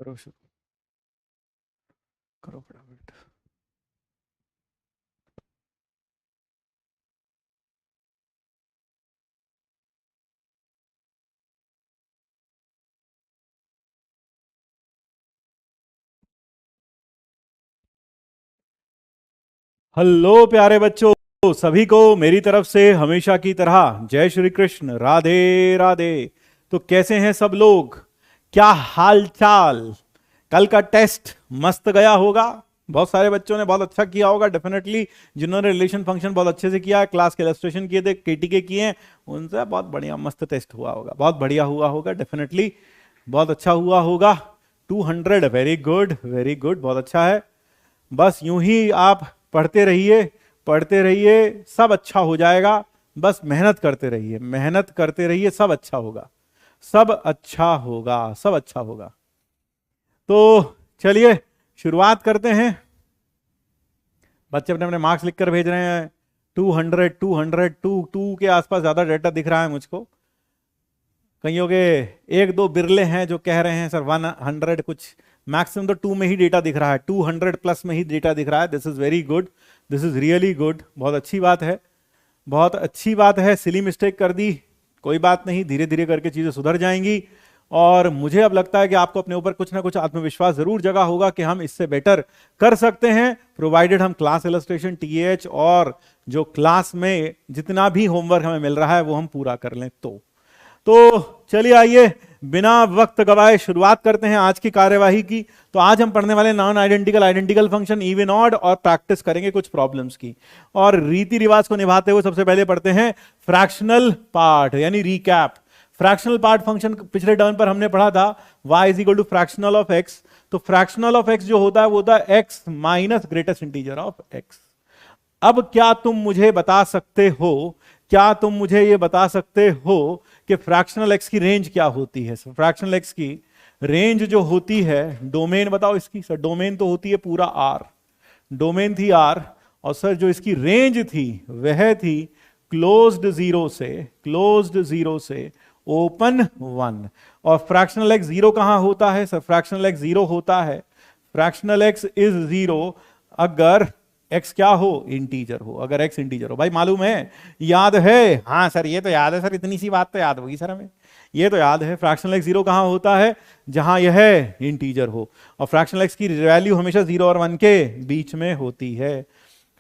करो शुरू, करो फटाफट। हेलो प्यारे बच्चों, सभी को मेरी तरफ से हमेशा की तरह जय श्री कृष्ण, राधे राधे। तो कैसे हैं सब लोग? क्या हाल चाल? कल का टेस्ट मस्त गया होगा। बहुत सारे बच्चों ने बहुत अच्छा किया होगा डेफिनेटली। जिन्होंने रिलेशन फंक्शन बहुत अच्छे से किया, क्लास के इलस्ट्रेशन किए थे, केटीके किए हैं, उनसे बहुत बढ़िया मस्त टेस्ट हुआ होगा, बहुत बढ़िया हुआ होगा डेफिनेटली। बहुत अच्छा हुआ होगा। 200, वेरी गुड वेरी गुड, बहुत अच्छा है। बस यूं ही आप पढ़ते रहिए, पढ़ते रहिए, सब अच्छा हो जाएगा। बस मेहनत करते रहिए, मेहनत करते रहिए, सब अच्छा होगा, सब अच्छा होगा, सब अच्छा होगा। तो चलिए शुरुआत करते हैं। बच्चे अपने अपने मार्क्स लिखकर भेज रहे हैं। 200, 2 के आसपास ज्यादा डेटा दिख रहा है मुझको। कईयों के एक दो बिरले हैं जो कह रहे हैं सर 100 कुछ। मैक्सिमम तो 2 में ही डेटा दिख रहा है, 200 प्लस में ही डेटा दिख रहा है। This is very good, this is really good, बहुत अच्छी बात है, बहुत अच्छी बात है। सिली मिस्टेक कर दी, कोई बात नहीं, धीरे धीरे करके चीजें सुधर जाएंगी। और मुझे अब लगता है कि आपको अपने ऊपर कुछ ना कुछ आत्मविश्वास जरूर जगा होगा कि हम इससे बेटर कर सकते हैं, प्रोवाइडेड हम क्लास इलस्ट्रेशन, टीएच और जो क्लास में जितना भी होमवर्क हमें मिल रहा है वो हम पूरा कर लें। तो चलिए आइए बिना वक्त गवाए शुरुआत करते हैं आज की कार्यवाही की। तो आज हम पढ़ने वाले non identical, identical function, even odd, और प्रैक्टिस करेंगे कुछ प्रॉब्लम्स की। और रीति रिवाज को निभाते हुए सबसे पहले पढ़ते हैं फ्रैक्शनल पार्ट यानी रिकैप। फ्रैक्शनल पार्ट फंक्शन पिछले टर्म पर हमने पढ़ा था y is equal to fractional of x। तो फ्रैक्शनल ऑफ x जो होता है वो होता है x minus greatest integer of x। अब क्या तुम मुझे बता सकते हो, क्या तुम मुझे ये बता सकते हो कि फ्रैक्शनल एक्स की रेंज क्या होती है? फ्रैक्शनल एक्स की रेंज जो होती है, डोमेन बताओ इसकी। सर डोमेन तो होती है पूरा आर, डोमेन थी आर, और सर जो इसकी रेंज थी वह थी क्लोज्ड जीरो से, क्लोज्ड जीरो से ओपन 1। और फ्रैक्शनल एक्स जीरो कहां होता है? सर फ्रैक्शनल एक्स जीरो होता है, फ्रैक्शनल एक्स इज जीरो अगर x क्या हो? इंटीजर हो। अगर x इंटीजर हो, भाई मालूम है, याद है? हाँ सर ये तो याद है सर, इतनी सी बात तो याद होगी सर हमें, ये तो याद है। फ्रैक्शनल एक्स जीरो कहां होता है? जहां यह इंटीजर हो। और फ्रैक्शनल एक्स की वैल्यू हमेशा 0 और 1 के बीच में होती है।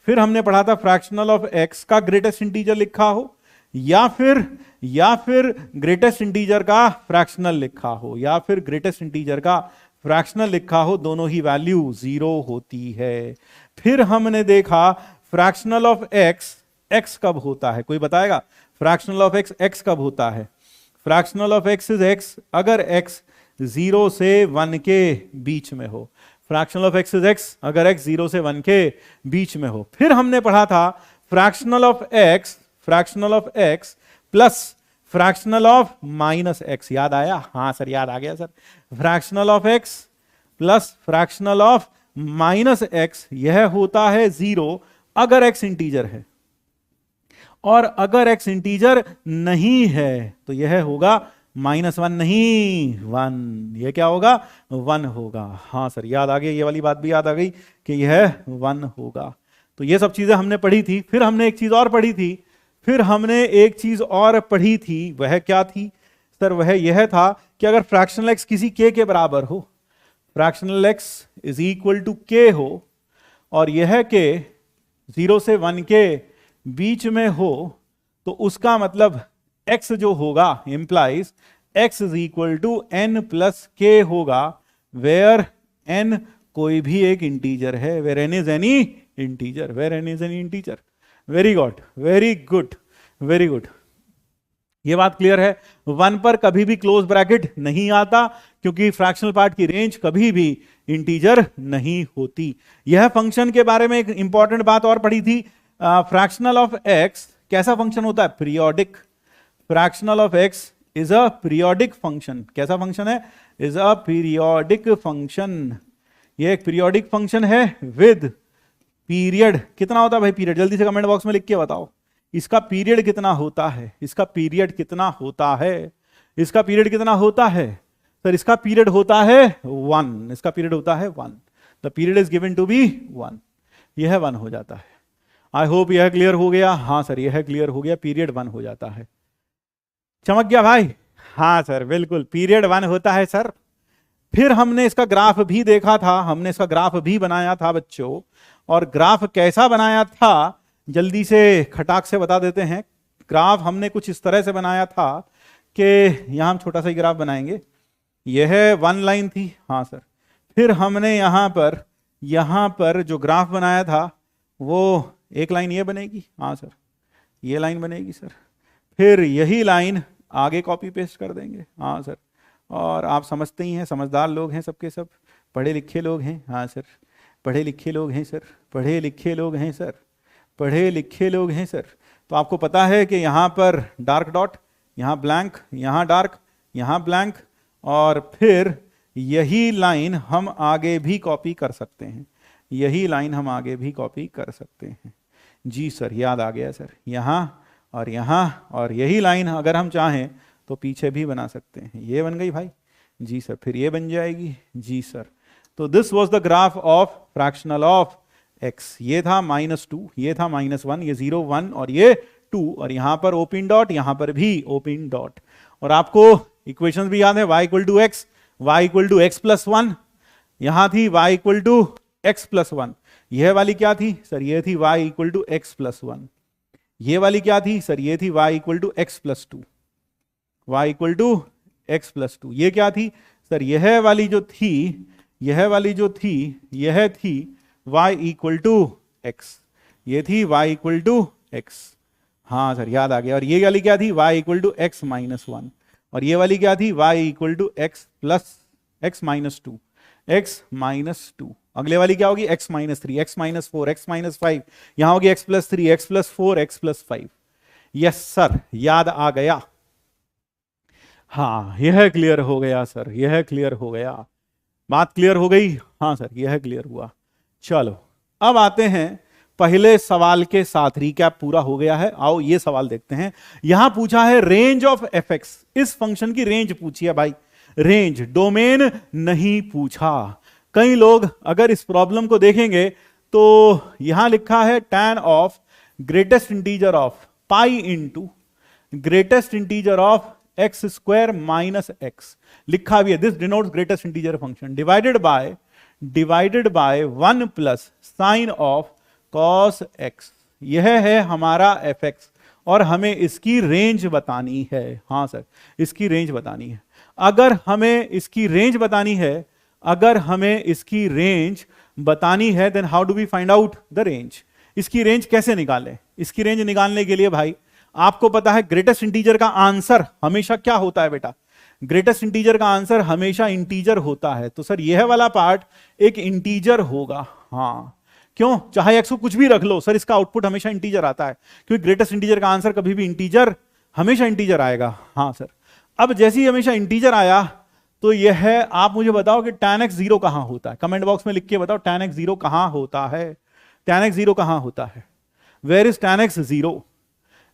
फिर हमने पढ़ा था फ्रैक्शनल ऑफ एक्स का ग्रेटेस्ट इंटीजर लिखा हो, या फिर ग्रेटेस्ट इंटीजर का फ्रैक्शनल लिखा हो, या फिर ग्रेटेस्ट इंटीजर का फ्रैक्शनल लिखा हो, दोनों ही वैल्यू 0 होती है। फिर हमने देखा फ्रैक्शनल ऑफ एक्स, एक्स कब होता है? कोई बताएगा? फ्रैक्शनल ऑफ एक्स, एक्स कब होता है? Fractional of x is x अगर एक्स 0 से 1 के बीच में हो। Fractional of x is x अगर एक्स 0 से 1 के बीच में हो। फिर हमने पढ़ा था fractional of x, fractional of x plus fractional of minus x. याद आया? हाँ सर याद आ गया sir. Fractional of x plus fractional of minus x, यह होता है 0 अगर एक्स इंटीजर है, और अगर एक्स इंटीजर नहीं है तो यह होगा -1, नहीं 1, यह क्या होगा? 1 होगा। हाँ सर याद आ गया, ये वाली बात भी याद आ गई कि यह 1 होगा। तो ये सब चीजें हमने पढ़ी थी। फिर हमने एक चीज और पढ़ी थी, फिर हमने एक चीज और पढ़ी थी, वह क्या थी सर? वह यह था कि अगर फ्रैक्शनल एक्स किसी के बराबर हो, fractional x is equal to k हो, और यह के 0 से 1 के बीच में हो, तो उसका मतलब x जो होगा implies x is equal to n plus k होगा, वेयर n कोई भी एक इंटीजर है, where n is any integer, where n is any integer. Very good very good very good, ये बात क्लियर है। 1 पर कभी भी क्लोज ब्रैकेट नहीं आता, क्योंकि फ्रैक्शनल पार्ट की रेंज कभी भी इंटीजर नहीं होती। यह फंक्शन के बारे में एक इंपॉर्टेंट बात और पढ़ी थी। फ्रैक्शनल ऑफ एक्स कैसा फंक्शन होता है? Periodic. Fractional of x is a periodic function. कैसा फंक्शन है? Is a periodic function. यह एक पीरियोडिक फंक्शन है विद पीरियड। कितना होता है भाई पीरियड? जल्दी से कमेंट बॉक्स में लिख के बताओ, इसका पीरियड कितना होता है? इसका पीरियड कितना होता है? इसका पीरियड कितना होता है? सर इसका पीरियड होता है 1, इसका पीरियड होता है 1, the period is given to be 1, यह 1 हो जाता है। आई होप यह क्लियर हो गया। हाँ सर यह क्लियर हो गया, पीरियड 1 हो जाता है। चमक गया भाई? हाँ सर बिल्कुल, पीरियड 1 होता है सर। फिर हमने इसका ग्राफ भी देखा था, हमने इसका ग्राफ भी बनाया था बच्चों, और ग्राफ कैसा बनाया था जल्दी से खटाक से बता देते हैं। ग्राफ हमने कुछ इस तरह से बनाया था कि यहां हम छोटा सा ही ग्राफ बनाएंगे, यह 1 लाइन थी। हाँ सर, फिर हमने यहां पर जो ग्राफ बनाया था वो एक लाइन ये बनेगी, हाँ सर ये लाइन बनेगी सर, फिर यही लाइन आगे कॉपी पेस्ट कर देंगे। हाँ सर, और आप समझते ही हैं, समझदार लोग हैं सबके सब, पढ़े लिखे लोग हैं। हाँ सर पढ़े लिखे लोग हैं सर, पढ़े लिखे लोग हैं सर, पढ़े लिखे लोग हैं सर। तो आपको पता है कि यहाँ पर डार्क डॉट, यहाँ ब्लैंक, यहाँ डार्क, यहाँ ब्लैंक, और फिर यही लाइन हम आगे भी कॉपी कर सकते हैं, यही लाइन हम आगे भी कॉपी कर सकते हैं। जी सर याद आ गया सर, यहाँ और यहाँ, और यही लाइन अगर हम चाहें तो पीछे भी बना सकते हैं। ये बन गई भाई? जी सर, फिर ये बन जाएगी। जी सर, तो this was the graph of fractional of x. ये था -2, ये था -1, ये 0 1 और ये 2, और यहां पर ओपन डॉट, यहां पर भी ओपन डॉट। और आपको इक्वेशंस भी याद है, y equal to x, y equal to x plus 1, यहां थी y equal to x plus 1। यह वाली क्या थी सर? ये थी y equal to x plus 1। ये वाली क्या थी सर? ये थी y equal to x plus 2, y equal to x plus 2। ये क्या थी सर? यह वाली जो थी, यह वाली जो थी, यह थी y इक्वल टू एक्स, ये थी y इक्वल टू एक्स। हाँ सर याद आ गया। और ये वाली क्या थी? y equal to x minus 1। और ये वाली क्या थी? y equal to x plus x minus 2, x minus 2। अगले वाली क्या होगी? x minus 3, x minus 4, x minus 5, यहां होगी x plus 3, x plus 4, x plus 5। Yes sir याद आ गया। हाँ यह क्लियर हो गया सर, यह क्लियर हो गया, बात क्लियर हो गई। हाँ सर यह क्लियर हुआ। चलो अब आते हैं पहले सवाल के साथ, रिकैप पूरा हो गया है। आओ ये सवाल देखते हैं। यहां पूछा है रेंज ऑफ एफ एक्स, इस फंक्शन की रेंज पूछी है भाई, रेंज, डोमेन नहीं पूछा। कई लोग अगर इस प्रॉब्लम को देखेंगे तो यहां लिखा है tan of greatest integer of pi into greatest integer of x square minus x, लिखा भी है। This denotes greatest integer function divided by 1 plus sine of cos x. यह है हमारा एफ एक्स और हमें इसकी रेंज बतानी है। हाँ सर इसकी रेंज बतानी है। अगर हमें इसकी रेंज बतानी है, अगर हमें इसकी रेंज बतानी है, then how do we find out the range? इसकी रेंज कैसे निकालें? इसकी रेंज निकालने के लिए भाई आपको पता है ग्रेटेस्ट इंटीजर का आंसर हमेशा क्या होता है बेटा? ग्रेटेस्ट इंटीजर का आंसर हमेशा इंटीजर होता है। तो सर यह वाला पार्ट एक इंटीजर होगा। हाँ क्यों? चाहे एक्स को कुछ भी रख लो सर, इसका आउटपुट हमेशा इंटीजर आता है, क्योंकि ग्रेटेस्ट इंटीजर का आंसर कभी भी इंटीजर, हमेशा इंटीजर आएगा। हाँ सर, अब जैसे ही हमेशा इंटीजर आया तो यह है, आप मुझे बताओ कि tan x 0 कहां होता है? कमेंट बॉक्स में लिख के बताओ tan x 0 कहां होता है? tan x 0 कहां होता है? Where is tan x 0?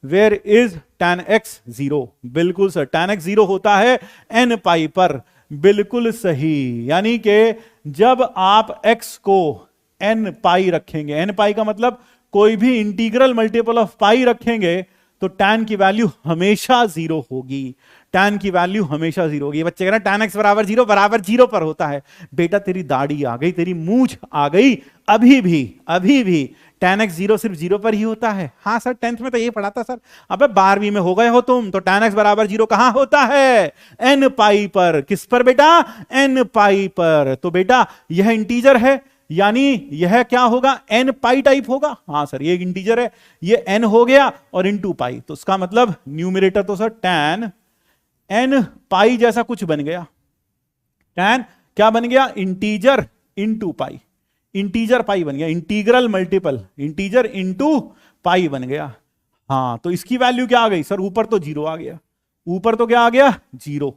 Where is tan x 0? बिल्कुल सर, tan x 0 होता है n पाई पर। बिल्कुल सही, यानी कि जब आप x को n पाई रखेंगे, n पाई का मतलब कोई भी इंटीग्रल मल्टीपल ऑफ पाई रखेंगे तो tan की वैल्यू हमेशा 0 होगी। tan की वैल्यू हमेशा 0 होगी। बच्चे कहना tan x बराबर 0, बराबर 0 पर होता है। बेटा तेरी दाढ़ी आ गई, तेरी मूंछ आ गई, अभी भी tan x 0 सिर्फ 0 पर ही होता है। हाँ सर 10th में तो ये पढ़ा था सर। अबे 12वीं में हो गए हो तुम, तो tan x बराबर 0 कहां होता है? n पाई पर। किस पर बेटा? n पाई पर। तो बेटा यह इंटीजर है, यानी यह क्या होगा? n पाई टाइप होगा। हाँ सर ये एक इंटीजर है, ये n हो गया और इनटू पाई, तो इसका मतलब न्यूमरेटर तो सर tan n पाई जैसा कुछ बन गया। tan क्या बन गया? इंटीजर इनटू पाई, इंटीजर पाई बन गया, इंटीग्रल मल्टीपल, इंटीजर इनटू पाई बन गया। हाँ तो इसकी वैल्यू क्या आ गई सर? ऊपर तो 0 आ गया, ऊपर तो क्या आ गया? 0।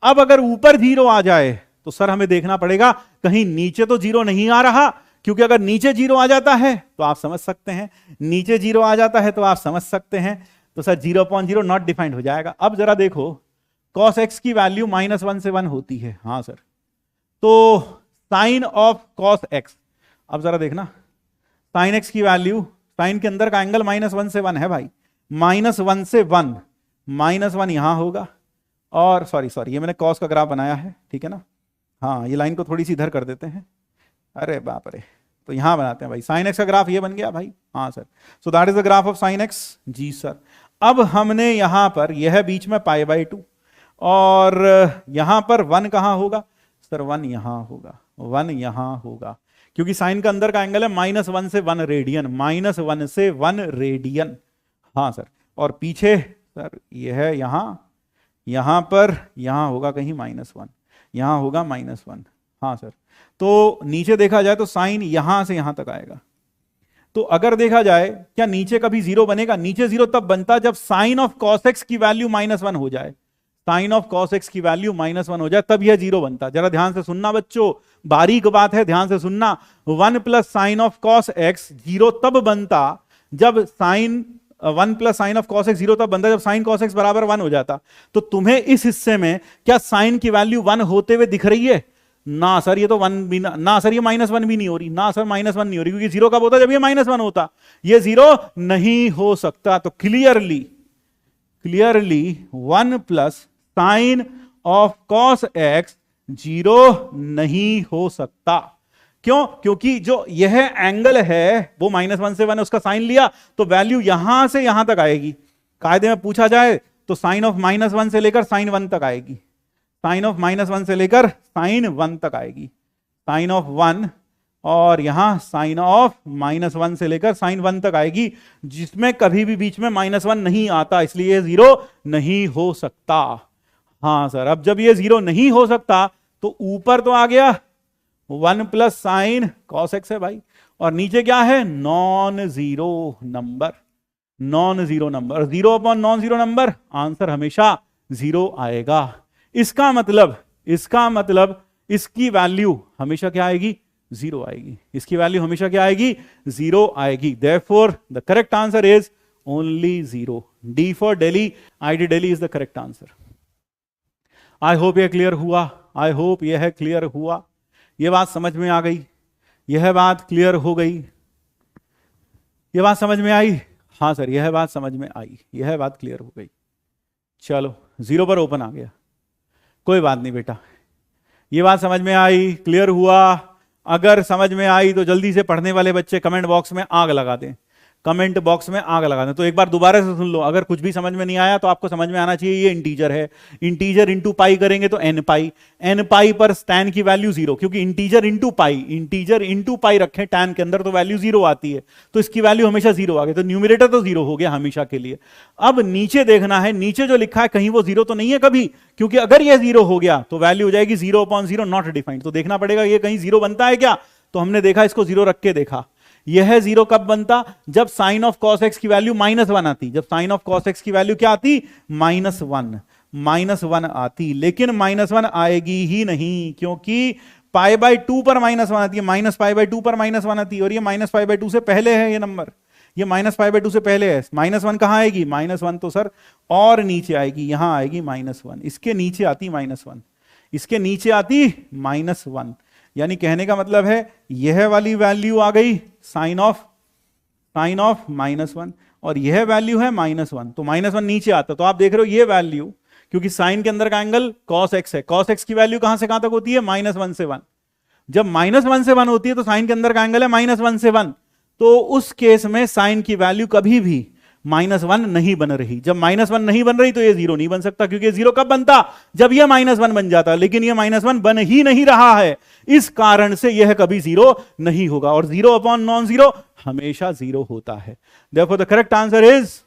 अब अगर ऊपर 0 आ जाए तो सर हमें देखना पड़ेगा कहीं नीचे तो 0 नहीं आ रहा, क्योंकि अगर नीचे 0 आ जाता है तो आप समझ सकते हैं, नीचे 0 आ जाता है तो आप समझ सकते हैं, तो सर 0.0 नॉट डिफाइंड हो जाएगा। अब जरा देखो कॉस एक्स की वैल्यू -1 से 1 होती है। हाँ सर, तो साइन ऑफ कॉस एक्स, अब जरा देखना, साइन एक्स की वैल्यू, साइन के अंदर का एंगल -1 से 1 है भाई, -1 से 1, -1 यहां होगा, और सॉरी ये मैंने कॉस का ग्राफ बनाया है, ठीक है ना। हाँ, ये लाइन को थोड़ी सी इधर कर देते हैं, अरे बाप रे, तो यहां बनाते हैं भाई, साइन एक्स का ग्राफ ये बन गया भाई। हाँ sir, so that is the graph of sine x. जी सर, अब हमने यहां पर, यह बीच में π/2, और यहां पर 1 कहां होगा सर, 1 यहां होगा, 1 यहां होगा, क्योंकि साइन का अंदर का एंगल है -1 से 1 रेडियन, -1 से 1 रेडियन। हाँ सर, और पीछे सर यह है यहां पर, यहां होगा कहीं -1, यहां होगा -1। हाँ सर, तो नीचे देखा जाए तो साइन यहां से यहां तक आएगा, तो अगर देखा जाए क्या नीचे कभी 0 बनेगा, नीचे 0 तब बनता जब साइन ऑफ कॉस एक्स की वैल्यू -1 हो जाए, साइन ऑफ कॉस एक्स की वैल्यू -1 हो जाए तब यह 0 बनता। जरा ध्यान से सुनना बच्चों, बारीक बात है, ध्यान से सुनना। 1 plus sine of cos x 0 तब बनता जब sine 1 plus sine of cos x 0 तब बनता जब साइन कॉस एक्स बराबर 1 हो जाता। तो तुम्हें इस हिस्से में क्या साइन की वैल्यू 1 होते हुए दिख रही है? ना सर, ये तो 1 भी ना सर, ये -1 भी नहीं हो रही, ना सर -1 नहीं हो रही, क्योंकि 0 कब होता जब ये -1 होता, ये 0 नहीं हो सकता। तो clearly 1 plus sine of cos x 0 नहीं हो सकता। क्यों? क्योंकि जो यह एंगल है वो -1 से 1 उसका साइन लिया, तो वैल्यू यहां से यहां तक आएगी। कायदे में पूछा जाए तो साइन ऑफ -1 से लेकर साइन 1 तक आएगी, साइन ऑफ -1 से लेकर साइन 1 तक आएगी, साइन ऑफ 1, और यहां साइन ऑफ -1 से लेकर साइन 1 तक आएगी, जिसमें कभी भी बीच में -1 नहीं आता, इसलिए 0 नहीं हो सकता। हाँ सर, अब जब ये 0 नहीं हो सकता तो ऊपर तो आ गया 1 प्लस साइन कॉस एक्स है भाई, और नीचे क्या है, non zero number, non zero number, 0 upon non zero number, answer हमेशा 0 आएगा। इसका मतलब इसकी वैल्यू हमेशा क्या आएगी, 0 आएगी, इसकी वैल्यू हमेशा क्या आएगी, 0 आएगी। Therefore the correct answer is only 0। D for Delhi, ID Delhi is the correct answer. I hope यह क्लियर हुआ, आई होप यह क्लियर हुआ, यह बात समझ में आ गई, यह बात क्लियर हो गई, यह बात समझ में आई। हाँ सर, यह बात समझ में आई, यह बात क्लियर हो गई। चलो 0 पर ओपन आ गया, कोई बात नहीं बेटा, यह बात समझ में आई, क्लियर हुआ। अगर समझ में आई तो जल्दी से पढ़ने वाले बच्चे कमेंट बॉक्स में आग लगा दें, कमेंट बॉक्स में आग लगा दें। तो एक बार दोबारा से सुन लो, अगर कुछ भी समझ में नहीं आया तो आपको समझ में आना चाहिए ये इंटीजर है, इंटीजर इंटू पाई करेंगे तो n पाई पर tan की वैल्यू 0, क्योंकि इंटीजर इंटू पाई रखें tan के अंदर तो वैल्यू 0 आती है, तो इसकी वैल्यू हमेशा 0 आ गई, तो न्यूमरेटर तो 0 हो गया हमेशा के लिए। अब नीचे देखना है, नीचे जो लिखा है कहीं वो 0 तो नहीं है कभी, क्योंकि अगर ये 0 हो गया तो वैल्यू हो जाएगी 0/0 नॉट डिफाइंड। तो देखना पड़ेगा ये कहीं 0 बनता है क्या, तो हमने देखा इसको 0 रख के देखा। यह 0 कब बनता, जब साइन ऑफ कॉस एक्स की वैल्यू -1 आती, जब साइन ऑफ कॉस एक्स की वैल्यू क्या आती, -1 आती। लेकिन -1 आएगी ही नहीं, क्योंकि π/2 पर -1 आती है, -π/2 पर -1 आती है, और ये -π/2 से पहले है ये नंबर, ये -π/2 से पहले है। -1 कहां आएगी, -1 तो सर और नीचे आएगी, यहां आएगी -1, इसके नीचे आती -1, इसके नीचे आती -1, यानी कहने का मतलब है यह वाली वैल्यू आ गई साइन ऑफ -1, और यह वैल्यू है -1, तो -1 नीचे आता। तो आप देख रहे हो ये वैल्यू, क्योंकि साइन के अंदर का एंगल cos x है, cos x की वैल्यू कहां से कहां तक होती है, -1 से 1। जब -1 से 1 होती है तो साइन के अंदर का एंगल है -1 से 1, तो उस केस में साइन की वैल्यू कभी भी -1 नहीं बन रही। जब -1 नहीं बन रही तो ये 0 नहीं बन सकता, क्योंकि 0 कब बनता, जब ये -1 बन जाता, लेकिन ये -1 बन ही नहीं रहा है, इस कारण से यह कभी 0 नहीं होगा, और 0 अपॉन नॉन 0 हमेशा 0 होता है। Therefore the correct answer is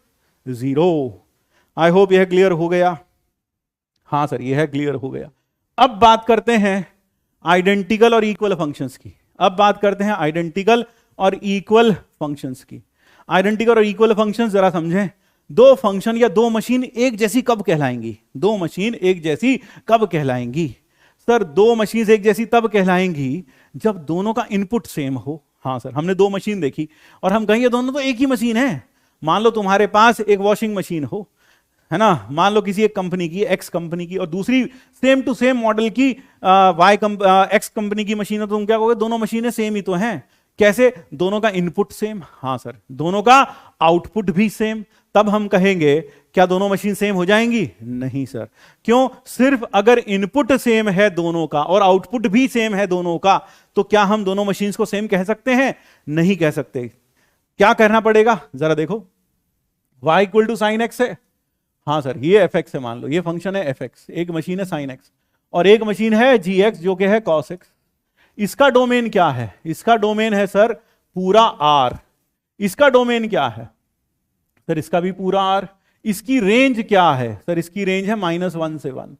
0। I hope यह क्लियर हो गया। हाँ सर, यह क्लियर हो गया। अब बात करते हैं आइडेंटिकल और इक्वल फंक्शंस की, अब बात करते हैं आइडेंटिकल और इक्वल फंक्शंस की। आइडेंटिकल और इक्वल फंक्शंस जरा समझें। दो फंक्शन या दो मशीन एक जैसी कब कहलाएंगी, दो मशीन एक जैसी कब कहलाएंगी? सर दो मशीन एक जैसी तब कहलाएंगी जब दोनों का इनपुट सेम हो। हाँ सर, हमने दो मशीन देखी और हम कहेंगे दोनों तो एक ही मशीन है। मान लो तुम्हारे पास एक वॉशिंग मशीन हो, है ना, मान लो किसी एक कंपनी की, एक्स कंपनी की, और दूसरी सेम टू सेम मॉडल की एक्स कंपनी की मशीन है, तो तुम क्या कहोगे, दोनों मशीनें सेम ही तो हैं। कैसे? दोनों का इनपुट सेम, हाँ सर, दोनों का आउटपुट भी सेम। तब हम कहेंगे क्या दोनों मशीन सेम हो जाएंगी? नहीं सर। क्यों? सिर्फ अगर इनपुट सेम है दोनों का और आउटपुट भी सेम है दोनों का, तो क्या हम दोनों मशीन्स को सेम कह सकते हैं? नहीं कह सकते। क्या करना पड़ेगा जरा देखो, y equal to sine x है, हाँ सर, ये एफ एक्स है, मान लो ये फंक्शन है एफ एक्स, एक मशीन है साइन एक्स और एक मशीन है जी एक्स जो कि है कॉस एक्स। इसका डोमेन क्या है? इसका डोमेन है सर पूरा आर। इसका डोमेन क्या है सर? इसका भी पूरा आर। इसकी रेंज क्या है सर? इसकी रेंज है -1 से 1,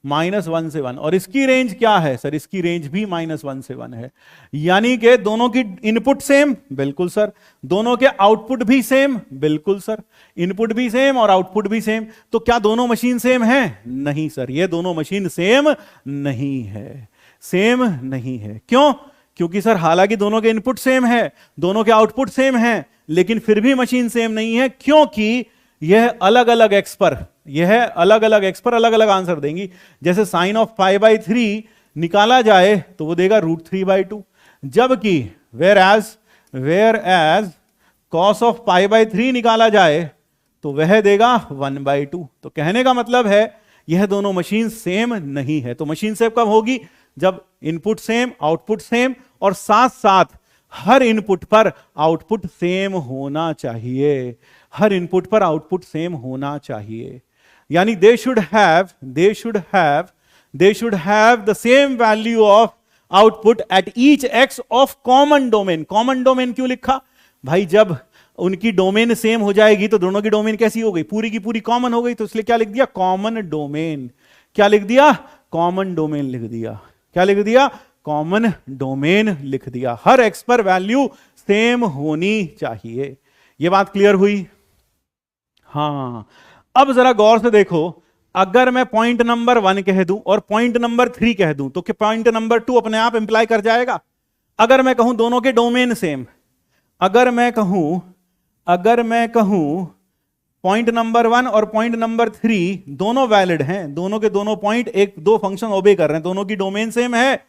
-1 से 1। और इसकी रेंज क्या है सर? इसकी रेंज भी -1 से 1 है। यानी कि दोनों की इनपुट सेम, बिल्कुल सर। दोनों के आउटपुट भी सेम, बिल्कुल सर। इनपुट भी सेम और आउटपुट भी सेम। तो क्या दोनों मशीन सेम है? नहीं सर, ये दोनों मशीन सेम नहीं है, सेम नहीं है। क्यों? क्योंकि सर हालांकि दोनों के इनपुट सेम है, दोनों के आउटपुट सेम है, लेकिन फिर भी मशीन सेम नहीं है, क्योंकि यह अलग अलग एक्स पर, यह अलग अलग एक्स पर अलग अलग आंसर देंगी। जैसे साइन ऑफ π/3 निकाला जाए तो वो देगा √3/2, जबकि वेयर एज कॉस ऑफ π/3 निकाला जाए तो वह देगा 1/2। तो कहने का मतलब है यह दोनों मशीन सेम नहीं है। तो मशीन सेम कब होगी? जब इनपुट सेम, आउटपुट सेम, और साथ साथ हर इनपुट पर आउटपुट सेम होना चाहिए। हर इनपुट पर आउटपुट सेम होना चाहिए। यानी they should have the same value of output at each x of common domain. Common domain क्यों लिखा भाई? जब उनकी डोमेन सेम हो जाएगी तो दोनों की डोमेन कैसी हो गई? पूरी की पूरी कॉमन हो गई। तो इसलिए क्या लिख दिया? Common domain. क्या लिख दिया? कॉमन डोमेन लिख दिया। क्या लिख दिया? कॉमन डोमेन लिख दिया। हर एक्स पर वैल्यू सेम होनी चाहिए। यह बात क्लियर हुई? हाँ। अब जरा गौर से देखो, अगर मैं पॉइंट नंबर 1 कह दूं और पॉइंट नंबर 3 कह दूं तो क्या पॉइंट नंबर 2 अपने आप इंप्लाई कर जाएगा? अगर मैं कहूं दोनों के डोमेन सेम, अगर मैं कहूं पॉइंट नंबर 1 और पॉइंट नंबर 3 दोनों वैलिड हैं, दोनों के दोनों पॉइंट एक दो फंक्शन ओबे कर रहे हैं, दोनों की डोमेन सेम है,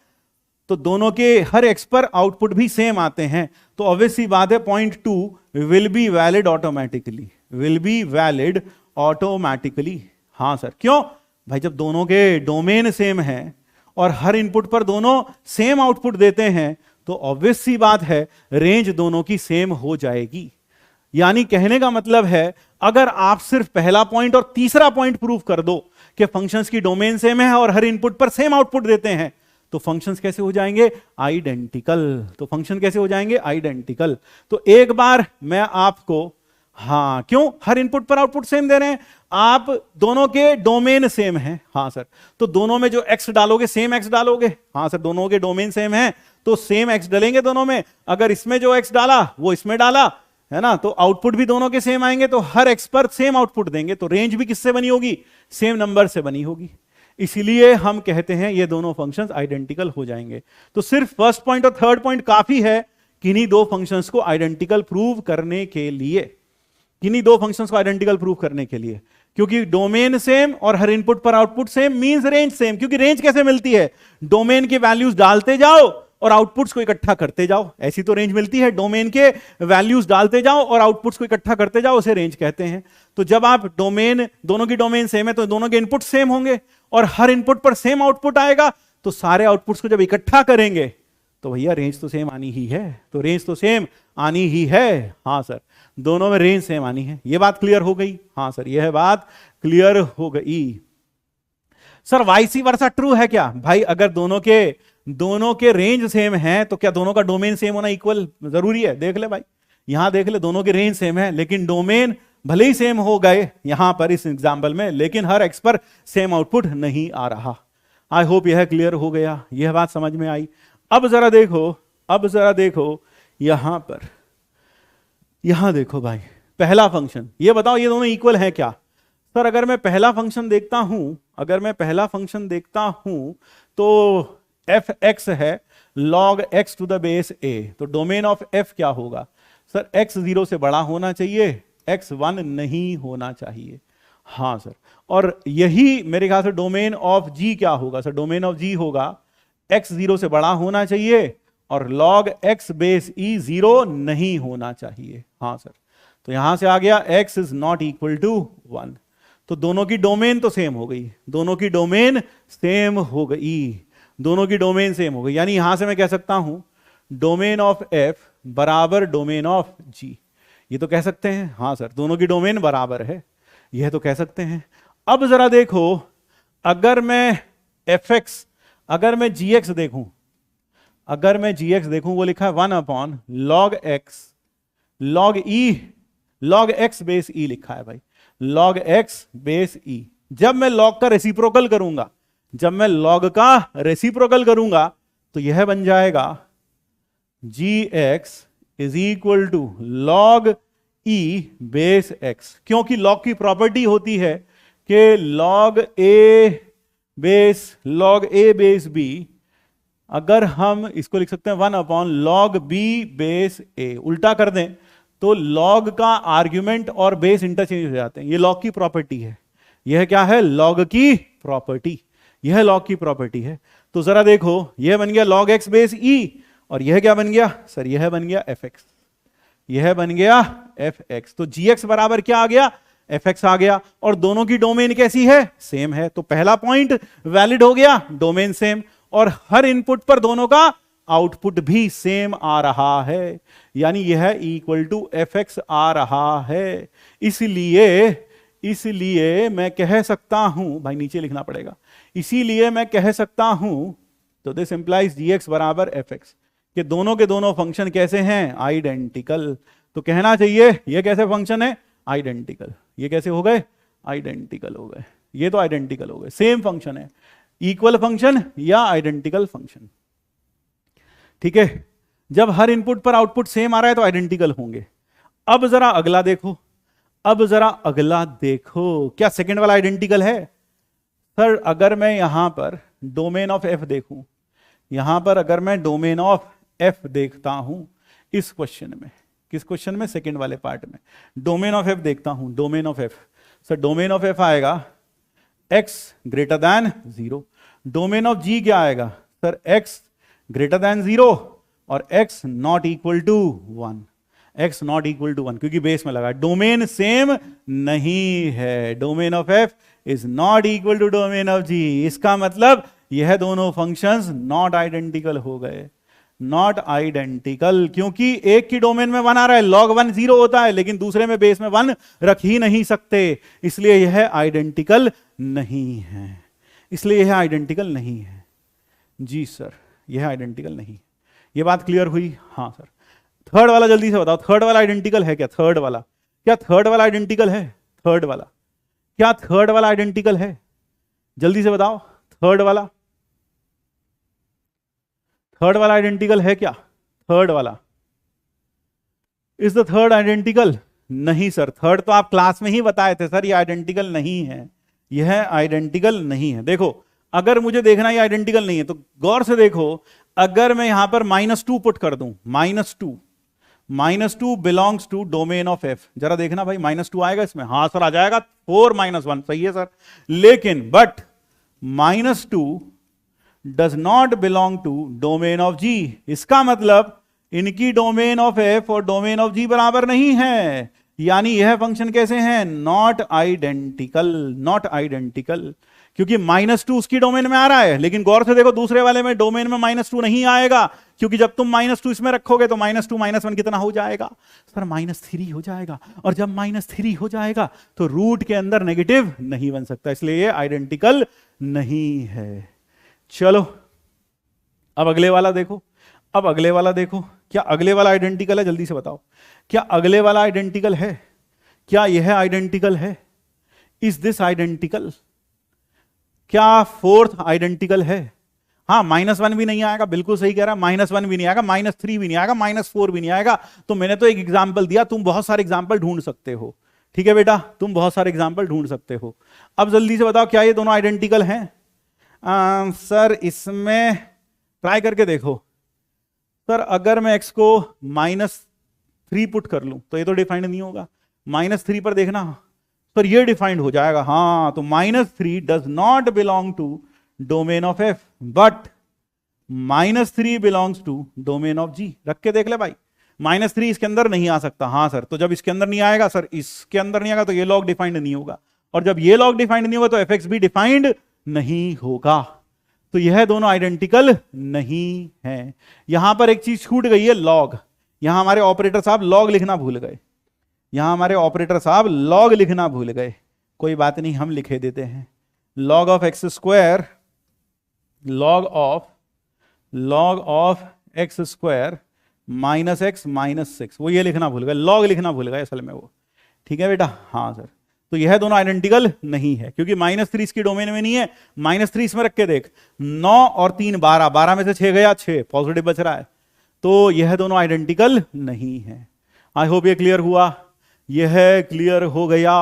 तो दोनों के हर एक्स पर आउटपुट भी सेम आते हैं, तो ऑब्वियस सी बात है point 2 will be valid automatically, will be valid automatically. हाँ सर। क्यों भाई? जब दोनों के डोमेन सेम है और हर इनपुट पर दोनों सेम आउटपुट देते हैं तो ऑब्वियस सी बात है रेंज दोनों की सेम हो जाएगी। यानी कहने का मतलब है अगर आप सिर्फ पहला पॉइंट और तीसरा पॉइंट प्रूव कर दो कि फंक्शंस की डोमेन सेम है और हर इनपुट पर सेम आउटपुट देते हैं, तो फंक्शंस कैसे हो जाएंगे? आइडेंटिकल। तो फंक्शन कैसे हो जाएंगे? आइडेंटिकल। तो एक बार मैं आपको, हाँ क्यों? हर इनपुट पर आउटपुट सेम दे रहे हैं, आप दोनों के डोमेन सेम हैं, हाँ सर, तो दोनों में जो एक्स डालोगे सेम एक्स डालोगे, हाँ सर, दोनों के डोमेन सेम है तो सेम एक्स डालेंगे दोनों में। अगर इसमें जो एक्स डाला वो इसमें डाला, है ना, तो आउटपुट भी दोनों के सेम आएंगे, तो हर एक्स पर सेम आउटपुट देंगे, तो रेंज भी किससे बनी होगी? सेम नंबर से बनी होगी। इसीलिए हम कहते हैं ये दोनों फंक्शंस आइडेंटिकल हो जाएंगे। तो सिर्फ फर्स्ट पॉइंट और थर्ड पॉइंट काफी है किन्हीं दो फंक्शंस को आइडेंटिकल प्रूव करने के लिए, किन्हीं दो फंक्शंस को आइडेंटिकल प्रूव करने के लिए, क्योंकि डोमेन सेम और हर इनपुट पर output same means range same. क्योंकि रेंज कैसे मिलती है? डोमेन के वैल्यूज डालते जाओ और आउटपुट्स को इकट्ठा करते जाओ, ऐसी तो रेंज मिलती है। डोमेन के वैल्यूज डालते जाओ और आउटपुट्स को इकट्ठा करते जाओ, उसे रेंज कहते हैं। तो जब आप डोमेन, दोनों की डोमेन सेम है तो दोनों के इनपुट सेम होंगे और हर इनपुट पर सेम आउटपुट आएगा, तो सारे आउटपुट्स को जब इकट्ठा करेंगे तो भैया रेंज तो सेम आनी ही है। तो रेंज तो सेम आनी ही है, हाँ सर, दोनों में रेंज सेम आनी है। यह बात क्लियर हो गई? हाँ सर, यह बात क्लियर हो गई। सर वाइसी वर्सा ट्रू है क्या? भाई अगर दोनों के रेंज सेम है तो क्या दोनों का डोमेन सेम होना इक्वल जरूरी है? देख ले भाई, यहां देख ले, दोनों के रेंज सेम है लेकिन डोमेन भले ही सेम हो गए यहां पर इस एग्जांपल में, लेकिन हर एक्स पर सेम आउटपुट नहीं आ रहा। आई होप यह क्लियर हो गया, यह बात समझ में आई। अब जरा देखो यहां पर, यहां देखो भाई, पहला फंक्शन, ये बताओ ये दोनों इक्वल है क्या? सर अगर मैं पहला फंक्शन देखता हूं तो एफ एक्स है log x to the base a, तो डोमेन ऑफ f क्या होगा? सर x 0 से बड़ा होना चाहिए, x 1 नहीं होना चाहिए। हाँ सर, और यही मेरे ख्याल से डोमेन ऑफ जी क्या होगा सर? डोमेन ऑफ जी होगा x 0 से बड़ा होना चाहिए और log x बेस e 0 नहीं होना चाहिए। हाँ सर, तो यहां से आ गया x is not equal to 1। तो दोनों की डोमेन तो सेम हो गई, दोनों की डोमेन सेम हो गई, दोनों की डोमेन सेम हो गई। यानी यहां से मैं कह सकता हूं डोमेन ऑफ f बराबर डोमेन ऑफ g। ये तो कह सकते हैं, हाँ सर, दोनों की डोमेन बराबर है, यह तो कह सकते हैं। अब जरा देखो, अगर मैं fx, अगर मैं gx देखूं, अगर मैं gx देखूं, वो लिखा है 1 upon log x log e log x base e लिखा है भाई, log x बेस e। जब मैं log का रेसिप्रोकल करूंगा, जब मैं log का रेसिप्रोकल करूंगा तो यह बन जाएगा gx is equal to log e base x, क्योंकि log की प्रॉपर्टी होती है कि log a बेस b, अगर हम इसको लिख सकते हैं 1 upon log b base a, उल्टा कर दें तो log का आर्ग्यूमेंट और बेस इंटरचेंज हो जाते हैं। ये log की प्रॉपर्टी है, यह क्या है? log की प्रॉपर्टी, यह log की प्रॉपर्टी है। तो जरा देखो, यह बन गया log x बेस e, और यह क्या बन गया सर? यह बन गया fx, यह बन गया fx। तो gx बराबर क्या आ गया? fx आ गया, और दोनों की डोमेन कैसी है? सेम है। तो पहला पॉइंट वैलिड हो गया, डोमेन सेम, और हर इनपुट पर दोनों का आउटपुट भी सेम आ रहा है, यानी यह इक्वल टू fx आ रहा है। इसलिए मैं कह सकता हूं, भाई नीचे लिखना पड़ेगा, इसीलिए मैं कह सकता हूं, तो दिस इंप्लाइज gx बराबर fx, कि दोनों के दोनों फंक्शन कैसे हैं? आइडेंटिकल। तो कहना चाहिए ये कैसे फंक्शन है? आइडेंटिकल। ये कैसे हो गए? आइडेंटिकल हो गए। ये तो आइडेंटिकल हो गए, सेम फंक्शन है, इक्वल फंक्शन या आइडेंटिकल फंक्शन। ठीक है, जब हर इनपुट पर आउटपुट सेम आ रहा है तो आइडेंटिकल होंगे। अब जरा अगला देखो, अब जरा अगला देखो, क्या सेकंड वाला आइडेंटिकल है? सर अगर मैं यहां पर डोमेन ऑफ f देखूं, यहां पर अगर मैं डोमेन ऑफ f देखता हूं इस क्वेश्चन में, किस क्वेश्चन में? सेकंड वाले पार्ट में डोमेन ऑफ f देखता हूं, domain of f, sir domain of f आएगा x greater than 0। Domain of g क्या आएगा सर? x ग्रेटर दैन 0 और x not equal to 1, x not equal to 1, क्योंकि बेस में लगा, डोमेन सेम नहीं है। Domain of f is not equal to domain of g, इसका मतलब यह दोनों फंक्शंस नॉट आइडेंटिकल हो गए, नॉट आइडेंटिकल, क्योंकि एक की डोमेन में 1 आ रहा है, log 1 0 होता है, लेकिन दूसरे में बेस में 1 रख ही नहीं सकते, इसलिए यह आइडेंटिकल नहीं है, इसलिए यह आइडेंटिकल नहीं है। जी सर, यह आइडेंटिकल नहीं। यह बात क्लियर हुई? हाँ सर। थर्ड वाला जल्दी से बताओ, थर्ड वाला आइडेंटिकल है क्या? थर्ड वाला, क्या थर्ड वाला आइडेंटिकल है? थर्ड वाला, क्या थर्ड वाला आइडेंटिकल है? जल्दी से बताओ, थर्ड वाला, थर्ड वाला आइडेंटिकल है क्या? थर्ड वाला, इज द थर्ड आइडेंटिकल? नहीं सर, थर्ड तो आप क्लास में ही बताए थे सर, ये आइडेंटिकल नहीं है, यह आइडेंटिकल नहीं है। देखो, अगर मुझे देखना ये आइडेंटिकल नहीं है तो गौर से देखो, अगर मैं यहां पर -2 पुट कर दूं, -2 belongs to domain of f, जरा देखना भाई -2 आएगा इसमें? हाँ सर आ जाएगा, 4 - 1, सही है सर। लेकिन but -2 does not belong to domain of g, इसका मतलब इनकी डोमेन ऑफ f और डोमेन ऑफ g बराबर नहीं है, यानी यह फंक्शन कैसे हैं? नॉट आइडेंटिकल, नॉट आइडेंटिकल, क्योंकि -2 उसकी डोमेन में आ रहा है, लेकिन गौर से देखो दूसरे वाले में डोमेन में -2 नहीं आएगा, क्योंकि जब तुम -2 इसमें रखोगे तो -2 -1 कितना हो जाएगा सर? -3 हो जाएगा, और जब -3 हो जाएगा तो रूट के अंदर नेगेटिव नहीं बन सकता, इसलिए ये आइडेंटिकल नहीं है। चलो अब अगले वाला देखो, अब अगले वाला देखो, क्या अगले वाला आइडेंटिकल है? जल्दी से बताओ, क्या अगले वाला आइडेंटिकल है? क्या यह आइडेंटिकल है? Is this identical? क्या फोर्थ आइडेंटिकल है? हाँ, -1 भी नहीं आएगा, बिल्कुल सही कह रहा है, -1 भी नहीं आएगा, -3 भी नहीं आएगा, -4 भी नहीं आएगा। तो मैंने तो एक एग्जाम्पल दिया, तुम बहुत सारे एग्जाम्पल ढूंढ सकते हो। ठीक है बेटा, तुम बहुत सारे एग्जाम्पल ढूंढ सकते हो। अब जल्दी से बताओ, क्या ये दोनों आइडेंटिकल हैं? सर इसमें ट्राई करके देखो। सर अगर मैं x को -3 पुट कर लूं तो ये तो डिफाइंड नहीं होगा। -3 पर देखना, सर ये डिफाइंड हो जाएगा, हाँ तो -3 does not belong to domain of F but -3 belongs to domain of G. रख के देख ले भाई, -3 इसके अंदर नहीं आ सकता। हाँ सर, तो जब इसके अंदर नहीं आएगा सर, इसके अंदर नहीं आएगा तो ये लॉग डिफाइंड नहीं होगा, और जब ये लॉग डिफाइंड नहीं होगा तो एफ भी डिफाइंड नहीं होगा। तो यह दोनों आइडेंटिकल नहीं है। यहां पर एक चीज छूट गई है, लॉग। यहां हमारे ऑपरेटर साहब लॉग लिखना भूल गए, यहां हमारे ऑपरेटर साहब लॉग लिखना भूल गए। कोई बात नहीं, हम लिखे देते हैं। Log of x square, log of x square minus x minus 6, वो ये लिखना भूल गए, लॉग लिखना भूल गए असल में वो। ठीक है बेटा, हाँ सर। तो यह दोनों आइडेंटिकल नहीं है क्योंकि -3 इसकी डोमेन में नहीं है। -3 इसमें रख के देख, 9 और 3 12, 12 में से 6 गया, 6 पॉजिटिव बच रहा है। तो यह दोनों आइडेंटिकल नहीं है। आई होप ये क्लियर हुआ। यह क्लियर हो गया,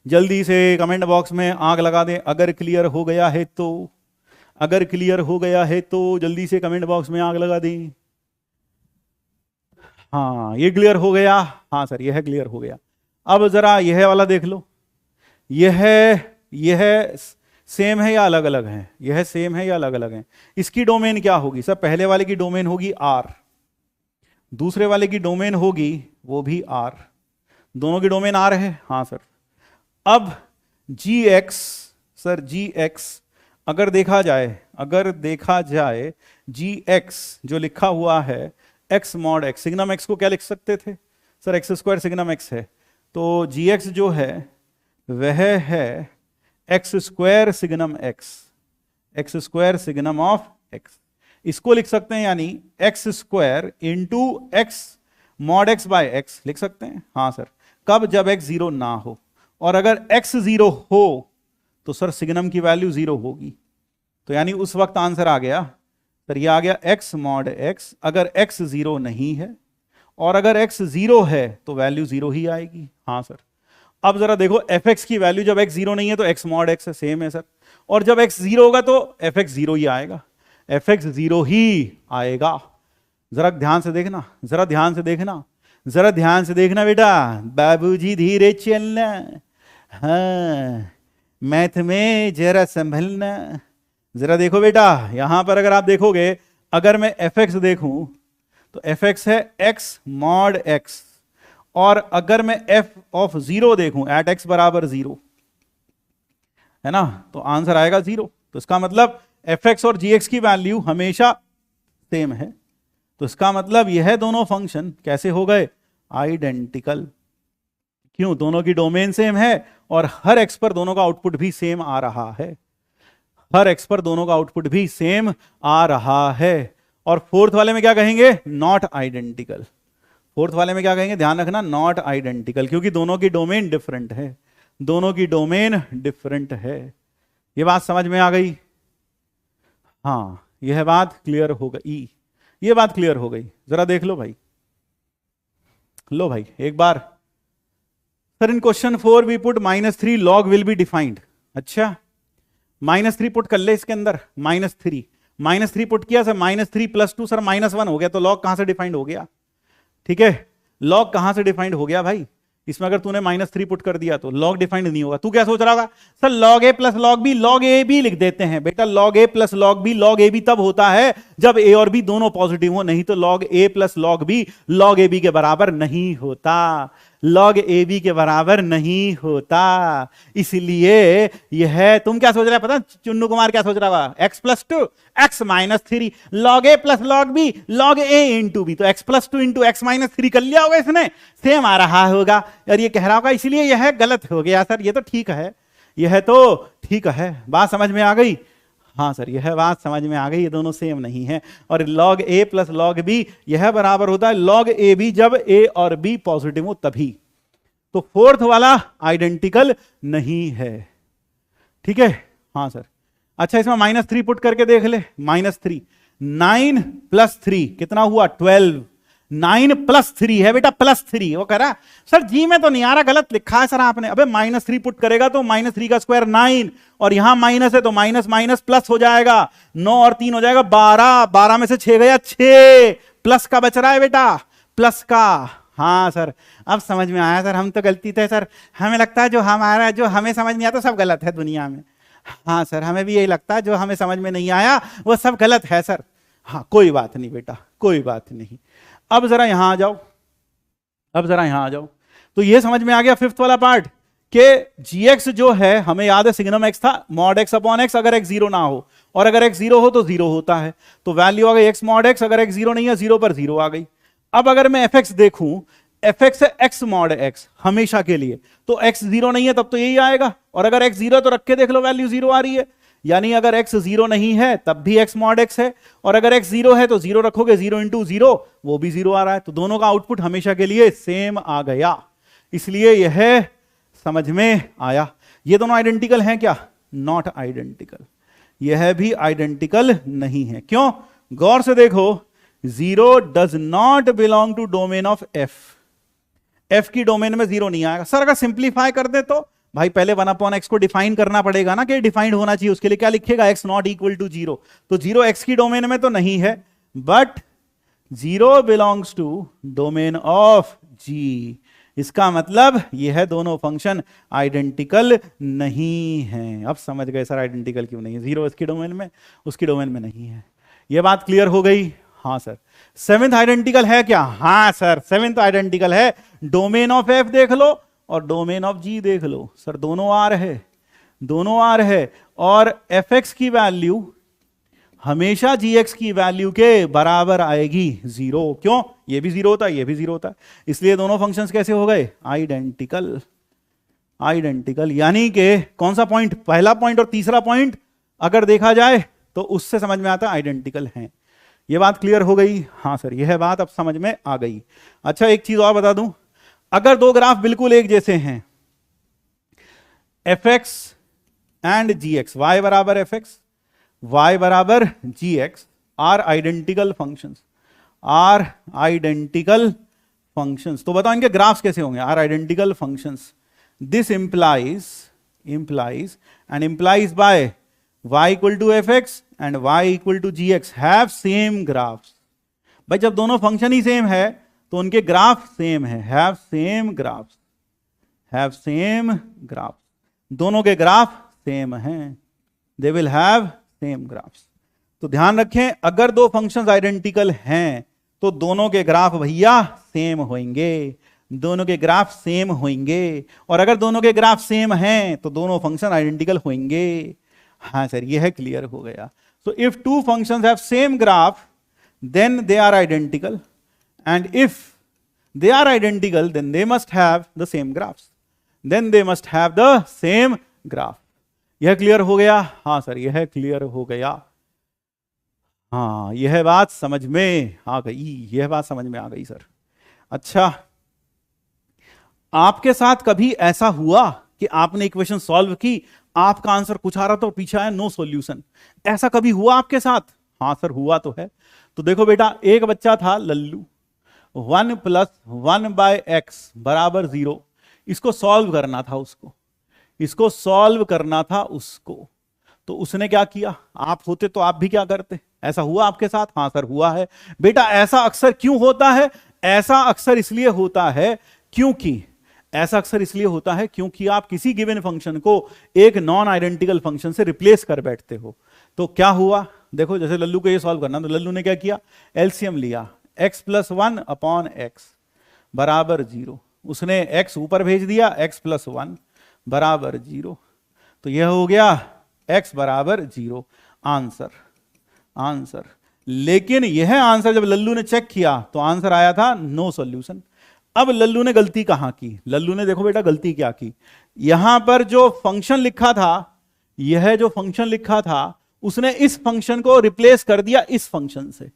जल्दी से कमेंट बॉक्स में आग लगा दें अगर क्लियर हो गया है तो। अगर क्लियर हो गया है तो जल्दी से कमेंट बॉक्स में आग लगा दें। हाँ ये क्लियर हो गया, हाँ सर यह क्लियर हो गया। अब जरा यह वाला देख लो, यह सेम है या अलग अलग है? यह सेम है या अलग अलग है? इसकी डोमेन क्या होगी सर? पहले वाले की डोमेन होगी R, दूसरे वाले की डोमेन होगी वो भी R, दोनों की डोमेन R है। हाँ सर। अब gx, सर gx अगर देखा जाए gx जो लिखा हुआ है x mod x, signum x को क्या लिख सकते थे sir? X square signum x है, तो gx जो है वह है x square signum x square signum of x। इसको लिख सकते हैं यानी x square into x mod x by x लिख सकते हैं। हाँ सर, कब? जब x 0 ना हो, और अगर x 0 हो तो सर सिग्नम की वैल्यू 0 होगी। तो यानी उस वक्त आंसर आ गया सर, ये आ गया x मॉड x अगर x 0 नहीं है, और अगर x 0 है तो वैल्यू 0 ही आएगी। हाँ सर। अब जरा देखो fx की वैल्यू जब x 0 नहीं है तो x मॉड x है, सेम है सर, और जब x 0 होगा तो fx 0 ही आएगा, fx 0 ही आएगा। जरा ध्यान से देखना, जरा ध्यान से देखना, जरा ध्यान से देखना बेटा, बाबूजी धीरे चलना, हाँ मैथ में जरा संभलना। जरा देखो बेटा, यहां पर अगर आप देखोगे, अगर मैं fx देखूं तो fx है x मॉड x, और अगर मैं f ऑफ 0 देखूं एट x बराबर 0 है ना, तो आंसर आएगा 0। तो इसका मतलब fx और gx की वैल्यू हमेशा सेम है। तो इसका मतलब यह दोनों फंक्शन कैसे हो गए? आइडेंटिकल। क्यों? दोनों की डोमेन सेम है और हर x पर दोनों का आउटपुट भी सेम आ रहा है, हर x पर दोनों का आउटपुट भी सेम आ रहा है। और फोर्थ वाले में क्या कहेंगे? Not identical. फोर्थ वाले में क्या कहेंगे? ध्यान रखना, नॉट आइडेंटिकल, क्योंकि दोनों की डोमेन डिफरेंट है, दोनों की डोमेन डिफरेंट है। ये बात समझ में आ गई? हाँ यह बात क्लियर हो गई, ये बात क्लियर हो गई। जरा देख लो भाई, लो भाई एक बार। Sir in question 4 we put -3 log will be defined. अच्छा, -3 पुट कर ले इसके अंदर, -3 पुट किया सर, -3 + 2 सर -1 हो गया, तो log कहां से डिफाइंड हो गया? ठीक है, log कहां से डिफाइंड हो गया भाई? इसमें अगर तूने -3 पुट कर दिया तो log डिफाइंड नहीं होगा। तू क्या सोच रहा होगा? Sir log a + log b, log a b लिख देते हैं बेटा। log a + log b, log a b तब होता है जब a और b दोनों पॉजिटिव हो, नहीं तो log a + log b log a b के बराबर नहीं होता, log a b के बराबर नहीं होता। इसलिए यह, तुम क्या सोच रहे हैं पता? चुन्नू कुमार क्या सोच रहा होगा? x + 2 x - 3 log a + log b log a × b, तो x + 2 × x - 3 कर लिया होगा इसने, सेम आ रहा होगा, और ये कह रहा होगा इसलिए यह गलत हो गया सर, ये तो ठीक है, यह तो ठीक है। बात समझ में आ गई? हाँ सर यह बात समझ में आ गई, ये दोनों सेम नहीं है। और log a + log b यह बराबर होता है log a b जब a और b पॉजिटिव हो तभी। तो फोर्थ वाला आइडेंटिकल नहीं है। ठीक है, हाँ सर। अच्छा, इसमें -3 पुट करके देख ले, -3, 9 + 3 कितना हुआ? 12। 9 + 3 है बेटा, +3। वो कह रहा सर जी में तो नहीं आ रहा, गलत लिखा है सर आपने। अबे -3 पुट करेगा तो -3 का स्क्वायर 9, और यहां माइनस है तो माइनस माइनस प्लस हो जाएगा, 9 और 3 हो जाएगा 12, 12 में से 6 गया, 6 प्लस का बच रहा है बेटा, प्लस का। हाँ सर, अब समझ में आया सर, हम तो गलती थे सर, हमें लगता है जो हमें समझ नहीं आता सब गलत है दुनिया में। हाँ सर, हमें भी यही लगता है जो हमें समझ में नहीं आया वो सब गलत है सर। हाँ कोई बात नहीं बेटा, कोई बात नहीं। अब जरा यहां आ जाओ, अब जरा यहां आ जाओ। तो ये समझ में आ गया फिफ्थ वाला पार्ट कि gx जो है, हमें याद है सिग्नम x था मॉड x अपॉन x, अगर x जीरो ना हो, और अगर x जीरो हो तो जीरो होता है, तो वैल्यू आ गई x मॉड x, अगर x जीरो नहीं है जीरो पर जीरो आ गई। अब अगर मैं fx देखूं, fx है x मॉड x हमेशा के लिए, तो x जीरो नहीं है तब तो यही आएगा, और अगर x जीरो तो रख के देख लो वैल्यू जीरो आ रही है, यानी अगर x जीरो नहीं है तब भी x मॉड x है, और अगर x जीरो है तो जीरो रखोगे, जीरो इंटू जीरो वो भी जीरो आ रहा है, तो दोनों का आउटपुट हमेशा के लिए सेम आ गया। इसलिए यह समझ में आया। ये दोनों आइडेंटिकल हैं क्या? नॉट आइडेंटिकल, यह भी आइडेंटिकल नहीं है। क्यों? गौर से देखो, zero does not belong to domain of f, f की डोमेन में जीरो नहीं आएगा। सर अगर सिंप्लीफाई कर दे तो भाई पहले वन अपॉन एक्स को डिफाइन करना पड़ेगा ना, कि डिफाइंड होना चाहिए, उसके लिए क्या लिखेगा? X not equal to zero, तो जीरो एक्स की डोमेन में तो नहीं है, but zero belongs to domain of g. इसका मतलब यह है दोनों फंक्शन आइडेंटिकल नहीं है। अब समझ गए सर आइडेंटिकल क्यों नहीं है, जीरो इसकी डोमेन में उसकी डोमेन में नहीं है। यह बात क्लियर हो गई? हाँ सर। सेवेंथ आइडेंटिकल है क्या? हाँ सर, सेवेंथ आइडेंटिकल है। डोमेन ऑफ एफ देख लो और डोमेन ऑफ जी देख लो सर, दोनों आर है, दोनों आर है, और एफ एक्स की वैल्यू हमेशा जी एक्स की वैल्यू के बराबर आएगी, जीरो। क्यों? ये भी जीरो होता है, ये भी जीरो होता है, इसलिए दोनों फंक्शंस कैसे हो गए? आइडेंटिकल। आइडेंटिकल यानी कि कौन सा पॉइंट? पहला पॉइंट और तीसरा पॉइंट अगर देखा जाए तो उससे समझ में आता है आइडेंटिकल हैं। ये बात क्लियर हो गई? हाँ सर, यह बात अब समझ में आ गई। अच्छा एक चीज और बता दूं, अगर दो ग्राफ बिल्कुल एक जैसे हैं, f x and g x, y बराबर एफ एक्स, y बराबर g x, are identical functions, are identical functions, तो बताओ इनके ग्राफ्स कैसे होंगे? Are identical functions, this implies and implies by y equal to f x and y equal to g x have same graphs. भाई जब दोनों function ही same है तो उनके ग्राफ सेम है, have same graphs, have same graphs, दोनों के ग्राफ सेम हैं, they will have same graphs. तो ध्यान रखें, अगर दो फंक्शंस आइडेंटिकल हैं तो दोनों के ग्राफ भैया सेम होंगे, दोनों के ग्राफ सेम होंगे, और अगर दोनों के ग्राफ सेम हैं तो दोनों फंक्शन आइडेंटिकल होंगे। हाँ सर, यह क्लियर हो गया। So if two functions have same graph then they are identical, and if they are identical then they must have the same graphs, then they must have the same graph. यह clear हो गया? हाँ sir, यह clear हो गया। हाँ, यह बात समझ में आ गई, यह बात समझ में आ गई सर। अच्छा, आपके साथ कभी ऐसा हुआ कि आपने इक्वेशन सॉल्व की, आपका आंसर कुछ आ रहा था और पीछे आया नो सॉल्यूशन? ऐसा कभी हुआ आपके साथ? हाँ सर, हुआ तो है। तो देखो बेटा, एक बच्चा था लल्लू, 1 + 1/x बराबर 0, इसको सॉल्व करना था उसको, इसको सॉल्व करना था उसको। तो उसने क्या किया? आप होते तो आप भी क्या करते? ऐसा हुआ आपके साथ? हाँ सर, हुआ है। बेटा ऐसा अक्सर क्यों होता है? ऐसा अक्सर इसलिए होता है क्योंकि आप किसी गिवन फंक्शन को एक नॉन आइडेंटिकल फंक्शन से रिप्लेस कर बैठते हो। तो क्या हुआ? देखो, जैसे लल्लू को ये सॉल्व करना, तो लल्लू ने क्या किया? एलसीएम लिया, x + 1/x बराबर 0, उसने x ऊपर भेज दिया, x + 1 बराबर 0, तो यह हो गया x बराबर 0। आंसर। लेकिन यह आंसर जब लल्लू ने चेक किया तो आंसर आया था नो सॉल्यूशन। अब लल्लू ने गलती कहां की? लल्लू ने देखो बेटा गलती क्या की, यहां पर जो फंक्शन लिखा था, यह जो फंक्शन लिखा था उसने इस फंक्शन को रिप्लेस कर दिया इस फंक्शन से,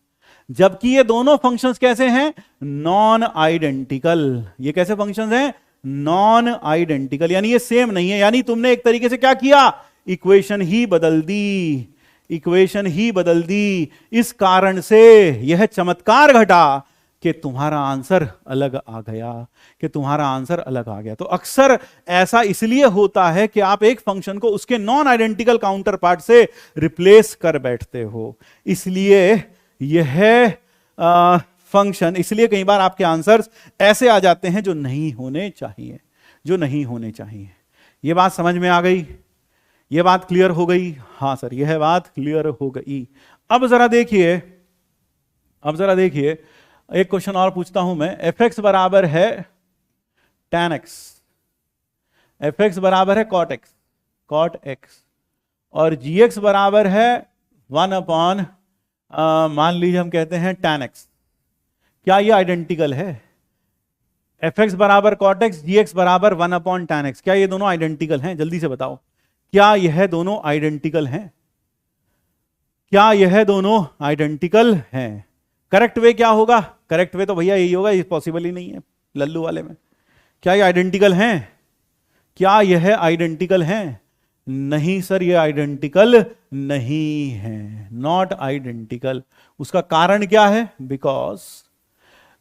जबकि ये दोनों फंक्शंस कैसे हैं? Non identical. ये कैसे फंक्शंस हैं? नॉन आइडेंटिकल, यानी ये सेम नहीं है। यानी तुमने एक तरीके से क्या किया? इक्वेशन ही बदल दी, इक्वेशन ही बदल दी। इस कारण से यह चमत्कार घटा कि तुम्हारा आंसर अलग आ गया, कि तुम्हारा आंसर अलग आ गया। तो अक्सर ऐसा इसलिए होता है कि आप एक फंक्शन को उसके नॉन आइडेंटिकल काउंटर पार्ट से रिप्लेस कर बैठते हो, इसलिए यह फंक्शन, इसलिए कई बार आपके आंसर्स ऐसे आ जाते हैं जो नहीं होने चाहिए, जो नहीं होने चाहिए। ये बात समझ में आ गई? ये बात क्लियर हो गई? हाँ सर, यह बात क्लियर हो गई। अब जरा देखिए, अब जरा देखिए, एक क्वेश्चन और पूछता हूं मैं। एफ एक्स बराबर है tan x, एफ एक्स बराबर है cot x, cot x, और जी एक्स बराबर है 1 अपॉन मान लीजिए हम कहते हैं tan x। क्या ये आइडेंटिकल है? एफ एक्स बराबर cot x, जी एक्स बराबर 1 अपॉन tan x, क्या ये दोनों आइडेंटिकल हैं? जल्दी से बताओ, क्या यह दोनों आइडेंटिकल हैं? क्या यह दोनों आइडेंटिकल हैं? करेक्ट वे क्या होगा? करेक्ट वे तो भैया यही होगा, ये पॉसिबल ही नहीं है लल्लू वाले में। क्या ये आइडेंटिकल हैं? क्या यह आइडेंटिकल हैं? नहीं सर, ये आइडेंटिकल नहीं है, नॉट आइडेंटिकल। उसका कारण क्या है? Because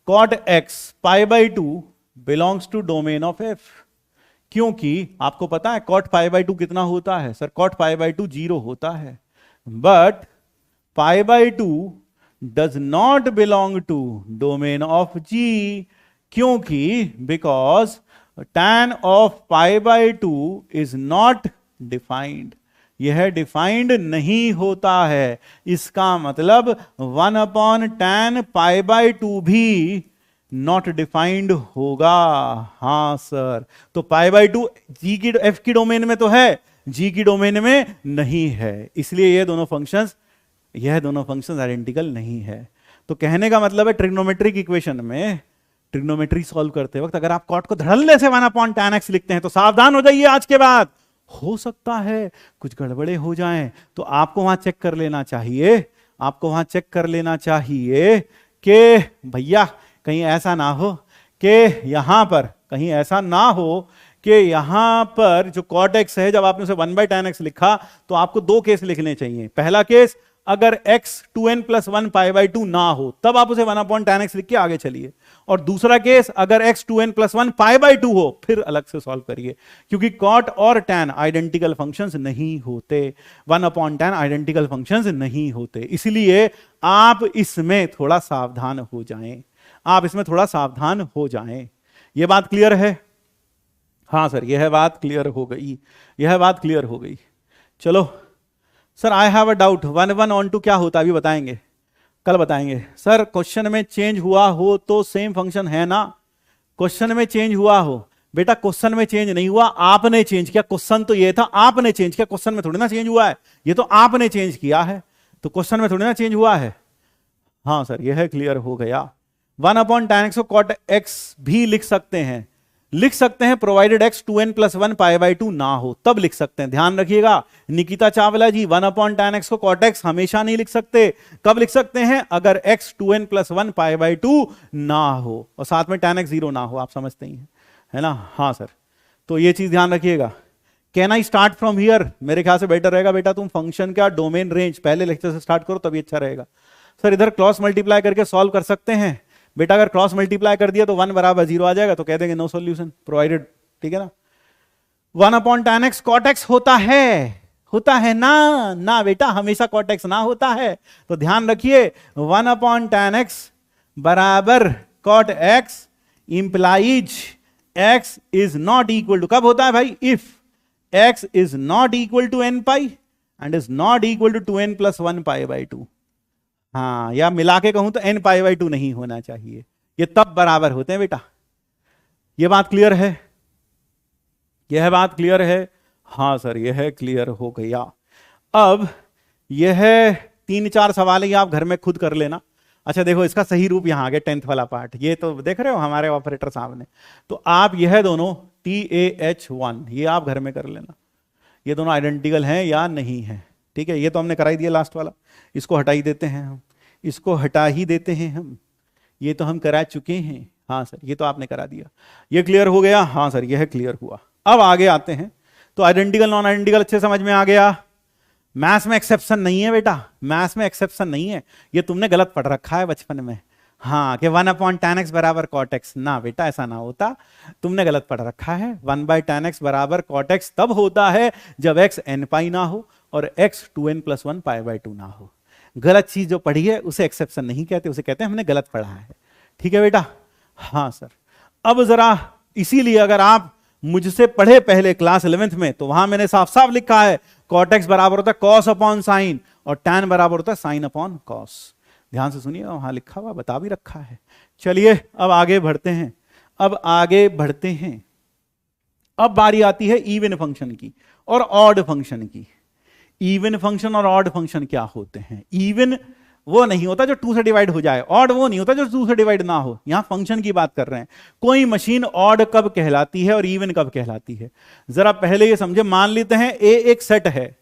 cot x π/2 belongs to domain of f। क्योंकि आपको पता है cot π/2 कितना होता है? सर cot π/2 0 होता है, but π/2 does not belong to domain of g, क्योंकि because tan of π/2 is not defined, यह डिफाइंड नहीं होता है। इसका मतलब 1 अपॉन tan π/2 भी नॉट डिफाइंड होगा। हां सर, तो π/2 जी की एफ की डोमेन में तो है, जी की डोमेन में नहीं है, इसलिए ये दोनों फंक्शंस आइडेंटिकल नहीं है। तो कहने का मतलब है ट्रिग्नोमेट्रिक इक्वेशन में, ट्रिग्नोमेट्री सॉल्व करते वक्त अगर आप कॉट को धड़ल्ले से 1 अपॉन tan x लिखते हैं तो सावधान हो जाइए, आज के बाद हो सकता है कुछ गड़बड़े हो जाएं, तो आपको वहां चेक कर लेना चाहिए, आपको वहां चेक कर लेना चाहिए कि भैया कहीं ऐसा ना हो कि यहां पर, कहीं ऐसा ना हो कि यहां पर जो cot x है, जब आपने उसे 1/tan x लिखा तो आपको दो केस लिखने चाहिए। पहला केस, अगर x 2n + 1 π/2 ना हो तब आप उसे 1 अपॉन tan x लिख के आगे चलिए, और दूसरा केस अगर x 2n + 1 π/2 हो फिर अलग से सॉल्व करिए, क्योंकि cot और tan आइडेंटिकल फंक्शंस नहीं होते, 1 अपॉन tan आइडेंटिकल फंक्शंस नहीं होते, इसलिए आप इसमें थोड़ा सावधान हो जाएं, आप इसमें थोड़ा सावधान हो जाएं। यह बात क्लियर है? हाँ सर, यह बात क्लियर हो गई, यह बात क्लियर हो गई। चलो sir, I have a doubt, 1 on two क्या होता है अभी बताएंगे, कल बताएंगे। सर क्वेश्चन में चेंज हुआ हो तो सेम फंक्शन है ना? क्वेश्चन में चेंज हुआ हो, बेटा क्वेश्चन में चेंज नहीं हुआ, आपने चेंज किया। क्वेश्चन तो ये था आपने चेंज किया, क्वेश्चन में थोड़ी ना चेंज हुआ है, ये तो आपने चेंज किया है, तो क्वेश्चन में थोड़ी ना चेंज हुआ है। हाँ सर, यह क्लियर हो गया। 1 अपॉन tan x को cot x भी लिख सकते हैं, लिख सकते हैं, प्रोवाइडेड x 2n + 1 π/2 ना हो तब लिख सकते हैं। ध्यान रखिएगा निकिता चावला जी, 1 अपॉन tan x को cot x हमेशा नहीं लिख सकते। कब लिख सकते हैं? अगर x 2n + 1 π/2 ना हो और साथ में tan x 0 ना हो, आप समझते ही हैं, है ना? हाँ सर, तो ये चीज ध्यान रखिएगा। Can I start from here? मेरे ख्याल से बेटर रहेगा बेटा तुम फंक्शन का डोमेन रेंज पहले लेक्चर से स्टार्ट करो, तभी अच्छा रहेगा। सर इधर क्रॉस मल्टीप्लाई करके सॉल्व कर सकते हैं बेटा, अगर क्रॉस मल्टीप्लाई कर दिया तो 1 बराबर 0 आ जाएगा, तो कह देंगे नो सॉल्यूशन प्रोवाइडेड, ठीक है ना? 1 upon tan x cot x होता है ना? ना बेटा, हमेशा cot x ना होता है, तो ध्यान रखिए 1 अपॉन tan x बराबर cot x implies x is not equal to, कब होता है भाई? If x is not equal to n pi and is not equal to 2n + 1 π/2। हाँ, या मिला के कहूं तो n π/2 नहीं होना चाहिए, ये तब बराबर होते हैं बेटा। ये बात क्लियर है? यह बात क्लियर है? हाँ सर, यह क्लियर हो गया। अब यह 3-4 सवाल ही आप घर में खुद कर लेना। अच्छा देखो, इसका सही रूप यहां आ गया, 10th वाला पार्ट, ये तो देख रहे हो हमारे ऑपरेटर साहब ने, तो आप यह दोनों TAH1 ये आप घर में कर लेना, ये दोनों आइडेंटिकल हैं या नहीं है, ठीक है? ये तो हमने करा ही दिया लास्ट वाला, इसको हटा ही देते हैं हम, इसको हटा ही देते हैं हम, ये तो हम करा चुके हैं। हाँ सर, ये तो आपने करा दिया, ये क्लियर हो गया? हाँ सर, यह क्लियर हुआ। अब आगे आते हैं, तो आइडेंटिकल नॉन आइडेंटिकल अच्छे समझ में आ गया। मैथ्स में एक्सेप्शन नहीं है बेटा, मैथ्स में एक्सेप्शन नहीं है, ये तुमने गलत पढ़ रखा है बचपन में। हाँ, कि 1 अपॉन tan x बराबर cot x, ना बेटा ऐसा ना होता, तुमने गलत पढ़ रखा है। 1/tan x बराबर cot x तब होता है जब x n पाई ना हो और x 2n + 1 π/2 ना हो। गलत चीज जो पढ़ी है उसे एक्सेप्शन नहीं कहते, उसे कहते हैं हमने गलत पढ़ा है। ठीक है बेटा? हाँ सर। अब जरा इसीलिए अगर आप मुझसे पढ़े पहले क्लास 11th में, तो वहां मैंने साफ साफ लिखा है cot x बराबर होता है cos अपॉन साइन और tan बराबर होता है साइन अपॉन cos। ध्यान से सुनिए, वहां लिखा हुआ, बता भी रखा है। चलिए अब आगे बढ़ते हैं, अब आगे बढ़ते हैं। अब बारी आती है इवन फंक्शन की और ऑड फंक्शन की। इवन फंक्शन और ऑड फंक्शन क्या होते हैं? इवन वो नहीं होता जो 2 से डिवाइड हो जाए, ऑड वो नहीं होता जो 2 से डिवाइड ना हो। यहां फंक्शन की बात कर रहे हैं। कोई मशीन ऑड कब कहलाती है और इवन कब कहलाती है, जरा पहले ये समझे। मान लेते हैं ए एक सेट है,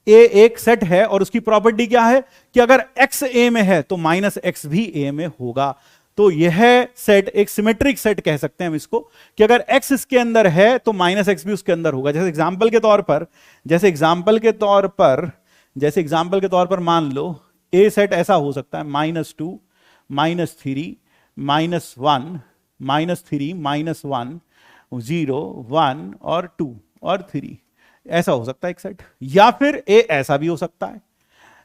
ए एक सेट है और उसकी प्रॉपर्टी क्या है कि अगर x ए में है तो माइनस एक्स भी ए में होगा। तो यह सेट एक सिमेट्रिक सेट कह सकते हैं हम इसको, कि अगर x इसके अंदर है तो माइनस एक्स भी उसके अंदर होगा। जैसे एग्जांपल के तौर पर मान लो ए सेट ऐसा हो सकता है -2, -3, -1, -3, -1, 0, 1 और 2 और 3, ऐसा हो सकता है एक सेट। या फिर ए ऐसा भी हो सकता है,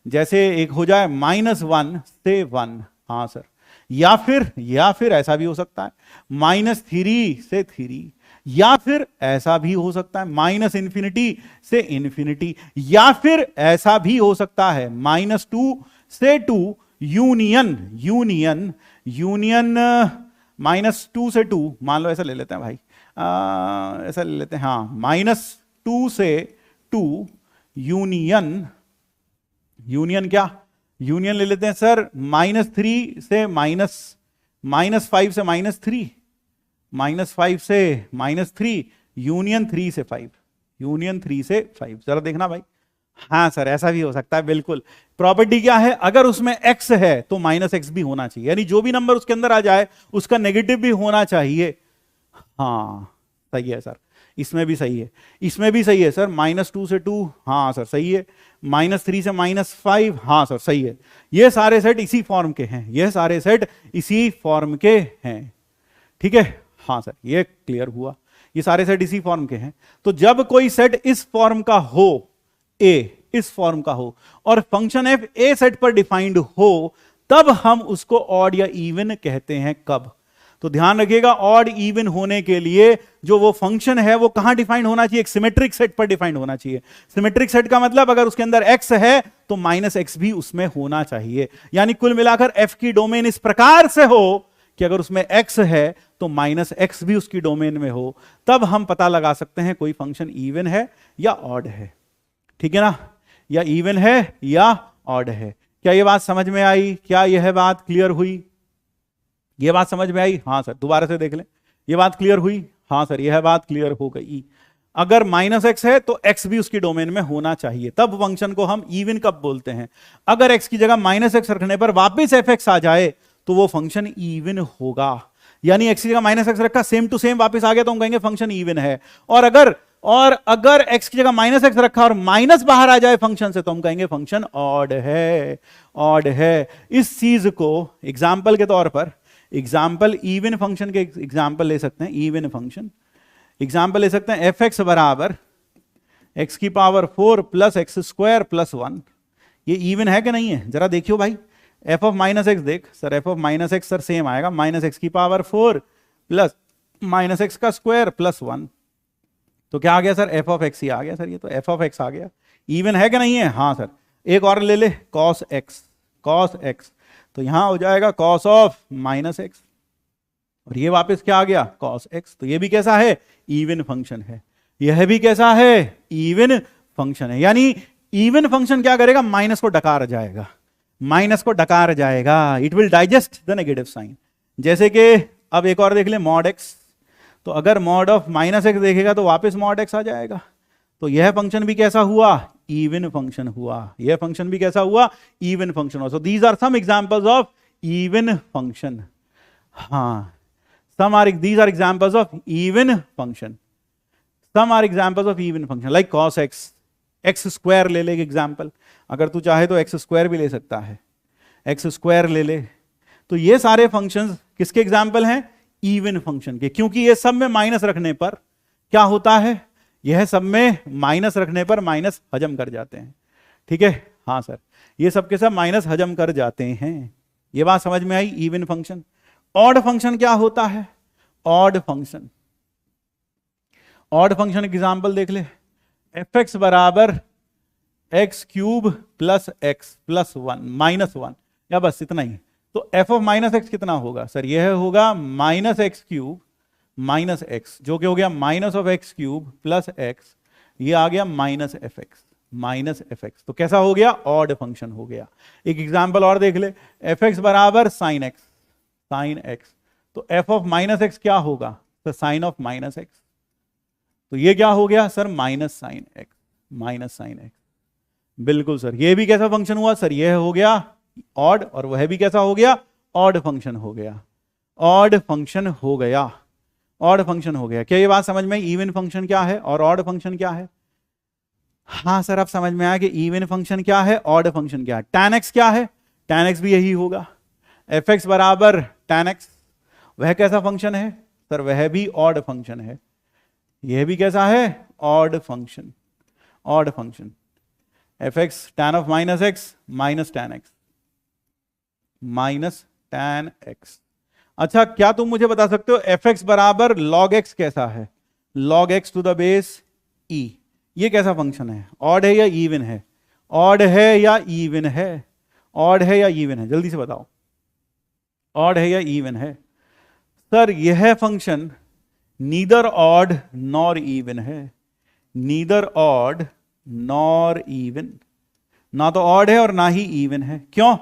जैसे एक हो जाए -1 से 1, हाँ सर। या फिर ऐसा भी हो सकता है -3 से 3, या फिर ऐसा भी हो सकता है -∞ से ∞, या फिर ऐसा भी हो सकता है -2 से 2 यूनियन -2 से 2, मान लो ऐसा ले लेते हैं भाई, ऐसा ले लेते हैं, हाँ, -2 से 2 यूनियन क्या, यूनियन ले लेते हैं सर -3 से -5 से -3, -5 से -3, यूनियन 3 से 5, यूनियन 3 से 5। जरा देखना भाई, हाँ सर ऐसा भी हो सकता है, बिल्कुल। प्रॉपर्टी क्या है, अगर उसमें x है तो -x भी होना चाहिए, यानी जो भी नंबर उसके अंदर आ जाए उसका नेगेटिव भी होना चाहिए। हाँ सही है सर, इसमें भी सही है, इसमें भी सही है सर। -2 से 2, हाँ सर सही है। -3 से -5, हाँ सर सही है। ये सारे सेट इसी फॉर्म के हैं, ये सारे सेट इसी फॉर्म के हैं, ठीक है? हाँ सर ये क्लियर हुआ, ये सारे सेट इसी फॉर्म के हैं। तो जब कोई सेट इस फॉर्म का हो, ए इस फॉर्म का हो, और फंक्शन एफ ए सेट पर डिफाइंड हो, तब हम उसको ऑड या इवन कहते हैं। कब? तो ध्यान रखिएगा, ऑड इवन होने के लिए जो वो फंक्शन है वो कहां डिफाइंड होना चाहिए? एक सिमेट्रिक सेट पर डिफाइंड होना चाहिए। सिमेट्रिक सेट का मतलब अगर उसके अंदर x है तो -x भी उसमें होना चाहिए। यानी कुल मिलाकर f की डोमेन इस प्रकार से हो कि अगर उसमें x है तो -x भी उसकी डोमेन में हो, तब हम पता लगा सकते हैं कोई फंक्शन इवन है या ऑड है। ठीक है ना? या इवन है या ऑड है। क्या यह बात समझ में आई? क्या यह बात क्लियर हुई? यह बात समझ में आई? हाँ सर, दोबारा से देख लें, यह बात क्लियर हुई? हाँ सर यह बात क्लियर हो गई। अगर -x है तो x भी उसकी डोमेन में होना चाहिए, तब फंक्शन को हम इवन कब बोलते हैं। अगर x की जगह -x रखने पर वापस fx आ जाए तो वो फंक्शन इवन होगा। यानी x की जगह -x रखा, सेम टू सेम वापस आ गया तो हम कहेंगे फंक्शन इवन है। और अगर x की जगह -x रखा और माइनस बाहर आ जाए फंक्शन से तो हम कहेंगे फंक्शन ऑड है, ऑड है। इस चीज को एग्जाम्पल के तौर पर, एग्जाम्पल इवन फंक्शन के एग्जाम्पल ले सकते हैं। इवन फंक्शन एग्जाम्पल ले सकते हैं fx बराबर x⁴ प्लस x² प्लस 1। ये इवन है कि नहीं है? जरा देखियो भाई, f ऑफ -x देख sir, f of -x sir same आएगा, -x⁴ प्लस -x² प्लस 1। तो क्या आ गया सर? f ऑफ x ही आ गया सर, ये तो f ऑफ x आ गया। इवन है कि नहीं है? हाँ सर। एक और ले ले, cos x, तो यहां हो जाएगा cos ऑफ -x, और ये वापस क्या आ गया? cos x। तो ये भी कैसा है? इवन फंक्शन है। यह भी कैसा है? इवन फंक्शन है। यानी इवन फंक्शन क्या करेगा? माइनस को डकार जाएगा, माइनस को डकार जाएगा। It will digest the negative sign. जैसे कि अब एक और देख ले, mod x। तो अगर mod ऑफ -x देखेगा तो वापस mod x आ जाएगा। तो यह फंक्शन भी कैसा हुआ? इवन फंक्शन हुआ। यह फंक्शन भी कैसा हुआ? इवन फंक्शन हुआ। So these are some examples of even function. हाँ, these are examples of even function. Some are examples of even function like cos x, x² ले ले एग्जाम्पल। अगर तू चाहे तो x² भी ले सकता है, x² ले ले। तो ये सारे फंक्शंस किसके एग्जाम्पल हैं? इवन फंक्शन के। क्योंकि ये सब में माइनस रखने पर क्या होता है? यह सब में माइनस रखने पर माइनस हजम कर जाते हैं। ठीक है? हाँ सर, ये सब के सब माइनस हजम कर जाते हैं। ये बात समझ में आई? Even function. ऑड फंक्शन क्या होता है? Odd function, odd function example देख ले, एफ एक्स बराबर x cube plus x plus one minus one, या बस इतना ही। तो एफ ऑफ माइनस एक्स कितना होगा सर? यह होगा minus x cube minus x, जो कि हो गया minus of x cube plus x, ये आ गया minus f x, minus f x. तो कैसा हो गया? ऑड फंक्शन हो गया। एक एग्जाम्पल और देख ले, एफ एक्स बराबर साइन एक्स, साइन एक्स, तो एफ ऑफ माइनस एक्स क्या होगा? तो साइन ऑफ माइनस एक्स, तो ये क्या हो गया sir? Minus sine x, minus sine x. बिल्कुल सर, ये भी कैसा फंक्शन हुआ सर? ये हो गया ऑड, और वह भी कैसा हो गया? ऑड फंक्शन हो गया, ऑड फंक्शन हो गया, ऑड फंक्शन हो गया। क्या ये बात समझ में? इवन फंक्शन क्या है और ऑड फंक्शन क्या है? हाँ सर, अब समझ में आया कि इवन फंक्शन क्या है, ऑड फंक्शन क्या है। tan x क्या है? tan x भी यही होगा, एफ एक्स बराबर tan x, वह कैसा फंक्शन है सर? वह भी ऑड फंक्शन है। यह भी कैसा है? Odd function, odd function. F x tan of minus x minus tan x, minus tan x। अच्छा, क्या तुम मुझे बता सकते हो एफ एक्स बराबर log x कैसा है? log x to the base e, ये कैसा फंक्शन है? ऑड है या इवन है? ऑड है या इवन है? ऑड है या इवन है? जल्दी से बताओ, ऑड है या इवन है? सर यह function neither odd nor even है, नीदर ऑड नॉर इवन, ना तो ऑड है और ना ही इवन है। क्यों?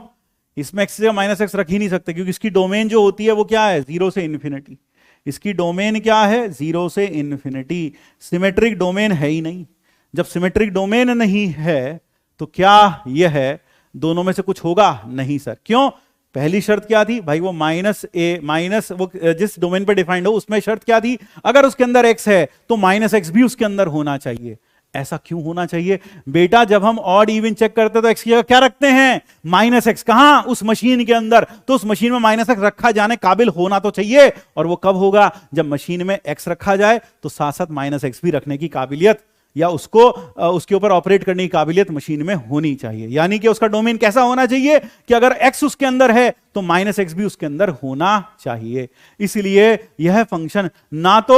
इसमें एक्स से माइनस एक्स रख ही नहीं सकते, क्योंकि इसकी डोमेन जो होती है वो क्या है? जीरो से इन्फिनिटी। इसकी डोमेन क्या है? जीरो से इन्फिनिटी। सिमेट्रिक डोमेन है ही नहीं। जब सिमेट्रिक डोमेन नहीं है तो क्या यह है दोनों में से कुछ होगा? नहीं सर। क्यों? पहली शर्त क्या थी भाई? वो माइनस ए माइनस, वो जिस डोमेन पर डिफाइंड हो उसमें शर्त क्या थी? अगर उसके अंदर एक्स है तो माइनस एक्स भी उसके अंदर होना चाहिए। ऐसा क्यों होना चाहिए बेटा? जब हम ऑड इवन चेक करते हैं तो एक्स की जगह क्या रखते हैं? Minus x. कहां? उस मशीन के अंदर। तो उस मशीन में माइनस एक्स रखा जाने काबिल होना तो चाहिए, और वो कब होगा? जब मशीन में एक्स रखा जाए तो साथ साथ माइनस एक्स भी रखने की काबिलियत, या उसको उसके ऊपर ऑपरेट करने की काबिलियत मशीन में होनी चाहिए। यानी कि उसका डोमेन कैसा होना चाहिए कि अगर एक्स उसके अंदर है तो माइनस एक्स भी उसके अंदर होना चाहिए। इसलिए यह फंक्शन ना तो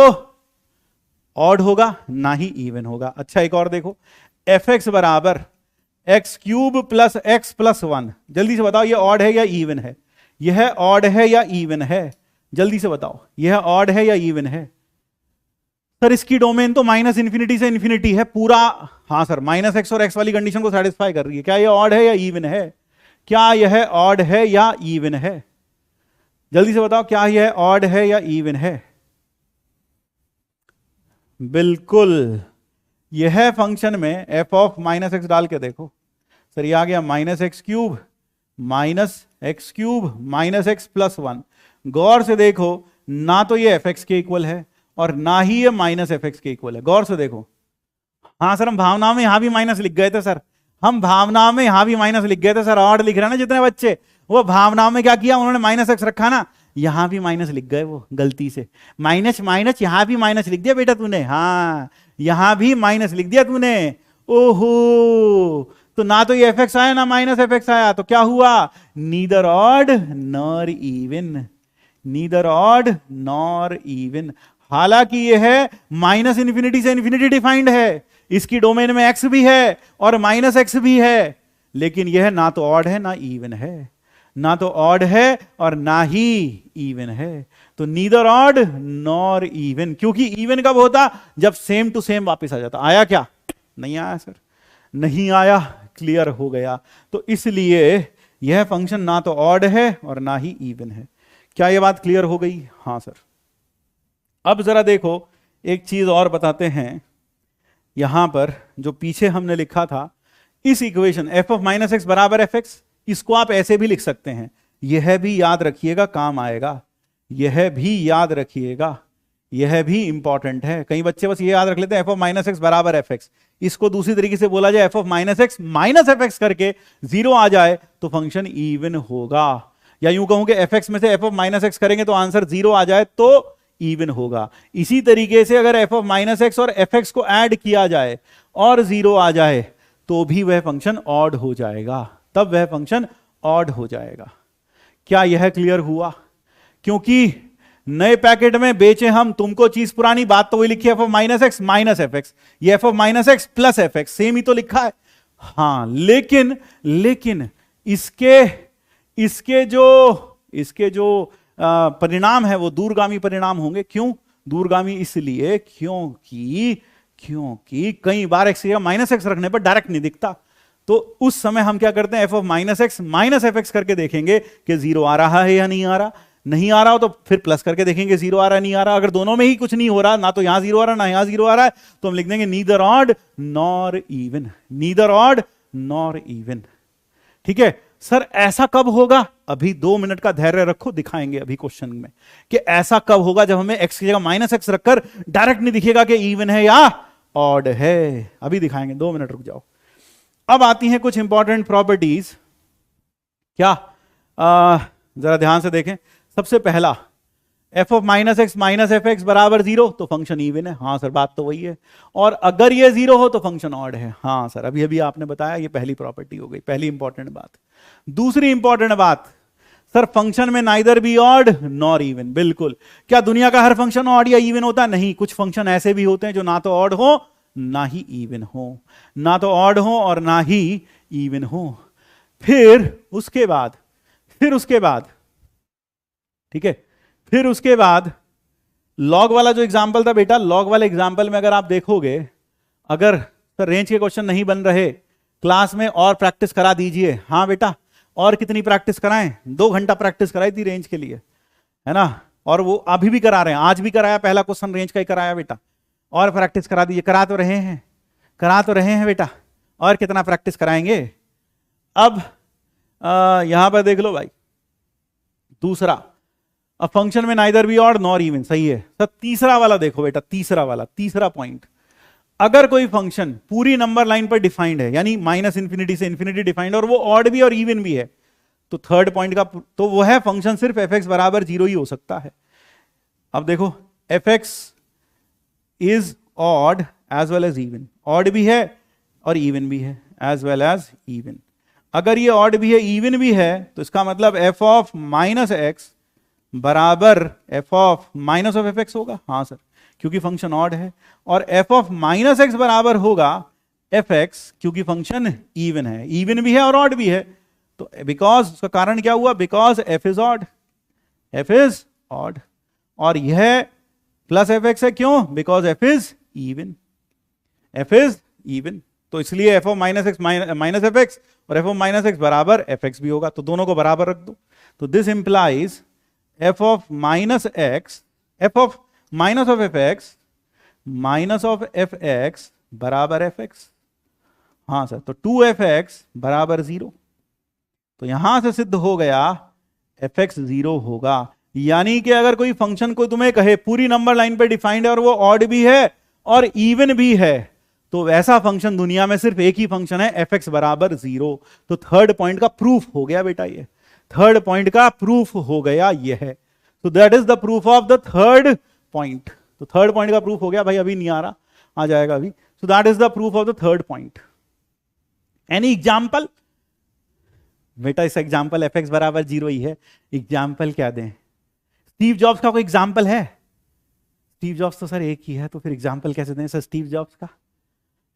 ऑड होगा ना ही इवन होगा। अच्छा, एक और देखो, एफ एक्स बराबर x cube plus x plus one, जल्दी से बताओ ये ऑड है या इवन है? यह ऑड है या इवन है? जल्दी से बताओ, यह ऑड है या इवन है? सर इसकी डोमेन तो माइनस इंफिनिटी से इंफिनिटी है पूरा। हाँ सर, माइनस एक्स और एक्स वाली कंडीशन को सेटिस्फाई कर रही है। क्या यह ऑड है या इवन है? क्या यह ऑड है या इवन है? जल्दी से बताओ, क्या यह ऑड है या इवन है? बिल्कुल, यह फंक्शन में एफ ऑफ माइनस एक्स डाल के देखो सर, ये आ गया minus x cube minus x plus one. गौर से देखो, ना तो ये एफ एक्स के इक्वल है और ना ही ये माइनस एफ एक्स के इक्वल है। गौर से देखो। हाँ सर, हम भावना में यहां भी माइनस लिख गए थे सर, हम भावना में यहां भी माइनस लिख गए थे सर। ऑड लिख रहे हैं ना जितने बच्चे, वो भावना में क्या किया उन्होंने? माइनस एक्स रखा ना, यहां भी माइनस लिख गए वो गलती से। माइनस माइनस यहां भी माइनस लिख दिया बेटा तूने। हाँ, यहां भी माइनस लिख दिया तूने। ओहो, तो ना तो ये एफ एक्स आया ना माइनस एफ एक्स आया, तो क्या हुआ? Neither odd nor even, neither odd nor even. हालांकि यह है माइनस इंफिनिटी से इंफिनिटी डिफाइंड है, इसकी डोमेन में एक्स भी है और माइनस एक्स भी है, लेकिन यह ना तो ऑड है ना इवन है, ना तो ऑड है और ना ही इवन है। तो नीदर ऑड नॉर इवन, क्योंकि इवन कब होता? जब सेम टू सेम वापस आ जाता। आया क्या? नहीं आया सर, नहीं आया। क्लियर हो गया। तो इसलिए यह फंक्शन ना तो ऑड है और ना ही इवन है। क्या यह बात क्लियर हो गई? हाँ सर। अब जरा देखो, एक चीज और बताते हैं। यहां पर जो पीछे हमने लिखा था, इस equation F of minus x बराबर एफ एक्स, इसको आप ऐसे भी लिख सकते हैं। यह भी याद रखिएगा, काम आएगा। यह भी याद रखिएगा, यह भी इंपॉर्टेंट है। कई बच्चे बस ये याद रख लेते हैं एफ ऑफ माइनस एक्स बराबर एफ एक्स। इसको दूसरी तरीके से बोला जाए, F of minus f x करके जीरो आ जाए तो फंक्शन इवन होगा। या यूं कहूं कि एफ एक्स में से एफ ऑफ माइनस एक्स करेंगे तो आंसर जीरो आ जाए तो इवन होगा। इसी तरीके से अगर एफ ऑफ माइनस एक्स और एफ एक्स को ऐड किया जाए और जीरो आ जाए तो भी वह फंक्शन ऑड हो जाएगा, तब वह फंक्शन ऑड हो जाएगा। क्या यह क्लियर हुआ? क्योंकि नए पैकेट में बेचे हम तुमको चीज पुरानी, बात तो वही लिखी है, f of minus x minus f x, ये f of minus x plus f x, same ही तो लिखा है। हाँ लेकिन इसके जो परिणाम है वो दूरगामी परिणाम होंगे। क्यों दूरगामी? इसलिए क्योंकि कई बार एक्स या माइनस एक्स रखने पर डायरेक्ट नहीं दिखता, तो उस समय हम क्या करते हैं, F of minus x minus f x करके देखेंगे कि जीरो आ रहा है या नहीं आ रहा। नहीं आ रहा हो तो फिर प्लस करके देखेंगे जीरो आ रहा है नहीं आ रहा। अगर दोनों में ही कुछ नहीं हो रहा, ना तो यहां जीरो आ रहा ना यहां जीरो आ रहा है, तो हम लिख देंगे neither odd nor even, neither odd nor even. ठीक है सर, ऐसा कब होगा? अभी 2 मिनट का धैर्य रखो, दिखाएंगे अभी क्वेश्चन में कि ऐसा कब होगा जब हमें एक्स की जगह माइनस एक्स रखकर डायरेक्ट नहीं दिखेगा कि इवन है या ऑड है। अभी दिखाएंगे, 2 मिनट रुक जाओ। अब आती हैं कुछ इंपॉर्टेंट प्रॉपर्टीज। क्या? जरा ध्यान से देखें। सबसे पहला, F of minus x minus f x बराबर 0, तो फंक्शन इवन है। हाँ सर, बात तो वही है। और अगर ये 0 हो तो फंक्शन ऑड है। हाँ सर, अभी अभी आपने बताया, ये पहली प्रॉपर्टी हो गई, पहली इंपॉर्टेंट बात। दूसरी इंपॉर्टेंट बात, सर फंक्शन में neither be odd nor even. बिल्कुल। क्या दुनिया का हर फंक्शन ऑड या इवन होता है? नहीं, कुछ फंक्शन ऐसे भी होते हैं जो ना तो ऑड हो ना ही इवन हो, ना तो ऑड हो और ना ही इवन हो। फिर उसके बाद ठीक है, फिर उसके बाद लॉग वाला जो एग्जाम्पल था बेटा, लॉग वाले एग्जाम्पल में अगर आप देखोगे, अगर सर रेंज के क्वेश्चन नहीं बन रहे क्लास में और प्रैक्टिस करा दीजिए। हाँ बेटा, और कितनी प्रैक्टिस कराएं? 2 घंटा प्रैक्टिस कराई थी रेंज के लिए, है ना, और वो अभी भी करा रहे हैं, आज भी कराया, पहला क्वेश्चन रेंज का ही कराया बेटा। और प्रैक्टिस करा दीजिए, करा तो रहे हैं बेटा, और कितना प्रैक्टिस कराएंगे। अब यहां पर देख लो भाई, दूसरा, अब फंक्शन में neither be odd nor even, सही है सर। तीसरा वाला देखो बेटा, तीसरा पॉइंट, अगर कोई फंक्शन पूरी नंबर लाइन पर डिफाइंड है, यानी माइनस इंफिनिटी से इंफिनिटी डिफाइंड, और वो ऑड भी और इवन भी है, तो थर्ड पॉइंट का तो वो है फंक्शन सिर्फ एफ एक्स बराबर 0 ही हो सकता है। अब देखो, f x is odd as well as even, odd भी है और इवन भी है, एज वेल एज इवन। अगर ये ऑड भी है इवन भी है, तो इसका मतलब एफ ऑफ माइनस एक्स बराबर F of minus of F x होगा। हाँ सर, क्योंकि फंक्शन ऑड है। और एफ ऑफ माइनस एक्स बराबर होगा एफ एक्स, क्योंकि फंक्शन इवन है, इवन भी है और ऑड भी है। तो बिकॉज, उसका कारण क्या हुआ? बिकॉज एफ इज ऑड, और यह प्लस एफ एक्स है। क्यों? बिकॉज एफ इज इवन, तो इसलिए F of minus x minus f x और एफ ऑफ माइनस एक्स बराबर एफ एक्स भी होगा, तो दोनों को बराबर रख दो। तो this implies F of minus x, f of minus of F x बराबर एफ एक्स। हाँ सर, तो 2f(x) बराबर 0, तो यहां से सिद्ध हो गया एफ एक्स 0 होगा। यानी कि अगर कोई फंक्शन को तुम्हें कहे पूरी नंबर लाइन पे डिफाइंड है और वो ऑड भी है और इवन भी है, तो वैसा फंक्शन दुनिया में सिर्फ एक ही फंक्शन है, एफ एक्स बराबर 0। तो थर्ड पॉइंट का प्रूफ हो गया बेटा, ये थर्ड पॉइंट का प्रूफ हो गया ये है। तो that is the proof of the third point. तो थर्ड पॉइंट का प्रूफ हो गया भाई, अभी नहीं आ रहा, आ जाएगा अभी। सो that is the proof of the third point. Any example? बेटा इस एग्जाम्पल एफ एक्स बराबर 0 ही है, एग्जाम्पल क्या दें? स्टीव जॉब्स का कोई एग्जाम्पल है? स्टीव जॉब्स तो सर एक ही है, तो फिर एग्जाम्पल कैसे दें सर स्टीव जॉब्स का?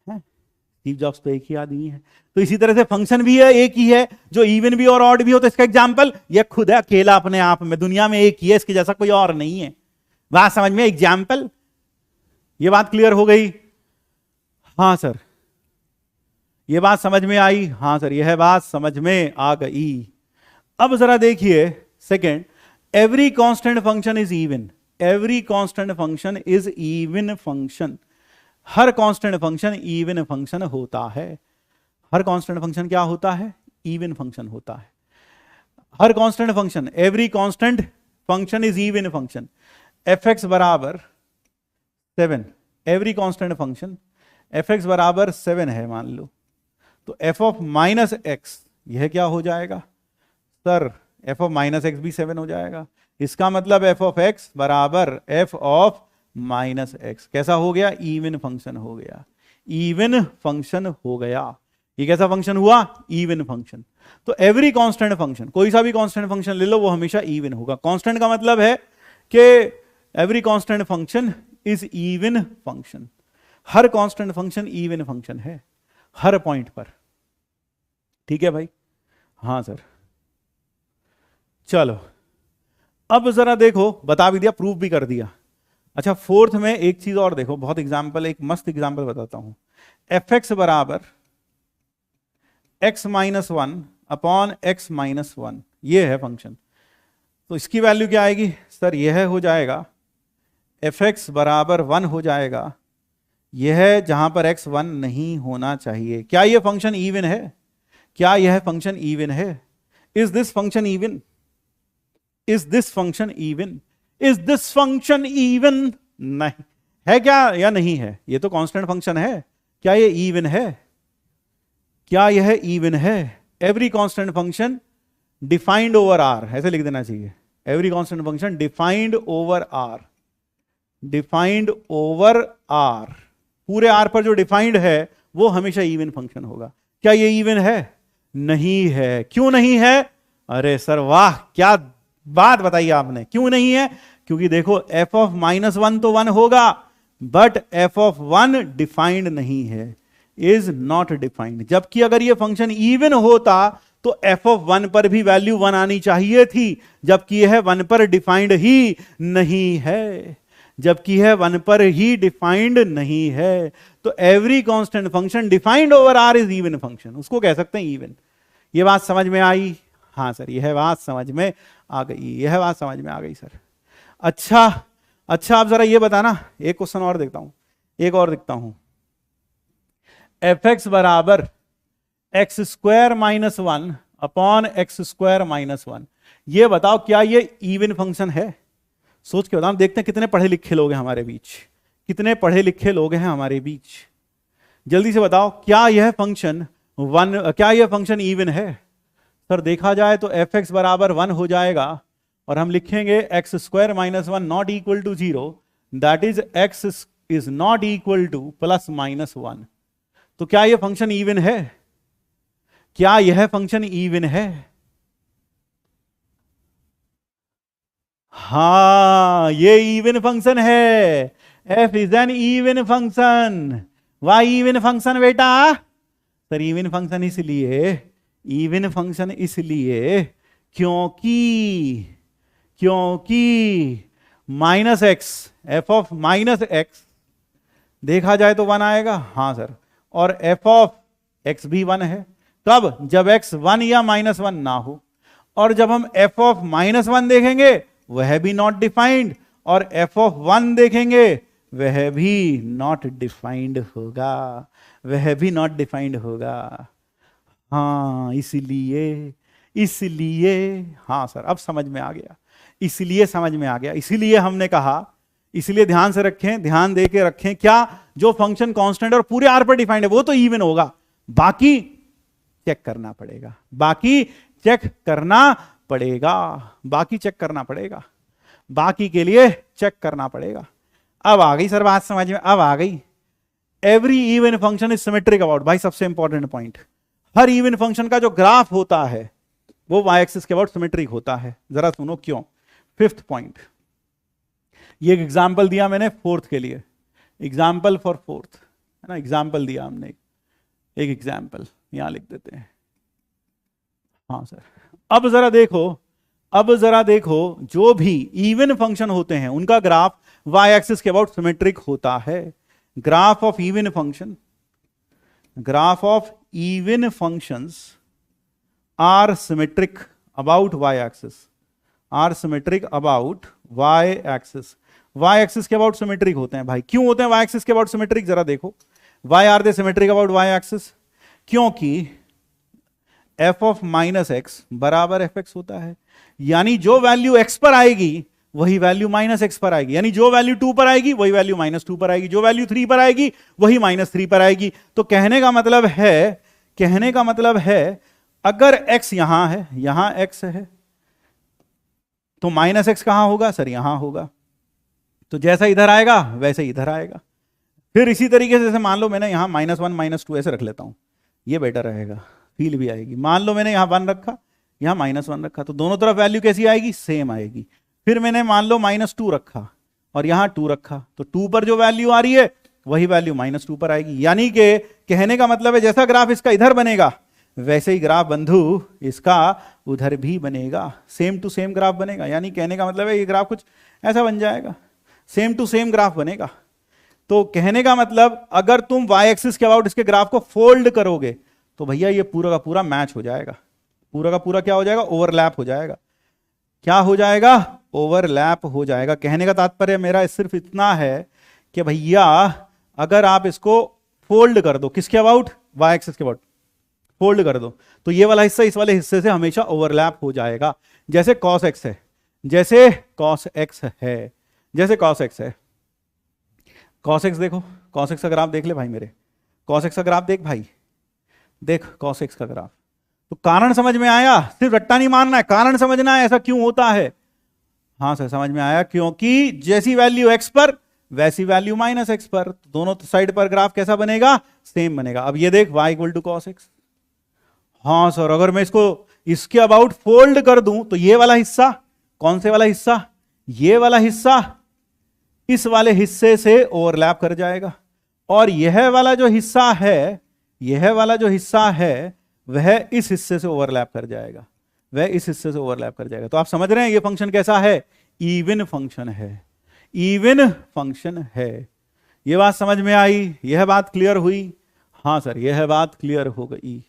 है स्टीव जॉब्स तो एक ही आदमी है। तो इसी तरह से फंक्शन भी है, एक ही है, जो इवन भी और ऑड भी हो, तो इसका एग्जाम्पल ये खुद है, अकेला अपने आप में, दुनिया में एक ही है, इसके जैसा कोई और नहीं है। बात समझ में? एग्जाम्पल, ये बात क्लियर हो गई? हाँ सर, ये बात समझ में आई? हाँ सर, यह बात समझ में आ गई। अब जरा देखिए second, every constant function is even, every constant function is even function. Her constant function even function होता है। हर कांस्टेंट फंक्शन क्या होता है? इवन फंक्शन होता है। हर constant function, every constant function is even function. F x बराबर 7, every constant function f x बराबर 7 है मान लो, तो एफ ऑफ माइनस एक्स यह क्या हो जाएगा sir? F of minus x भी 7 हो जाएगा। इसका मतलब एफ ऑफ एक्स बराबर एफ ऑफ माइनस एक्स कैसा हो गया? इवन फंक्शन हो गया, इवन फंक्शन हो गया। ये कैसा फंक्शन हुआ? Even function. तो एवरी कांस्टेंट फंक्शन, कोई सा भी कांस्टेंट फंक्शन ले लो, वो हमेशा इवन होगा। कांस्टेंट का मतलब है कि every constant function is even function. Her constant function even function है हर पॉइंट पर। ठीक है भाई? हाँ सर। चलो अब जरा देखो, बता भी दिया, प्रूफ भी कर दिया। अच्छा, फोर्थ में एक चीज और देखो, बहुत एग्जाम्पल, एक मस्त एग्जाम्पल बताता हूं। एफ एक्स बराबर x minus one upon x minus one, ये है फंक्शन। तो इसकी वैल्यू क्या आएगी सर? यह हो जाएगा एफ एक्स बराबर वन हो जाएगा, यह जहां पर x वन नहीं होना चाहिए। क्या यह फंक्शन इवन है? क्या यह फंक्शन इवन है? Is this function even? Is this function even? Is this function even? नहीं है क्या या नहीं है? ये तो कांस्टेंट फंक्शन है। क्या ये इवन है? क्या यह इवन है? Every constant function defined over r, ऐसे लिख देना चाहिए। Every constant function defined over r, defined over r, पूरे आर पर जो डिफाइंड है वो हमेशा इवन फंक्शन होगा। क्या ये इवन है? नहीं है। क्यों नहीं है? अरे सर वाह, क्या बात बताई आपने, क्यों नहीं है? क्योंकि देखो एफ ऑफ माइनस वन तो वन होगा, but F of one defined नहीं है, इज नॉट डिफाइंड। जबकि अगर ये फंक्शन इवन होता तो एफ ऑफ वन पर भी वैल्यू वन आनी चाहिए थी, जबकि यह वन पर डिफाइंड ही नहीं है, जबकि यह वन पर ही डिफाइंड नहीं है। तो every constant function defined over r is even function, उसको कह सकते हैं इवन। ये बात समझ में आई? हाँ सर, यह बात समझ में आ गई, यह बात समझ में आ गई सर। अच्छा अच्छा, आप जरा ये बताना, एक क्वेश्चन और देखता हूं, एक और देखता हूं। एफ एक्स बराबर x square minus one upon x square minus one, ये बताओ क्या ये इवन फंक्शन है? सोच के बताओ, देखते हैं कितने पढ़े लिखे लोग हैं हमारे बीच, कितने पढ़े लिखे लोग हैं हमारे बीच। जल्दी से बताओ, क्या यह फंक्शन वन, क्या यह फंक्शन इवन है? सर देखा जाए तो एफ एक्स बराबर वन हो जाएगा और हम लिखेंगे x square minus one not equal to zero, that is x is not equal to plus minus one. तो क्या यह फंक्शन इवन है? क्या यह फंक्शन इवन है? हाँ, ये इवन फंक्शन है। F is an even function. Why even function बेटा? सर इवन फंक्शन इसलिए, इवन फंक्शन इसलिए क्योंकि minus x, f of minus x देखा जाए तो वन आएगा। हाँ सर, और एफ ऑफ एक्स भी वन है। कब? जब एक्स वन या माइनस वन ना हो। और जब हम एफ ऑफ माइनस वन देखेंगे वह भी नॉट डिफाइंड, और एफ ऑफ वन देखेंगे वह भी नॉट डिफाइंड होगा, वह भी नॉट डिफाइंड होगा। हाँ इसलिए हाँ सर, अब समझ में आ गया, इसलिए समझ में आ गया। इसीलिए हमने कहा, इसलिए ध्यान से रखें, ध्यान दे के रखें, क्या जो फंक्शन कांस्टेंट और पूरे आर पर डिफाइंड है वो तो इवन होगा, बाकी चेक करना पड़ेगा, बाकी चेक करना पड़ेगा, बाकी चेक करना पड़ेगा, बाकी के लिए चेक करना पड़ेगा। अब आ गई सर बात समझ में, अब आ गई। Every even function is symmetric about, भाई सबसे important point, her even function का जो ग्राफ होता है वो वाई एक्सिस के अबाउट सिमेट्रिक होता है। जरा सुनो क्यों। फिफ्थ पॉइंट, ये एक एग्जाम्पल दिया मैंने फोर्थ के लिए, एग्जाम्पल फॉर फोर्थ है ना, एग्जाम्पल दिया हमने, एक एग्जाम्पल यहां लिख देते हैं। हाँ सर, अब जरा देखो, अब जरा देखो, जो भी इवन फंक्शन होते हैं उनका ग्राफ वाई एक्सिस के अबाउट सिमेट्रिक होता है। Graph of even function, graph of even functions are symmetric about y axis, are symmetric about y axis. Y axis के अबाउट सिमेट्रिक होते हैं भाई। क्यों होते हैं वाई एक्सिस के अबाउट सिमेट्रिक? जरा देखो, why are they symmetric about y axis? क्योंकि एफ ऑफ माइनस एक्स बराबर एफ एक्स होता है, यानी जो वैल्यू एक्स पर आएगी वही वैल्यू माइनस एक्स पर आएगी, यानी जो वैल्यू 2 पर आएगी वही वैल्यू माइनस 2 पर आएगी, जो वैल्यू 3 पर आएगी वही माइनस 3 पर आएगी। तो कहने का मतलब है, अगर x यहां है, यहां x है, तो माइनस एक्स कहां होगा सर? यहां होगा। तो जैसा इधर आएगा वैसे इधर आएगा। फिर इसी तरीके से मान लो मैंने यहां -1 -2 ऐसे रख लेता हूं, ये बेटर रहेगा, फील भी आएगी। मान लो मैंने यहाँ 1 रखा, यहाँ -1 रखा, तो दोनों तरफ वैल्यू कैसी आएगी, सेम आएगी। फिर मैंने मान लो -2 रखा और यहाँ 2 रखा, तो 2 पर जो वैल्यू आ रही है वही वैल्यू -2 पर आएगी। यानी कि कहने का मतलब है जैसा ग्राफ इसका इधर बनेगा वैसे ही ग्राफ बंधु इसका उधर भी बनेगा, सेम टू सेम ग्राफ बनेगा। यानी कहने का मतलब है ये ग्राफ कुछ ऐसा बन जाएगा, सेम टू सेम ग्राफ बनेगा। तो कहने का मतलब अगर तुम y एक्सिस के अबाउट इसके ग्राफ को फोल्ड करोगे तो भैया ये पूरा का पूरा मैच हो जाएगा, पूरा का पूरा क्या हो जाएगा, ओवरलैप हो जाएगा। क्या हो जाएगा, ओवरलैप हो जाएगा। कहने का तात्पर्य मेरा सिर्फ इतना है कि भैया अगर आप इसको फोल्ड कर दो, किसके अबाउट, y एक्सिस के अबाउट फोल्ड कर दो, तो ये वाला हिस्सा इस वाले हिस्से से हमेशा ओवरलैप हो जाएगा। जैसे cos x है, जैसे cos x है, जैसे cos x है, cos x देखो, cos x का ग्राफ देख ले भाई मेरे, cos x का ग्राफ देख भाई, देख cos x का ग्राफ। तो कारण समझ में आया, सिर्फ रट्टा नहीं मारना है, कारण समझना है ऐसा क्यों होता है। हाँ सर समझ में आया, क्योंकि जैसी वैल्यू x पर वैसी वैल्यू -x पर, तो दोनों साइड पर ग्राफ कैसा बनेगा, सेम बनेगा। अब ये देख y = cos x। हाँ सर अगर मैं इसको इसके अबाउट फोल्ड कर दूं तो ये वाला हिस्सा, कौन से वाला हिस्सा, ये वाला हिस्सा इस वाले हिस्से से ओवरलैप कर जाएगा, और यह वाला जो हिस्सा है, यह वाला जो हिस्सा है वह इस हिस्से से ओवरलैप कर जाएगा, वह इस हिस्से से ओवरलैप कर जाएगा। तो आप समझ रहे हैं ये फंक्शन कैसा है, इवन फंक्शन है, इवन फंक्शन है। यह बात समझ में आई, यह बात क्लियर हुई। हाँ सर यह बात क्लियर हो गई।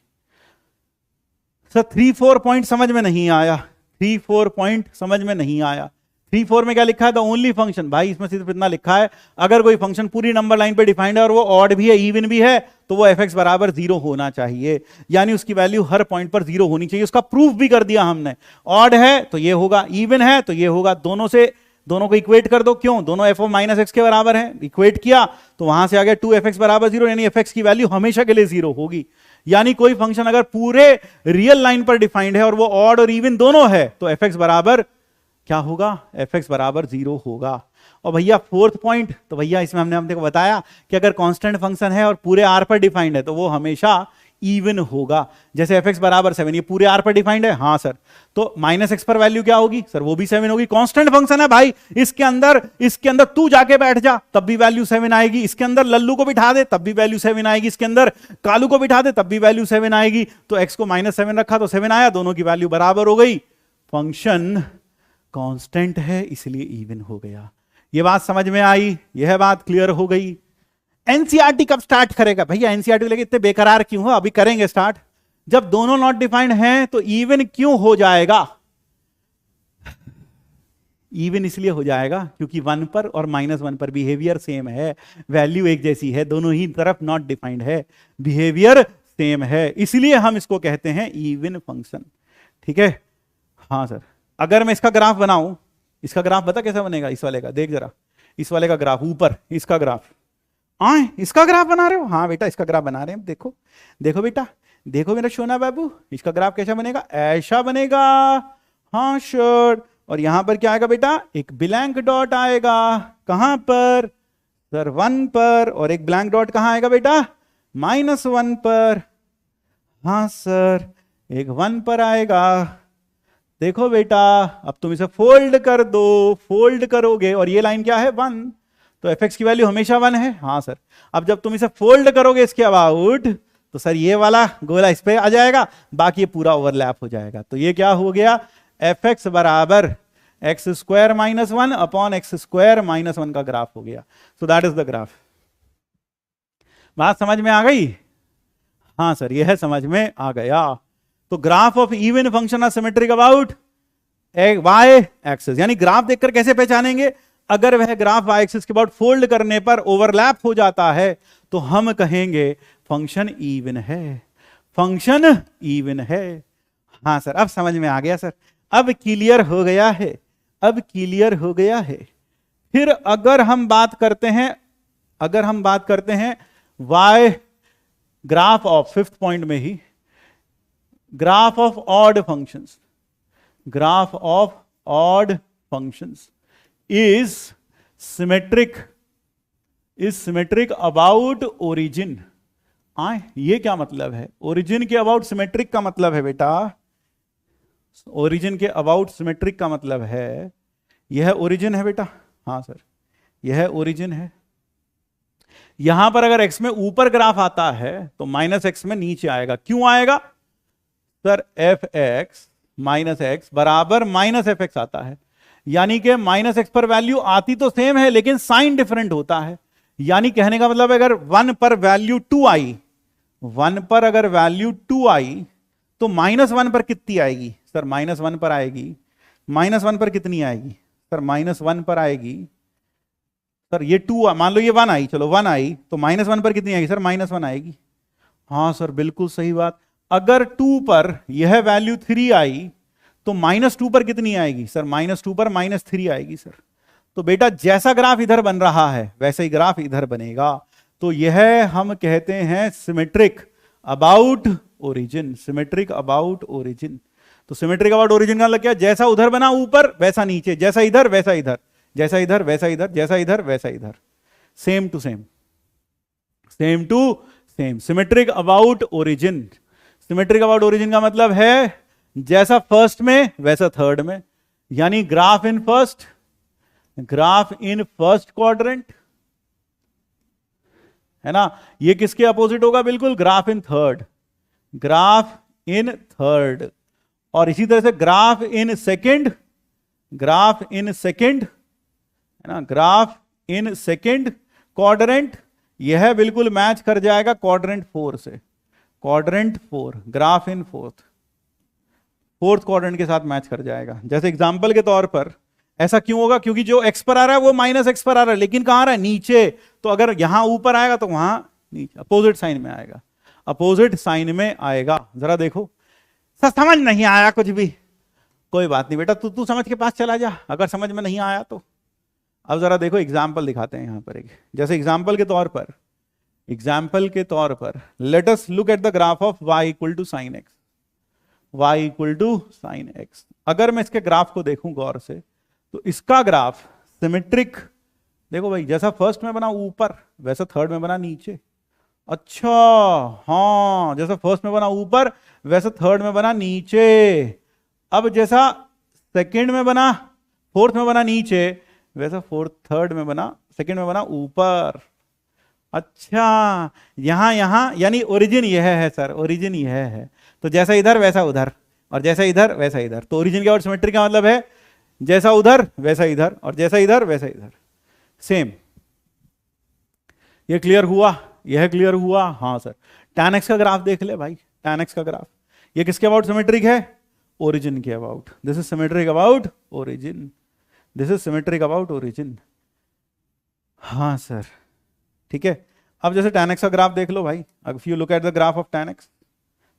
सर 3-4 पॉइंट समझ में नहीं आया, 3-4 पॉइंट समझ में नहीं आया। 3-4 में क्या लिखा है, द ओनली फंक्शन, भाई इसमें सिर्फ इतना लिखा है अगर कोई फंक्शन पूरी नंबर लाइन पे डिफाइंड है और वो ऑड भी है इवन भी है तो वो fx = 0 होना चाहिए, यानी उसकी वैल्यू हर पॉइंट पर 0 होनी चाहिए। उसका प्रूफ भी कर दिया हमने, ऑड है तो ये होगा, इवन है तो ये होगा, दोनों से दोनों को इक्वेट कर दो, क्यों, दोनों f of -x के बराबर है, इक्वेट किया तो वहां से आ गया 2fx = 0, यानी fx की वैल्यू हमेशा के लिए 0 होगी। यानी कोई फंक्शन अगर पूरे रियल लाइन पर डिफाइंड है और वो ऑड और इवन दोनों है तो fx बराबर क्या होगा, fx = 0 होगा। और भैया 4th पॉइंट, तो भैया इसमें हमने हमको बताया कि अगर कांस्टेंट फंक्शन है और पूरे r पर डिफाइंड है तो वो हमेशा इवन होगा। जैसे fx = 7, ये पूरे r पर डिफाइंड है, हाँ सर, तो -x पर वैल्यू क्या होगी सर, वो भी 7 होगी। कांस्टेंट फंक्शन है भाई, इसके अंदर तू जाके बैठ जा तब भी वैल्यू 7 आएगी, इसके अंदर लल्लू को बिठा दे तब भी वैल्यू 7 आएगी, इसके अंदर कालू को बिठा दे तब भी वैल्यू 7 आएगी। तो x को -7 रखा तो 7 आया, दोनों की वैल्यू बराबर हो गई, फंक्शन कांस्टेंट है इसलिए इवन हो गया। ये बात समझ में आई, यह बात क्लियर हो गई। एनसीईआरटी कब स्टार्ट करेगा भैया, एनसीईआरटी लेके इतने बेकरार क्यों हो, अभी करेंगे स्टार्ट। जब दोनों नॉट डिफाइंड हैं तो इवन क्यों हो जाएगा, इवन इसलिए हो जाएगा क्योंकि 1 पर और -1 पर बिहेवियर सेम है, वैल्यू एक जैसी है, दोनों ही तरफ नॉट डिफाइंड है, बिहेवियर सेम है, इसलिए हम इसको कहते हैं इवन फंक्शन। ठीक है, हाँ सर। अगर मैं इसका ग्राफ बनाऊं, इसका ग्राफ बता कैसा बनेगा, इस वाले का देख जरा, इस वाले का ग्राफ ऊपर, इसका ग्राफ, आए इसका ग्राफ बना रहे हो, हाँ बेटा इसका ग्राफ बना रहे हैं, देखो देखो बेटा, देखो मेरा सोना बाबू, इसका ग्राफ कैसा बनेगा, ऐसा बनेगा, हाँ सर। और यहां पर क्या आएगा बेटा, एक ब्लैंक डॉट आएगा, कहां पर सर, 1 पर, और एक ब्लैंक डॉट कहां आएगा बेटा, -1 पर, हाँ सर, एक 1 पर आएगा। देखो बेटा अब तुम इसे फोल्ड कर दो, फोल्ड करोगे और ये लाइन क्या है 1, तो fx की वैल्यू हमेशा 1 है, हाँ सर। अब जब तुम इसे फोल्ड करोगे इसके अबाउट तो सर ये वाला गोला इस पे आ जाएगा, बाकी ये पूरा ओवरलैप हो जाएगा। तो ये क्या हो गया, fx = x² - 1 अपॉन x² - 1 का ग्राफ हो गया। सो दैट इज द ग्राफ। बात समझ में आ गई, हाँ सर यह समझ में आ गया। तो graph of even function are symmetric about y axis, यानी ग्राफ देखकर कैसे पहचानेंगे, अगर वह ग्राफ y एक्सिस के अबाउट फोल्ड करने पर ओवरलैप हो जाता है तो हम कहेंगे फंक्शन इवन है, फंक्शन इवन है। हाँ सर अब समझ में आ गया सर, अब क्लियर हो गया है, अब क्लियर हो गया है। फिर अगर हम बात करते हैं, अगर हम बात करते हैं y graph of 5th point में ही, graph of odd functions, graph of odd functions is symmetric about origin, आए, ये क्या मतलब है? ओरिजिन के अबाउट सिमेट्रिक का मतलब है बेटा, ओरिजिन के अबाउट सिमेट्रिक का मतलब है, यह ओरिजिन है बेटा। हाँ सर, यह ओरिजिन है। यहां पर अगर x में ऊपर ग्राफ आता है तो माइनस एक्स में नीचे आएगा। क्यों आएगा sir? F x minus x बराबर माइनस एफ एक्स आता है। यानी कि माइनस एक्स पर वैल्यू आती तो सेम है लेकिन साइन डिफरेंट होता है। यानी कहने का मतलब अगर 1 पर वैल्यू 2 आई, 1 पर अगर वैल्यू 2 आई तो माइनस 1 पर कितनी आएगी सर? माइनस 1 पर आएगी। माइनस 1 पर कितनी आएगी सर? माइनस 1 पर आएगी सर, ये 2 मान लो ये 1 आई, चलो 1 आई तो माइनस 1 पर कितनी आएगी सर? माइनस 1 आएगी। हाँ सर बिल्कुल सही बात। अगर 2 पर यह वैल्यू 3 आई तो माइनस 2 पर कितनी आएगी सर? माइनस 2 पर माइनस 3 आएगी सर। तो बेटा जैसा ग्राफ इधर बन रहा है वैसे ही ग्राफ इधर बनेगा। तो यह हम कहते हैं symmetric about origin. Symmetric about origin. तो सिमेट्रिक अबाउट ओरिजिन का मतलब क्या? जैसा उधर बना ऊपर वैसा नीचे, जैसा इधर वैसा इधर, जैसा इधर वैसा इधर, जैसा इधर वैसा इधर, same to same, same to same. Symmetric about origin. Symmetric about origin का मतलब है जैसा फर्स्ट में वैसा थर्ड में। यानी graph in first, graph in first quadrant, है ना, ये किसके अपोजिट होगा? बिल्कुल graph in third, graph in third. और इसी तरह से graph in second, graph in second, है ना, ग्राफ इन सेकंड क्वाड्रेंट, यह बिल्कुल मैच कर जाएगा क्वाड्रेंट 4 से। Quadrant 4, graph in fourth quadrant के साथ मैच कर जाएगा। जैसे एग्जांपल के तौर पर ऐसा क्यों होगा? क्योंकि जो एक्स पर आ रहा है वो माइनस एक्स पर आ रहा है, लेकिन कहां आ रहा है? नीचे। तो अगर यहां ऊपर आएगा तो वहां नीचे, अपोजिट साइन में आएगा, अपोजिट साइन में आएगा। जरा देखो सर, समझ नहीं आया कुछ भी? कोई बात नहीं बेटा, तू समझ के पास चला जा अगर समझ में नहीं आया तो। अब जरा देखो एग्जाम्पल दिखाते हैं यहां पर एक। जैसे एग्जाम्पल के तौर पर, एग्जाम्पल के तौर पर let us look at the graph of y equal to sine x, y equal to sine x. अगर मैं इसके ग्राफ को देखूं गौर से तो इसका ग्राफ सिमेट्रिक, देखो भाई, जैसा फर्स्ट में बना ऊपर वैसा थर्ड में बना नीचे। अच्छा हाँ, जैसा फर्स्ट में बना ऊपर वैसा थर्ड में बना नीचे। अब जैसा सेकंड में बना, फोर्थ में बना नीचे, वैसा फोर्थ थर्ड में बना, सेकंड में बना ऊपर। अच्छा, यहां यानी ओरिजिन यह है सर, ओरिजिन यह है। तो जैसा इधर वैसा उधर, और जैसा इधर वैसा इधर। तो ओरिजिन के और सिमेट्री का मतलब है जैसा उधर वैसा इधर, और जैसा इधर वैसा इधर, सेम। ये क्लियर हुआ? यह क्लियर हुआ? हाँ सर। tan x का ग्राफ देख ले भाई, tan x का ग्राफ, ये किसके अबाउट सिमेट्रिक है? ओरिजिन के about. This is symmetric about origin, this is symmetric about origin. हाँ सर, ठीक है। अब जैसे tan x का ग्राफ देख लो भाई, if you look at the graph of tan x,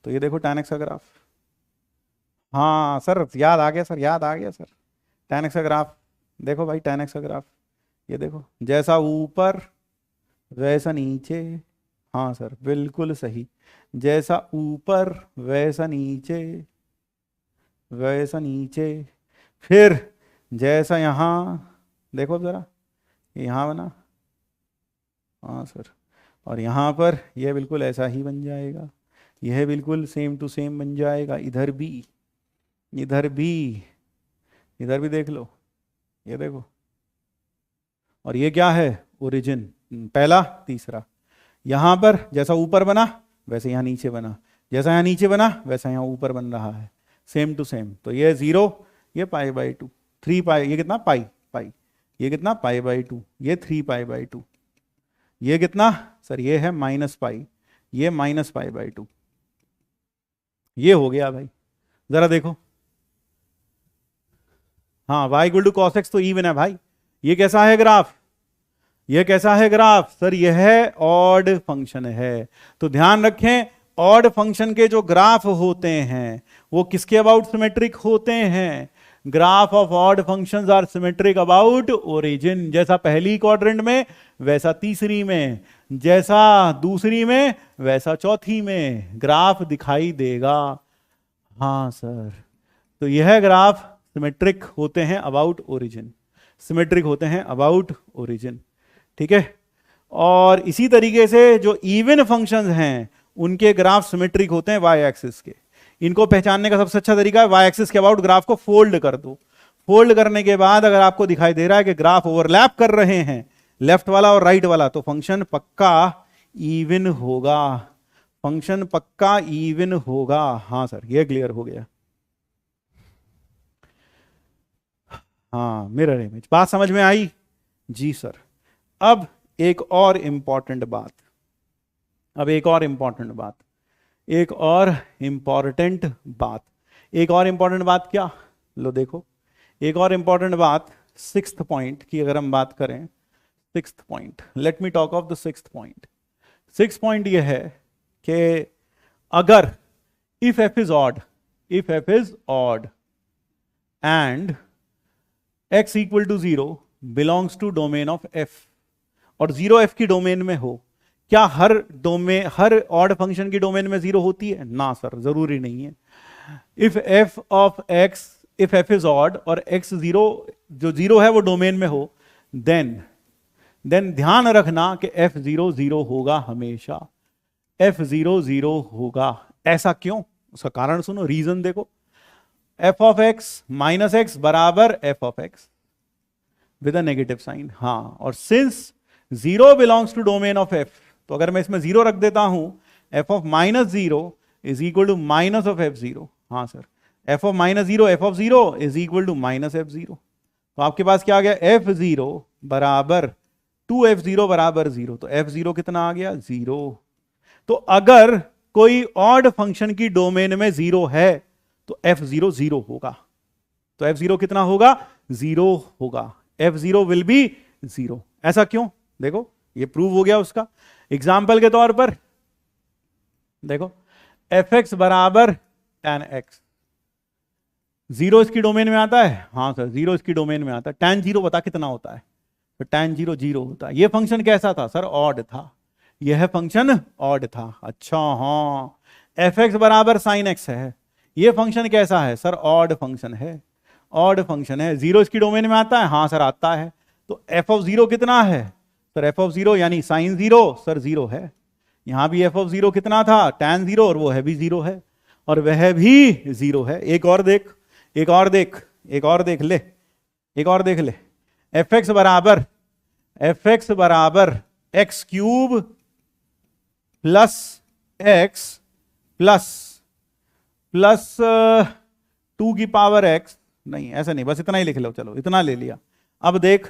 तो ये देखो tan x का ग्राफ। हाँ सर, याद आ गया सर, याद आ गया सर। tan x का ग्राफ देखो भाई, tan x का ग्राफ ये देखो, जैसा ऊपर वैसा नीचे। हाँ सर बिल्कुल सही, जैसा ऊपर वैसा नीचे, वैसा नीचे। फिर जैसा यहां देखो, अब जरा यहां बना, हाँ सर, और यहां पर यह बिल्कुल ऐसा ही बन जाएगा, यह बिल्कुल सेम टू सेम बन जाएगा। इधर भी, इधर भी, इधर भी देख लो, ये देखो। और ये क्या है? ओरिजिन, पहला तीसरा। यहां पर जैसा ऊपर बना वैसे यहां नीचे बना, जैसा यहां नीचे बना वैसा यहां ऊपर बन रहा है, सेम टू सेम। तो ये 0, ये π/2, 3 पाई, ये कितना पाई, पाई, ये कितना π/2, ये 3 π/2, ये कितना सर? ये है -π, ये -π/2। ये हो गया भाई। जरा देखो, हाँ, y equal to cos x तो इवन है भाई। ये कैसा है ग्राफ? ये कैसा है ग्राफ सर? यह है ऑड फंक्शन है। तो ध्यान रखें, ऑड फंक्शन के जो ग्राफ होते हैं वो किसके अबाउट सिमेट्रिक होते हैं? Graph of odd functions are symmetric about origin. जैसा पहली क्वाड्रेंट में वैसा तीसरी में, जैसा दूसरी में वैसा चौथी में ग्राफ दिखाई देगा। हाँ सर, तो यह ग्राफ सिमेट्रिक होते हैं अबाउट ओरिजिन, सिमेट्रिक होते हैं अबाउट ओरिजिन, ठीक है। और इसी तरीके से जो इवन फंक्शंस हैं उनके ग्राफ सिमेट्रिक होते हैं वाई एक्सिस के। इनको पहचानने का सबसे अच्छा तरीका है वाई एक्सिस के अबाउट ग्राफ को फोल्ड कर दो। फोल्ड करने के बाद अगर आपको दिखाई दे रहा है कि ग्राफ ओवरलैप कर रहे हैं लेफ्ट वाला और राइट वाला, तो फंक्शन पक्का इवन होगा, फंक्शन पक्का इवन होगा। हाँ सर, ये क्लियर हो गया। हाँ, मिरर इमेज बात समझ में आई जी सर। अब एक और इंपॉर्टेंट बात, एक और इंपॉर्टेंट बात क्या, लो देखो, एक और इंपॉर्टेंट बात, सिक्स्थ पॉइंट की अगर हम बात करें, sixth point, let me talk of the sixth point. Sixth point ये है कि अगर if f is odd and x equal to 0 belongs to domain of f, और 0 f की डोमेन में हो, क्या हर ऑड फंक्शन की डोमेन में 0 होती है? ना सर, जरूरी नहीं है। इफ f इज ऑड और x 0 जो 0 है वो डोमेन में हो, देन ध्यान रखना कि f0 0 होगा, हमेशा f0 0 होगा। ऐसा क्यों? उसका कारण सुनो, रीजन देखो। f of x minus x बराबर f of x with a negative sine. हाँ, और since 0 belongs to domain of f, तो अगर मैं इसमें 0 रख देता हूं, f of minus 0 is equal to minus of f0। हाँ sir, f of minus 0 f of 0 is equal to minus f0। तो आपके पास क्या आ गया? f0 बराबर 2f0 बराबर 0। तो f0 कितना आ गया? 0। तो अगर कोई ऑड फंक्शन की डोमेन में 0 है तो f0 0 होगा। तो f0 कितना होगा? 0 होगा। f0 will be 0। ऐसा क्यों? देखो, ये प्रूव हो गया उसका। एग्जाम्पल के तौर पर देखो, fx बराबर tan x, 0 इसकी डोमेन में आता है। हाँ सर, 0 इसकी डोमेन में आता है। tan 0 बता कितना होता है? तो tan 0 0 होता है। ये फंक्शन कैसा था सर? ऑड था। यह फंक्शन ऑड था। अच्छा, हाँ, fx बराबर sin x है। ये फंक्शन कैसा है सर? ऑड फंक्शन है, ऑड फंक्शन है। 0 इसकी डोमेन में आता है। हाँ सर, आता है। तो f ऑफ 0 कितना है सर? f ऑफ 0 यानी sin 0 सर 0 है। यहां भी f ऑफ 0 कितना था? tan 0, और वो है भी 0 है, और वह भी 0 है। एक और देख ले, fx बराबर x cube plus x plus 2 की पावर x, नहीं ऐसा नहीं, बस इतना ही लिख लो, चलो इतना ले लिया। अब देख,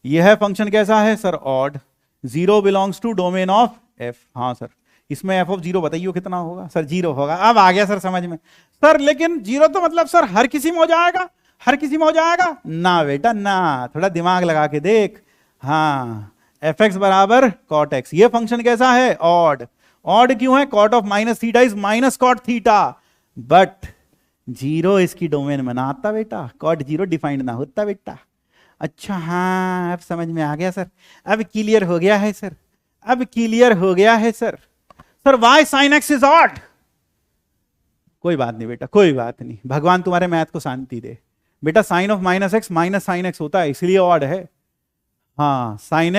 यह फंक्शन कैसा है sir? Odd. 0 belongs to domain of f। हाँ सर, इसमें f ऑफ 0 बताइए कितना होगा सर? 0 होगा। अब आ गया सर समझ में। सर लेकिन 0 तो मतलब सर हर किसी में हो जाएगा, ना बेटा ना, थोड़ा दिमाग लगा के देख। हाँ, fx बराबर cot x, ये फंक्शन कैसा है? ऑड। ऑड क्यों है? cot of minus theta is minus cot theta, but 0 इसकी डोमेन में ना आता बेटा, cot 0 डिफाइंड ना होता बेटा। अच्छा, हाँ, अब समझ में आ गया सर, अब क्लियर हो गया है sir. Sir why sine x is odd. कोई बात नहीं बेटा, कोई बात नहीं, भगवान तुम्हारे मैथ को शांति दे बेटा। Sine of minus x minus sine x होता है, इसलिए ऑड है। हाँ, sine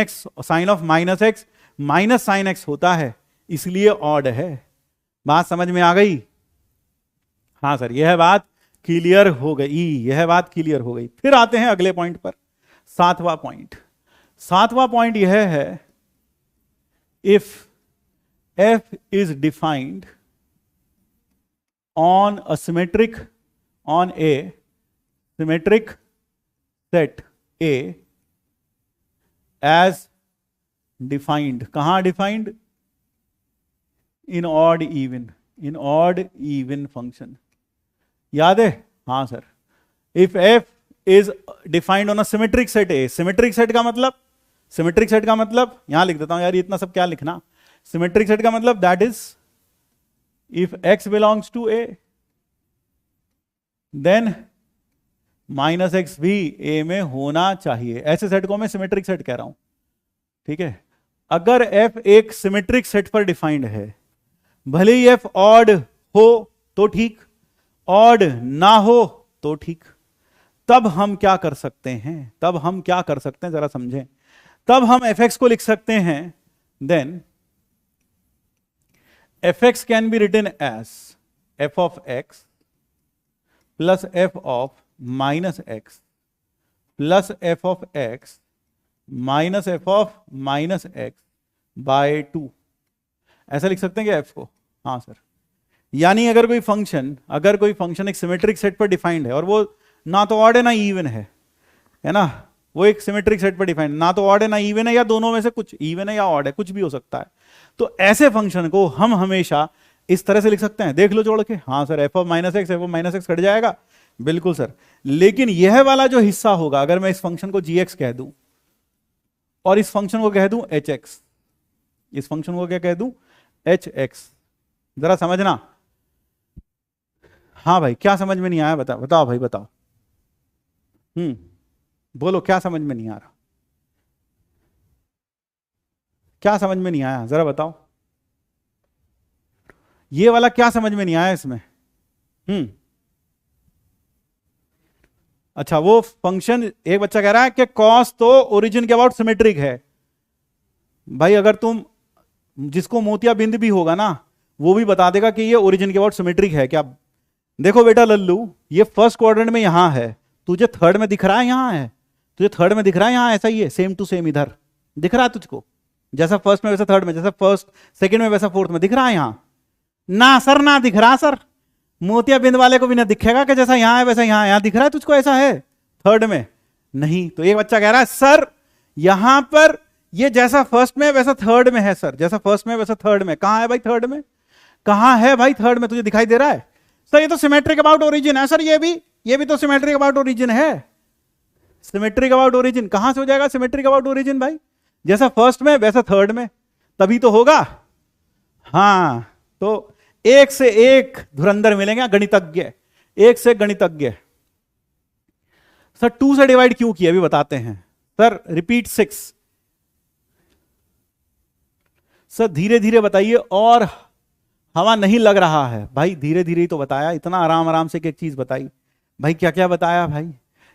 of minus x minus sine x होता है, इसलिए ऑड है। बात समझ में आ गई? हाँ सर, यह बात क्लियर हो गई। फिर आते हैं अगले पॉइंट पर, सातवां पॉइंट यह है, if f is defined on a symmetric set A as defined, कहां डिफाइंड? इन ऑड इवन फंक्शन, याद है? हाँ sir, if f is defined on a symmetric set A, symmetric set का मतलब यहां लिख देता हूं यार, ये इतना सब क्या लिखना। सिमेट्रिक सेट का मतलब that is if x belongs to A, then minus x भी A में होना चाहिए। ऐसे सेट को मैं सिमेट्रिक सेट कह रहा हूं, ठीक है। अगर f एक सिमेट्रिक सेट पर डिफाइंड है, भले ही f ऑड हो तो ठीक, ऑड ना हो तो ठीक, तब हम क्या कर सकते हैं? जरा समझें। तब हम fx को लिख सकते हैं then fx can be written as f of x plus f of minus x plus f of x minus f of minus x by 2। ऐसा लिख सकते हैं क्या f को? हाँ सर। यानी अगर कोई फंक्शन एक सिमेट्रिक सेट पर डिफाइंड है और वो ना तो ऑड है ना इवन है ना, वो एक सिमेट्रिक सेट पर डिफाइंड, ना तो ऑड है ना इवन है, या दोनों में से कुछ, इवन है या ऑड है, कुछ भी हो सकता है। तो ऐसे फंक्शन को हम हमेशा इस तरह से लिख सकते हैं, देख लो जोड़ के। हाँ sir, F of minus x cut जाएगा, बिल्कुल सर। लेकिन यह वाला जो हिस्सा होगा, अगर मैं इस फंक्शन को जी एक्स कह दूं और इस फंक्शन को कह दूं एच एक्स, इस फंक्शन को क्या कह दूं? H x. जरा समझना। हाँ भाई, क्या समझ में नहीं आया? बताओ भाई, बताओ। बोलो, क्या समझ में नहीं आ रहा? क्या समझ में नहीं आया, जरा बताओ। ये वाला क्या समझ में नहीं आया इसमें? अच्छा, वो फंक्शन, एक बच्चा कह रहा है कि कॉस तो ओरिजिन के अबाउट सिमेट्रिक है। भाई अगर तुम, जिसको मोतिया बिंद भी होगा ना, वो भी बता देगा कि ये ओरिजिन के अबाउट सिमेट्रिक है क्या। देखो बेटा लल्लू, ये फर्स्ट क्वाड्रेंट में यहां है, तुझे थर्ड में दिख रहा है यहां है, तुझे थर्ड में दिख रहा है यहां, ऐसा ही है, सेम टू सेम इधर दिख रहा है तुझको, जैसा फर्स्ट में वैसा थर्ड में, जैसा फर्स्ट सेकंड में वैसा फोर्थ में दिख रहा है यहां ना सर? ना दिख रहा सर। मोतिया बिंद वाले को भी ना दिखेगा कि जैसा यहां है वैसा यहां दिख रहा है तुझको, ऐसा है थर्ड में नहीं। तो एक बच्चा कह रहा है सर यहां पर ये जैसा फर्स्ट में वैसा थर्ड में है सर, जैसा फर्स्ट में वैसा थर्ड में। कहां है भाई थर्ड में? कहां है भाई थर्ड में? तुझे दिखाई दे रहा है? सर ये तो सिमेट्रिक अबाउट ओरिजिन है सर, ये भी तो सिमेट्रिक अबाउट ओरिजिन है। सिमेट्रिक अबाउट ओरिजिन कहां से हो जाएगा सिमेट्रिक अबाउट ओरिजिन भाई? जैसा फर्स्ट में वैसा थर्ड में, तभी तो होगा। हाँ, तो एक से एक धुरंधर मिलेंगे गणितज्ञ, एक से गणितज्ञ। सर 2 से डिवाइड क्यों किया अभी बताते हैं सर। रिपीट 6 सर, धीरे धीरे बताइए, और हवा नहीं लग रहा है भाई, धीरे धीरे ही तो बताया, इतना आराम आराम से एक चीज बताई भाई। क्या क्या बताया भाई?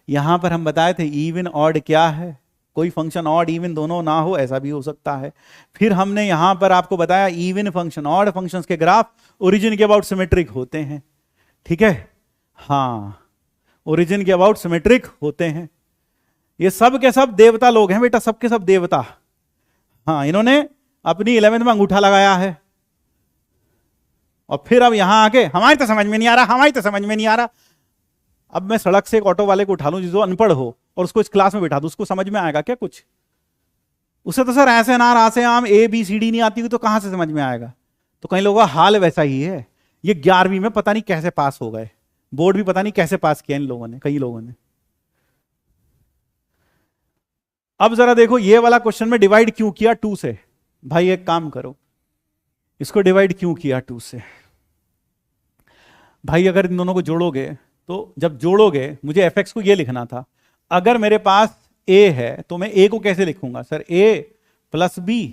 यहां पर हम बताए थे इवन ऑड क्या है, कोई फंक्शन ऑड इवन दोनों ना हो, ऐसा भी हो सकता है। फिर हमने यहां पर आपको बताया इवन फंक्शन, ऑड फंक्शंस के ग्राफ ओरिजिन के अबाउट सिमेट्रिक होते हैं, ठीक है? हाँ, ओरिजिन के अबाउट सिमेट्रिक होते हैं। ये सब के सब देवता लोग हैं बेटा, सब के सब देवता। हाँ, इन्होंने अपनी 11th में अंगूठा लगाया है, और फिर अब यहां आके हमारी तो समझ में नहीं आ रहा, हमारी तो समझ में नहीं आ रहा। अब मैं सड़क से एक ऑटो वाले को उठा लूं जो अनपढ़ हो, और उसको इस क्लास में बैठा दूं, उसको समझ में आएगा क्या कुछ? उसे तो सर ऐसे नार आसे आम ABCD नहीं आती हुई तो कहां से समझ में आएगा? तो कई लोगों का हाल वैसा ही है। ये 11वीं में पता नहीं कैसे पास हो गए, बोर्ड भी पता नहीं कैसे पास किया इन लोगों ने, कई लोगों ने। अब जरा देखो ये वाला क्वेश्चन में डिवाइड क्यों किया 2 से? भाई एक काम करो, इसको डिवाइड क्यों किया 2 से? भाई अगर इन दोनों को जोड़ोगे, तो जब जोड़ोगे, मुझे fx को ये लिखना था। अगर मेरे पास a है तो मैं a को कैसे लिखूंगा सर? a प्लस b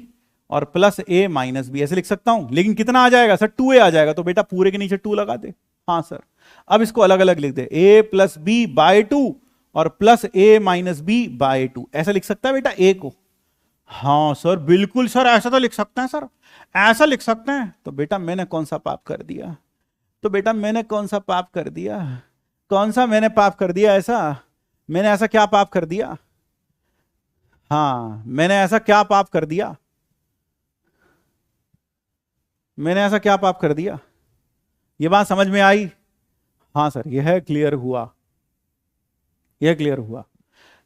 और प्लस a माइनस b, ऐसे लिख सकता हूं। लेकिन कितना आ जाएगा सर? 2a आ जाएगा। तो बेटा पूरे के नीचे 2 लगा दे। हाँ सर। अब इसको अलग अलग लिख दे, a प्लस b बाय 2 और plus a minus b by 2, ऐसा लिख सकता है बेटा a को? हाँ सर, बिल्कुल सर, ऐसा तो लिख सकते हैं सर, ऐसा लिख सकते हैं। तो बेटा मैंने कौन सा पाप कर दिया? तो बेटा मैंने कौन सा पाप कर दिया? कौन सा मैंने पाप कर दिया? ऐसा मैंने ऐसा क्या पाप कर दिया? हाँ, मैंने ऐसा क्या पाप कर दिया? मैंने ऐसा क्या पाप कर दिया? ये बात समझ में आई? हाँ सर, यह क्लियर हुआ, यह क्लियर हुआ।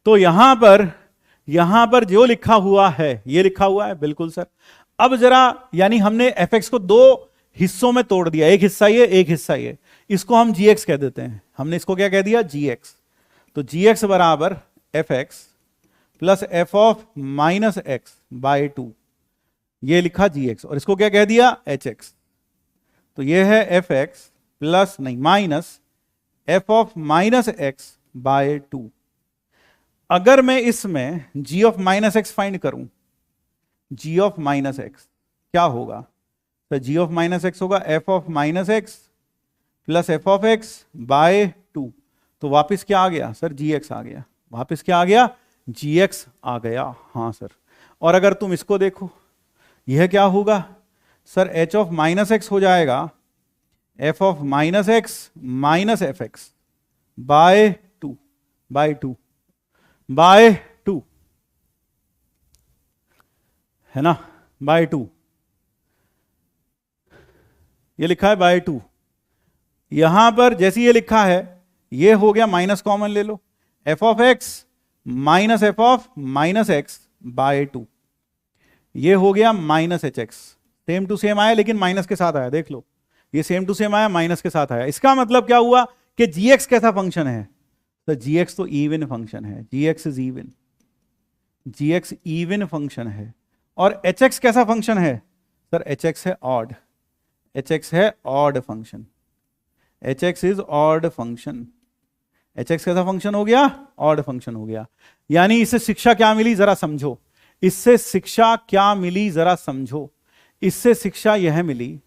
तो यहां पर जो लिखा हुआ है, ये लिखा हुआ है, बिल्कुल सर। अब जरा, यानी हमने fx को 2 हिस्सों में तोड़ दिया, एक हिस्सा ये, एक हिस्सा ये। इसको हम gx कह देते हैं। हमने इसको क्या कह दिया? gx। तो gx बराबर fx plus f of minus x by 2, ये लिखा gx, और इसको क्या कह दिया? hx। तो ये है fx प्लस नहीं minus f of minus x by 2। अगर मैं इसमें g of minus x find करूं, g ऑफ माइनस एक्स क्या होगा? तो g ऑफ माइनस एक्स होगा f of minus x plus f of x by 2। तो वापिस क्या आ गया सर? gx आ गया। वापिस क्या आ गया? gx आ गया। हाँ सर। और अगर तुम इसको देखो, यह क्या होगा sir, H of minus x हो जाएगा F of minus x minus f x by to by two by two, है ना, बाय टू, ये लिखा है बाय टू। यहां पर जैसे ये लिखा है ये हो गया, माइनस कॉमन ले लो, f of x minus f of minus x by two, ये हो गया minus h x. Same to same आया लेकिन माइनस के साथ आया, देख लो ये सेम टू सेम आया माइनस के साथ आया। इसका मतलब क्या हुआ कि जी एक्स कैसा फंक्शन है, तो जी एक्स तो इवन फंक्शन है, g x is even, g x even function है। और एच एक्स कैसा फंक्शन है सर, एच एक्स है ऑड, एच एक्स है odd function, h x is odd function. H x कैसा फंक्शन हो गया, ऑड फंक्शन हो गया। यानी इससे शिक्षा क्या मिली जरा समझो, इससे शिक्षा क्या मिली जरा समझो, इससे शिक्षा यह मिली,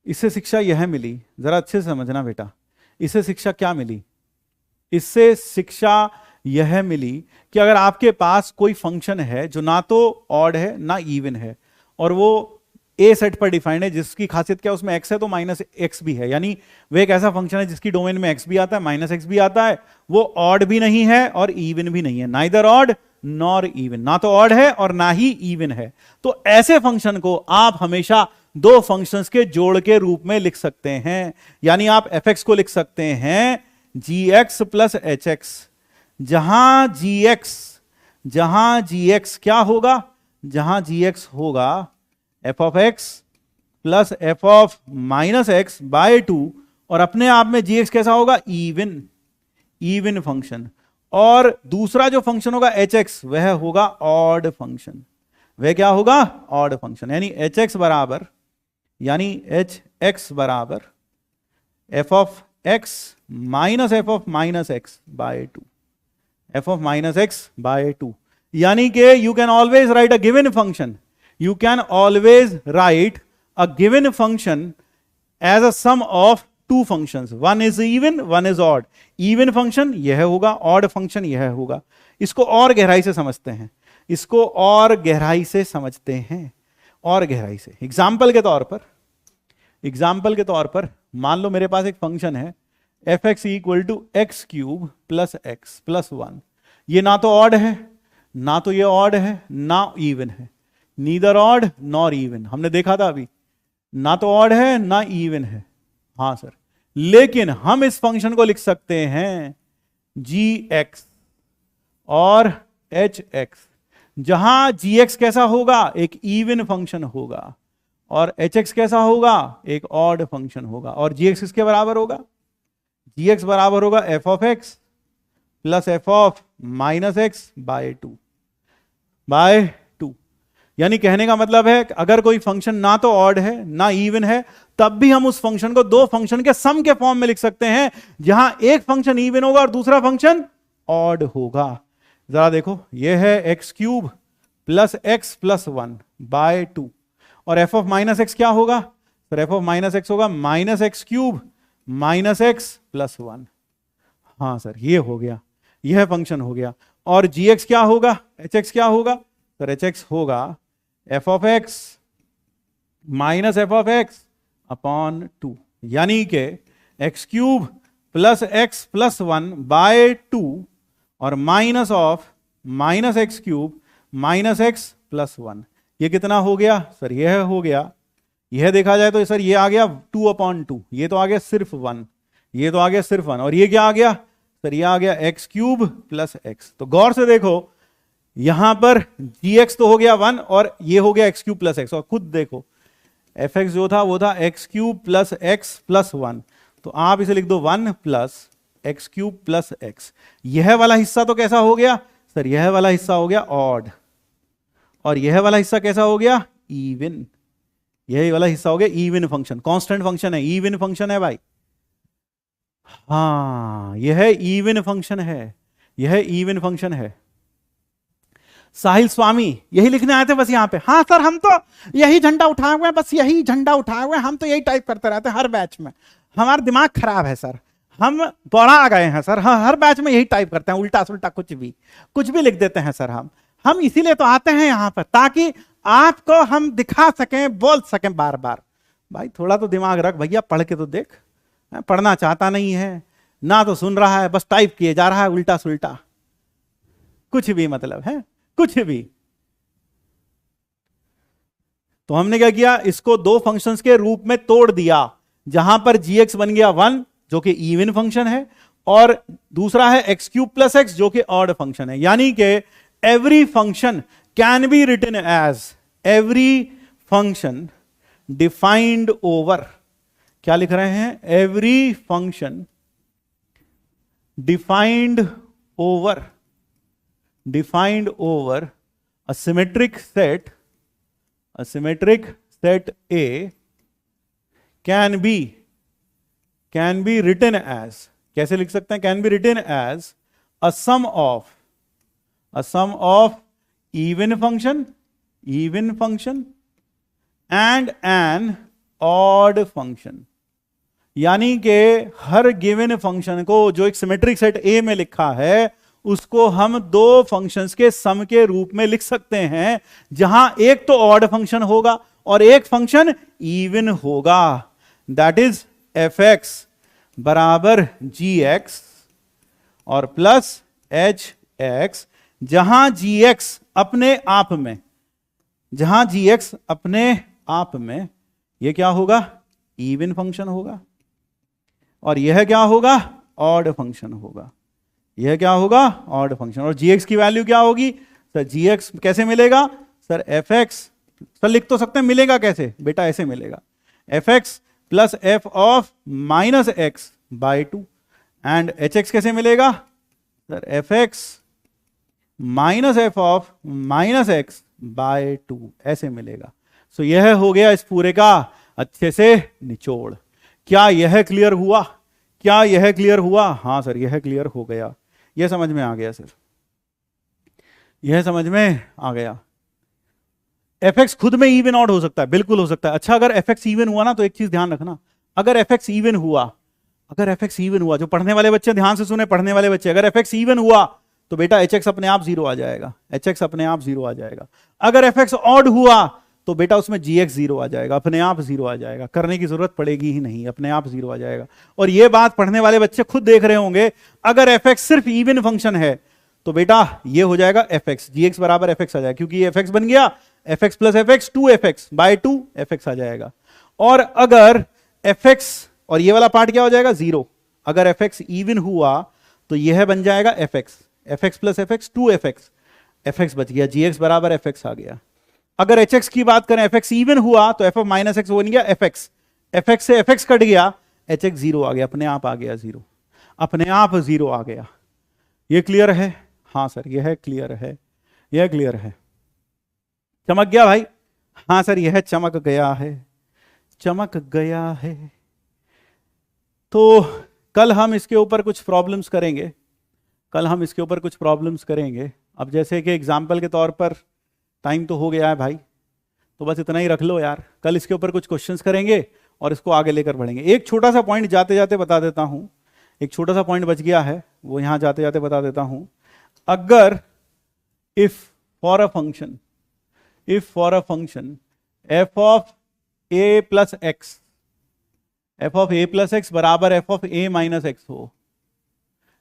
इससे शिक्षा यह मिली, जरा अच्छे से समझना बेटा, इससे शिक्षा क्या मिली, इससे शिक्षा यह मिली कि अगर आपके पास कोई फंक्शन है जो ना तो ऑड है ना इवन है, और वो ए सेट पर डिफाइंड है, जिसकी खासियत क्या है, उसमें एक्स है तो माइनस एक्स भी है, यानी वो एक ऐसा फंक्शन है जिसकी डोमेन में एक्स भी आता है माइनस एक्स भी आता है, वो ऑड भी नहीं है और इवन भी नहीं है, नाइदर ऑड नॉर इवन, ना तो ऑड है और ना ही इवन है। तो ऐसे फंक्शन को आप हमेशा दो फंक्शंस के जोड़ के रूप में लिख सकते हैं। यानी आप एफ एक्स को लिख सकते हैं जी एक्स प्लस एच एक्स, जहां जी एक्स क्या होगा, जहां जी एक्स होगा f of x plus F of minus x by two, और अपने आप में जी एक्स कैसा होगा, इवन, इवन फंक्शन। और दूसरा जो फंक्शन होगा एच एक्स वह होगा ऑड फंक्शन, वह क्या होगा, ऑड फंक्शन। यानी एच एक्स बराबर, यानी एच एक्स बराबर F of x minus f of minus x by to, F of minus x by to. यानी कि you can always right a given function, you can always write a given function as a sum of two functions, one is even one is odd। even function यह होगा, odd function यह होगा। इसको और गहराई से समझते हैं, इसको और गहराई से समझते हैं, और गहराई से। एग्जाम्पल के तौर पर मान लो मेरे पास एक फंक्शन है f x equal to x cube plus x plus one. ये ना तो ऑड है, ना तो ये ऑड है, ना इवन है, नीदर ऑड नॉर इवन। हमने देखा था अभी, ना तो ऑड है ना इवन है, हाँ सर। लेकिन हम इस फंक्शन को लिख सकते हैं जी एक्स और एच एक्स, जहां जी एक्स कैसा होगा, एक इवन फंक्शन होगा, और एच एक्स कैसा होगा, एक ऑड फंक्शन होगा। और जी एक्स किसके बराबर होगा, जी एक्स बराबर होगा f of x plus F of minus x by to, by two. यानी कहने का मतलब है कि अगर कोई फंक्शन ना तो ऑड है ना इवन है, तब भी हम उस फंक्शन को दो फंक्शन के सम के फॉर्म में लिख सकते हैं, जहां एक फंक्शन इवन होगा और दूसरा फंक्शन ऑड होगा। जरा देखो, यह है x cube plus x plus one by two, और एफ ऑफ माइनस एक्स क्या होगा, तो एफ ऑफ माइनस एक्स होगा minus x cube minus x plus one. हाँ सर, ये हो गया, यह फंक्शन हो गया। और जी एक्स क्या होगा, एच एक्स क्या होगा, सर एच एक्स होगा f of x minus f of x upon two, यानी कि x cube plus x plus one by two और minus of minus x cube minus x plus one. ये कितना हो गया सर, यह हो गया, यह देखा जाए तो सर ये आ गया टू अपॉन टू, ये तो आ गया सिर्फ वन, ये तो आ गया सिर्फ वन, और ये क्या आ गया सर, ये आ गया एक्स क्यूब प्लस एक्स। तो गौर से देखो, यहां पर जी एक्स तो हो गया वन और ये हो गया एक्स क्यूब प्लस एक्स, और खुद देखो एफ एक्स जो था वो था x cube plus x plus one, तो आप इसे लिख दो one plus x cube plus x. यह वाला हिस्सा तो कैसा हो गया सर, यह वाला हिस्सा हो गया ऑड, और यह वाला हिस्सा कैसा हो गया, इवन। यह वाला हिस्सा हो गया इवन फंक्शन, कांस्टेंट फंक्शन है, इवन फंक्शन है भाई। हाँ, यह इवन फंक्शन है, यह इवन फंक्शन है। साहिल स्वामी यही लिखने आए थे बस यहाँ पे। हाँ सर, हम तो यही झंडा उठाए हुए हैं, बस यही झंडा उठाए हुए हैं, हम तो यही टाइप करते रहते हैं हर बैच में, हमारा दिमाग खराब है सर, हम बड़ा आ गए हैं सर, हाँ हर बैच में यही टाइप करते हैं, उल्टा सुल्टा कुछ भी लिख देते हैं सर। हम इसीलिए तो आते हैं यहाँ पर, ताकि आपको हम दिखा सकें, बोल सकें बार बार। भाई थोड़ा तो दिमाग रख भैया, पढ़ के तो देख। पढ़ना चाहता नहीं है, ना तो सुन रहा है, बस टाइप किए जा रहा है उल्टा सुल्टा, कुछ भी मतलब है, कुछ भी। तो हमने क्या किया, इसको दो फंक्शंस के रूप में तोड़ दिया, जहां पर gx बन गया 1 जो कि इवन फंक्शन है, और दूसरा है x क्यूब प्लस एक्स जो कि ऑड फंक्शन है। यानी कि every function can be written as, every function defined over, क्या लिख रहे हैं, every function defined over a symmetric set A can be written as, कैसे लिख सकते हैं, can be written as a sum of even function and an odd function। यानी कि हर गिवन फंक्शन को जो एक सिमेट्रिक सेट ए में लिखा है, उसको हम दो फंक्शंस के सम के रूप में लिख सकते हैं, जहां एक तो ऑड फंक्शन होगा और एक फंक्शन इवन होगा। दैट इज एफ एक्स बराबर जी एक्स और प्लस एच एक्स, जहां जी एक्स अपने आप में, यह क्या होगा, इवन फंक्शन होगा, और यह क्या होगा, ऑड फंक्शन होगा। यह क्या होगा, ऑड फंक्शन। और gx की वैल्यू क्या होगी सर, gx कैसे मिलेगा सर, fx, सर लिख तो सकते हैं, मिलेगा कैसे बेटा, ऐसे मिलेगा, fx plus f of minus x by 2, and hx कैसे मिलेगा sir, fx minus f of minus x by 2, ऐसे मिलेगा। सो यह हो गया इस पूरे का अच्छे से निचोड़। क्या यह क्लियर हुआ, क्या यह क्लियर हुआ? हाँ सर यह क्लियर हो गया, यह समझ में आ गया सर, यह समझ में आ गया। fx खुद में इवन ऑड हो सकता है, बिल्कुल हो सकता है। अच्छा अगर fx इवन हुआ ना, तो एक चीज ध्यान रखना, अगर fx इवन हुआ, जो पढ़ने वाले बच्चे ध्यान से सुने, पढ़ने वाले बच्चे, अगर fx इवन हुआ तो बेटा hx अपने आप 0 आ जाएगा, hx अपने आप 0 आ जाएगा। अगर fx ऑड हुआ तो बेटा उसमें gx 0 आ जाएगा, अपने आप 0 आ जाएगा, करने की जरूरत पड़ेगी ही नहीं, अपने आप 0 आ जाएगा। और यह बात पढ़ने वाले बच्चे खुद देख रहे होंगे, अगर fx सिर्फ इवन फंक्शन है तो बेटा यह हो जाएगा fx, gx बराबर fx आ जाएगा, क्योंकि ये fx बन गया, fx plus fx 2fx by 2 fx आ जाएगा। और अगर fx और ये वाला पार्ट क्या हो जाएगा 0, अगर fx इवन हुआ तो यह बन जाएगा fx plus fx 2fx, fx बच गया, gx बराबर fx आ गया। अगर hx की बात करें, fx इवन हुआ तो f माइनस एक्स बन गया fx से fx कट गया, hx 0 आ गया, अपने आप आ गया 0, अपने आप 0 आ गया। ये क्लियर है? हाँ सर यह क्लियर है, यह क्लियर है। चमक गया भाई? हाँ सर यह चमक गया है, चमक गया है। तो कल हम इसके ऊपर कुछ प्रॉब्लम्स करेंगे, अब जैसे कि एग्जाम्पल के तौर पर, टाइम तो हो गया है भाई, तो बस इतना ही रख लो यार। कल इसके ऊपर कुछ क्वेश्चंस करेंगे और इसको आगे लेकर बढ़ेंगे। एक छोटा सा पॉइंट जाते जाते बता देता हूं, एक छोटा सा पॉइंट बच गया है, वो यहां जाते जाते बता देता हूं। अगर if for a function f of a plus x, f of a plus x बराबर f of a minus x हो,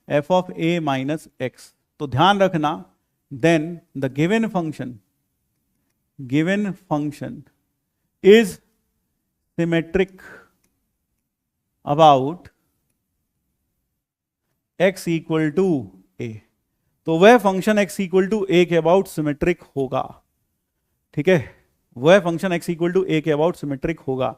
f of a minus x, तो ध्यान रखना, then the given function is symmetric about x equal to a, तो वह फंक्शन x equal to a के about symmetric होगा। ठीक है, वह फंक्शन x equal to a के अबाउट सिमेट्रिक होगा।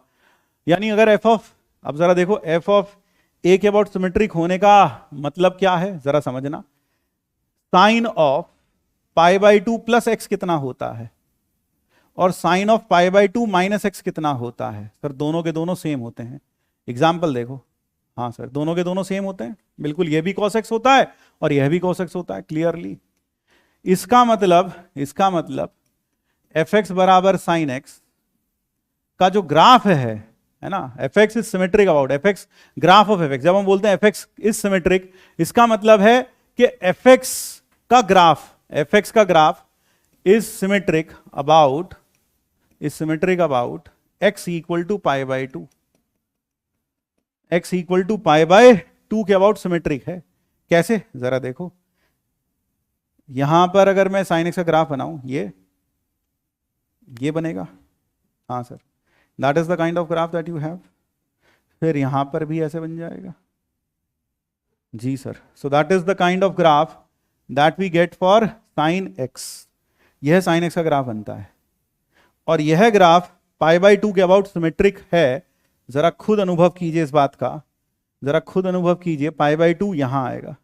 यानी अगर f ऑफ, अब जरा देखो, f ऑफ a के अबाउट सिमेट्रिक होने का मतलब क्या है जरा समझना। Sine of pi by 2 plus x कितना होता है, और sine of pi by 2 minus x कितना होता है? सर दोनों के दोनों सेम होते हैं। एग्जाम्पल देखो, हाँ सर दोनों के दोनों सेम होते हैं, बिल्कुल, यह भी cos x होता है और यह भी cos x होता है, क्लियरली। इसका मतलब fx बराबर साइन एक्स का जो ग्राफ है ना, fx is symmetric about fx, graph of fx, जब हम बोलते हैं fx इज सिमेट्रिक, इसका मतलब है कि fx का graph is symmetric about is symmetric about x equal to pi by two. x equal to pi by two के अबाउट सिमेट्रिक है। कैसे, जरा देखो, यहां पर अगर मैं साइन एक्स का ग्राफ बनाऊं, ये बनेगा। हाँ sir, that is the kind of graph that you have. फिर यहां पर भी ऐसे बन जाएगा। जी sir, so that is the kind of graph that we get for sine x. यह साइन एक्स का ग्राफ बनता है और यह ग्राफ पाई बाई टू के अबाउट सिमेट्रिक है। जरा खुद अनुभव कीजिए इस बात का, जरा खुद अनुभव कीजिए। पाई बाई टू यहां आएगा,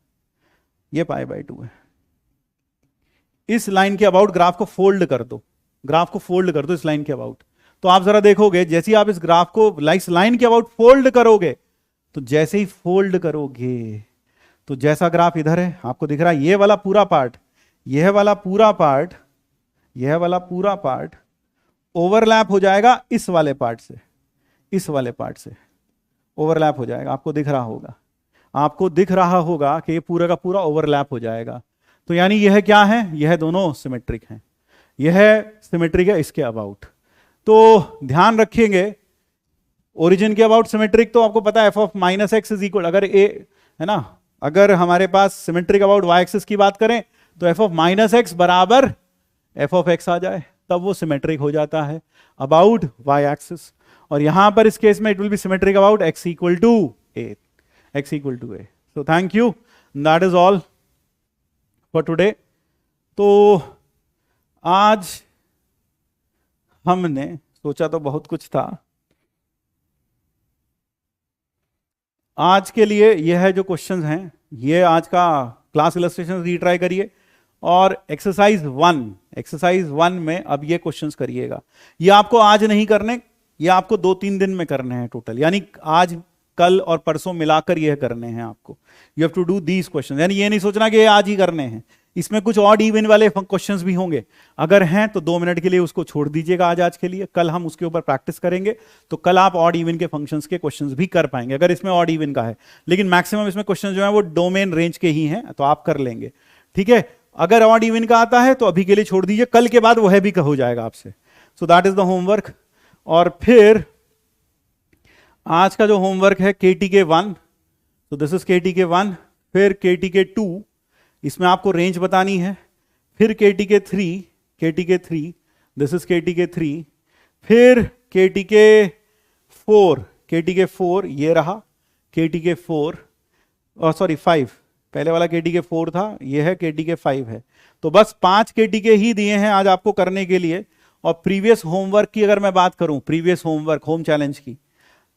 ये पाई बाई टू है। इस लाइन के अबाउट ग्राफ को फोल्ड कर दो, ग्राफ को फोल्ड कर दो इस लाइन के अबाउट, तो आप जरा देखोगे जैसे ही आप इस ग्राफ को इस लाइन के अबाउट फोल्ड करोगे, तो जैसे ही फोल्ड करोगे तो जैसा ग्राफ इधर है आपको दिख रहा है, ये वाला पूरा पार्ट, यह वाला पूरा पार्ट, यह वाला पूरा पार्ट ओवरलैप हो जाएगा इस वाले पार्ट से, इस वाले पार्ट से ओवरलैप हो जाएगा। आपको दिख रहा होगा, आपको दिख रहा होगा कि ये पूरा का पूरा ओवरलैप हो जाएगा। तो यानी यह क्या है, यह दोनों सिमेट्रिक हैं, यह सिमेट्रिक है इसके अबाउट। तो ध्यान रखेंगे, ओरिजिन के अबाउट सिमेट्रिक तो आपको पता है f of minus x is equal, अगर ए है ना, अगर हमारे पास सिमेट्रिक अबाउट वाई एक्सिस की बात करें तो एफ ऑफ माइनस एक्स बराबर एफ ऑफ एक्स आ जाए, तब वो सिमेट्रिक हो जाता है अबाउट वाई एक्सिस। और यहां पर इस केस में it will be symmetric about x equal to a, x equal to a. So thank you, that is all for today. तो आज हमने सोचा तो बहुत कुछ था, आज के लिए यह है जो क्वेश्चंस हैं, ये आज का क्लास इलस्ट्रेशन रीट्राई करिए और एक्सरसाइज 1 में अब ये क्वेश्चंस करिएगा। ये आपको आज नहीं करने, ये आपको 2-3 दिन में करने हैं टोटल, यानी आज कल और परसों मिलाकर ये करने हैं आपको। You have to do these questions, यानी ये नहीं सोचना कि ये आज ही करने हैं, इसमें कुछ ऑड इवन वाले क्वेश्चंस भी होंगे, अगर हैं तो 2 मिनट के लिए उसको छोड़ दीजिएगा आज के लिए, कल हम उसके ऊपर प्रैक्टिस करेंगे, तो कल आप ऑड इवन के फंक्शंस के क्वेश्चंस भी कर पाएंगे अगर इसमें ऑड इवन का है। लेकिन मैक्सिमम इसमें क्वेश्चन जो है वो डोमेन रेंज के ही हैं, तो आप कर लेंगे, ठीक है। अगर ऑड इवन का आता है तो अभी के लिए छोड़ दीजिए, कल के बाद वह भी हो जाएगा आपसे। सो दैट इज द होमवर्क। और फिर आज का जो होमवर्क है KTK1, तो दिस इज KTK1, फिर KTK2, इसमें आपको रेंज बतानी है, फिर KTK3, दिस इज KTK3, फिर KTK4 ये रहा KTK4, सॉरी 5, पहले वाला KTK4 था, ये है KTK5 है। तो बस 5 KTK ही दिए हैं आज आपको करने के लिए। और प्रीवियस होमवर्क की अगर मैं बात करूं, प्रीवियस होमवर्क होम चैलेंज की,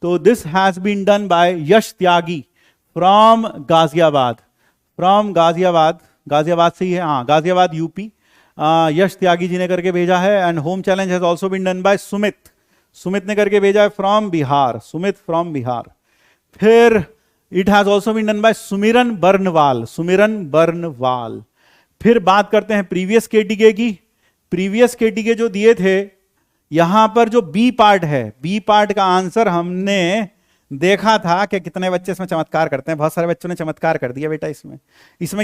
तो this has been done by Yash Tyagi from Ghaziabad, Ghaziabad से ही है, हाँ गाजियाबाद यूपी। यश त्यागी जी ने करके भेजा है। And home challenge has also been done by Sumit ने करके भेजा है फ्रॉम बिहार, सुमित फ्रॉम बिहार। फिर it has also been done by Sumiran Barnwal. फिर बात करते हैं प्रीवियस KTK की। प्रीवियस KTK जो दिए थे, यहां पर जो बी पार्ट है, बी पार्ट का आंसर हमने देखा था कि कितने बच्चे इसमें चमत्कार करते हैं। बहुत सारे बच्चों ने चमत्कार कर दिया बेटा इसमें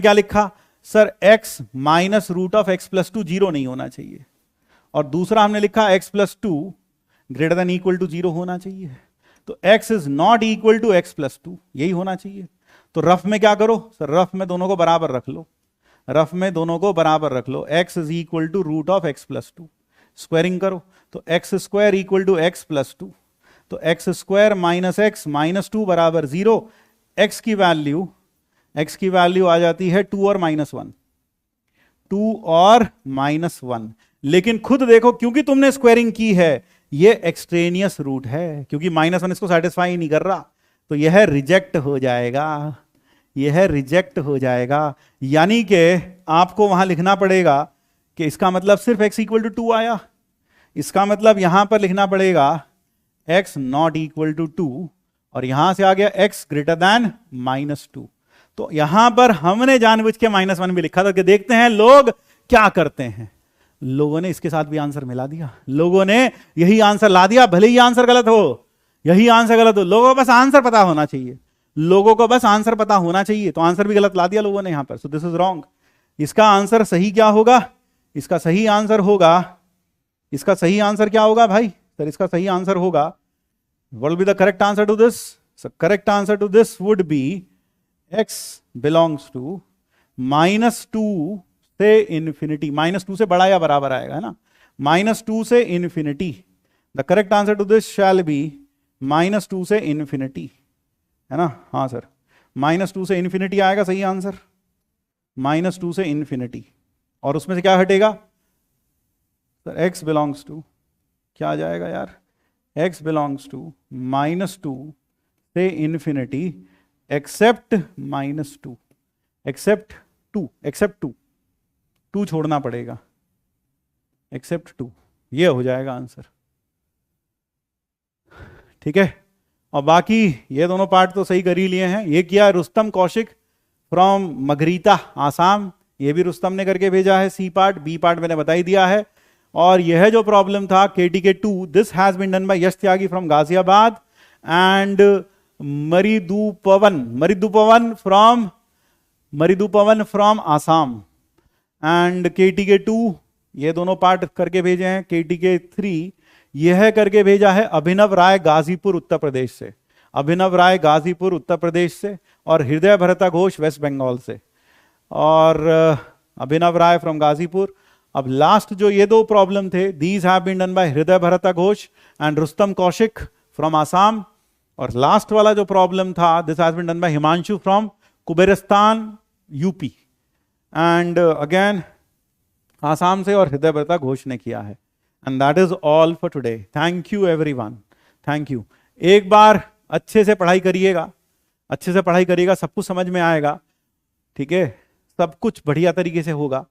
क्या लिखा sir, x minus root of x plus 2 0 नहीं होना चाहिए। और दूसरा हमने लिखा x plus 2 greater than equal to 0 होना चाहिए। तो x is not equal to x plus 2, यही होना चाहिए। तो रफ में क्या करो सर, रफ में दोनों को बराबर रख लो, x is equal to root of x plus 2, squaring करो तो x square equal to x plus 2, तो x square minus x minus 2 बराबर 0। x की वैल्यू आ जाती है 2 और माइनस 1। लेकिन खुद देखो, क्योंकि तुमने स्क्वायरिंग की है, ये एक्सट्रेनियस रूट है, क्योंकि -1 इसको सेटिस्फाई नहीं कर रहा, तो यह रिजेक्ट हो जाएगा। यानी कि आपको वहां लिखना पड़ेगा कि इसका मतलब सिर्फ x इक्वल टू 2 आया, इसका मतलब यहां पर लिखना पड़ेगा x नॉट इक्वल टू 2, और यहां से आ गया x ग्रेटर देन -2। तो यहां पर हमने जानबूझ के -1 भी लिखा था कि देखते हैं लोग क्या करते हैं। लोगों ने इसके साथ भी आंसर मिला दिया, लोगों ने यही आंसर ला दिया, भले ही आंसर गलत हो, लोगों को बस आंसर पता होना चाहिए, तो आंसर भी गलत ला दिया लोगों ने यहां पर। So this is wrong. इसका आंसर सही क्या होगा, इसका सही आंसर होगा इसका सही आंसर क्या होगा भाई? सर इसका सही आंसर होगा, what will be the correct answer to this? Correct answer to this would be x belongs to -2 से इन्फिनिटी। -2 से बड़ा या बराबर आएगा, है ना? -2 से infinity. The correct answer to this shall be -2 से इन्फिनिटी, है ना? हाँ सर, -2 से इन्फिनिटी आएगा सही आंसर, -2 से इन्फिनिटी। और उसमें से क्या हटेगा सर? x बिलोंग्स टू, क्या आ जाएगा यार? x बिलोंग्स टू -2 से इन्फिनिटी एक्सेप्ट -2, एक्सेप्ट 2, 2 छोड़ना पड़ेगा, एक्सेप्ट 2, ये हो जाएगा आंसर। ठीक है, और बाकी ये दोनों पार्ट तो सही कर ही लिए हैं। ये किया रुस्तम कौशिक फ्रॉम मगरीता आसाम, ये भी रुस्तम ने करके भेजा है सी पार्ट। बी पार्ट मैंने बता ही दिया है। और यह जो प्रॉब्लम था KTK 2, this has been done by Yash Tyagi from Ghaziabad and Mridupawan from Assam. And KTK 2 ये दोनों पार्ट करके भेजे हैं। KTK 3 यह करके भेजा है अभिनव राय गाजीपुर उत्तर प्रदेश से, अभिनव राय गाजीपुर उत्तर प्रदेश से, और हृदय भरता घोष वेस्ट बंगाल से, और अभिनव राय फ्रॉम गाजीपुर। अब लास्ट जो ये दो प्रॉब्लम थे, these have been done by Hriday Bharata Ghosh and Rustam Kaushik from Assam. और लास्ट वाला जो प्रॉब्लम था, this has been done by Himanshu from Kuberistan UP, and again Assam से और हृदय भरता घोष ने किया है। And that is all for today. Thank you everyone, thank you. एक बार अच्छे से पढ़ाई करिएगा, अच्छे से पढ़ाई करिएगा, सब कुछ समझ में आएगा। ठीक है, सब कुछ बढ़िया तरीके से होगा।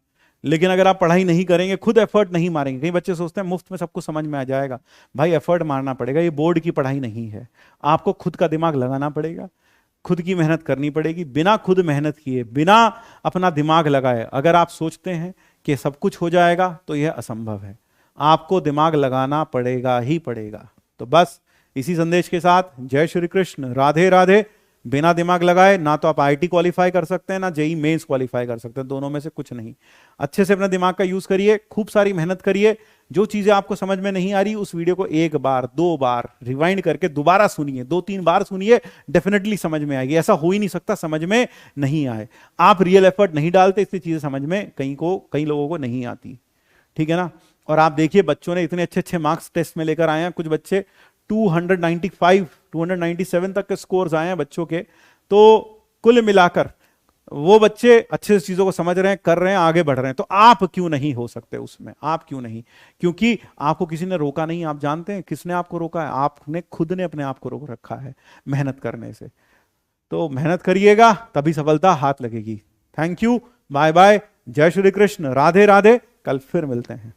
लेकिन अगर आप पढ़ाई नहीं करेंगे, खुद एफर्ट नहीं मारेंगे, कई बच्चे सोचते हैं मुफ्त में सब कुछ समझ में आ जाएगा। भाई एफर्ट मारना पड़ेगा, ये बोर्ड की पढ़ाई नहीं है। आपको खुद का दिमाग लगाना पड़ेगा, खुद की मेहनत करनी पड़ेगी। बिना खुद मेहनत किए, बिना अपना दिमाग लगाए अगर आप सोचते हैं कि सब कुछ हो जाएगा, तो यह असंभव है। आपको दिमाग लगाना पड़ेगा ही पड़ेगा। तो बस इसी संदेश के साथ जय श्री कृष्ण, राधे राधे। बिना दिमाग लगाए ना तो आप IIT क्वालिफाई कर सकते हैं, ना JEE मेंस क्वालिफाई कर सकते हैं, दोनों में से कुछ नहीं। अच्छे से अपना दिमाग का यूज करिए, खूब सारी मेहनत करिए। जो चीजें आपको समझ में नहीं आ रही, उस वीडियो को 1 बार 2 बार रिवाइंड करके दोबारा सुनिए, 2-3 बार सुनिए, डेफिनेटली समझ में आएगी। ऐसा हो ही नहीं सकता समझ में नहीं आए। आप रियल एफर्ट नहीं डालते, इसलिए चीजें समझ में कई लोगों को नहीं आती। ठीक है ना? और आप देखिए, बच्चों ने इतने अच्छे अच्छे मार्क्स टेस्ट में लेकर आए हैं। कुछ बच्चे 295, 297 तक के स्कोर्स आए हैं बच्चों के। तो कुल मिलाकर वो बच्चे अच्छे से चीजों को समझ रहे हैं, कर रहे हैं, आगे बढ़ रहे हैं। तो आप क्यों नहीं हो सकते उसमें? आप क्यों नहीं? क्योंकि आपको किसी ने रोका नहीं। आप जानते हैं किसने आपको रोका है? आपने खुद ने अपने आप को रोक रखा है मेहनत करने से। तो मेहनत करिएगा, तभी सफलता हाथ लगेगी। थैंक यू, बाय बाय, जय श्री कृष्ण, राधे राधे। कल फिर मिलते हैं।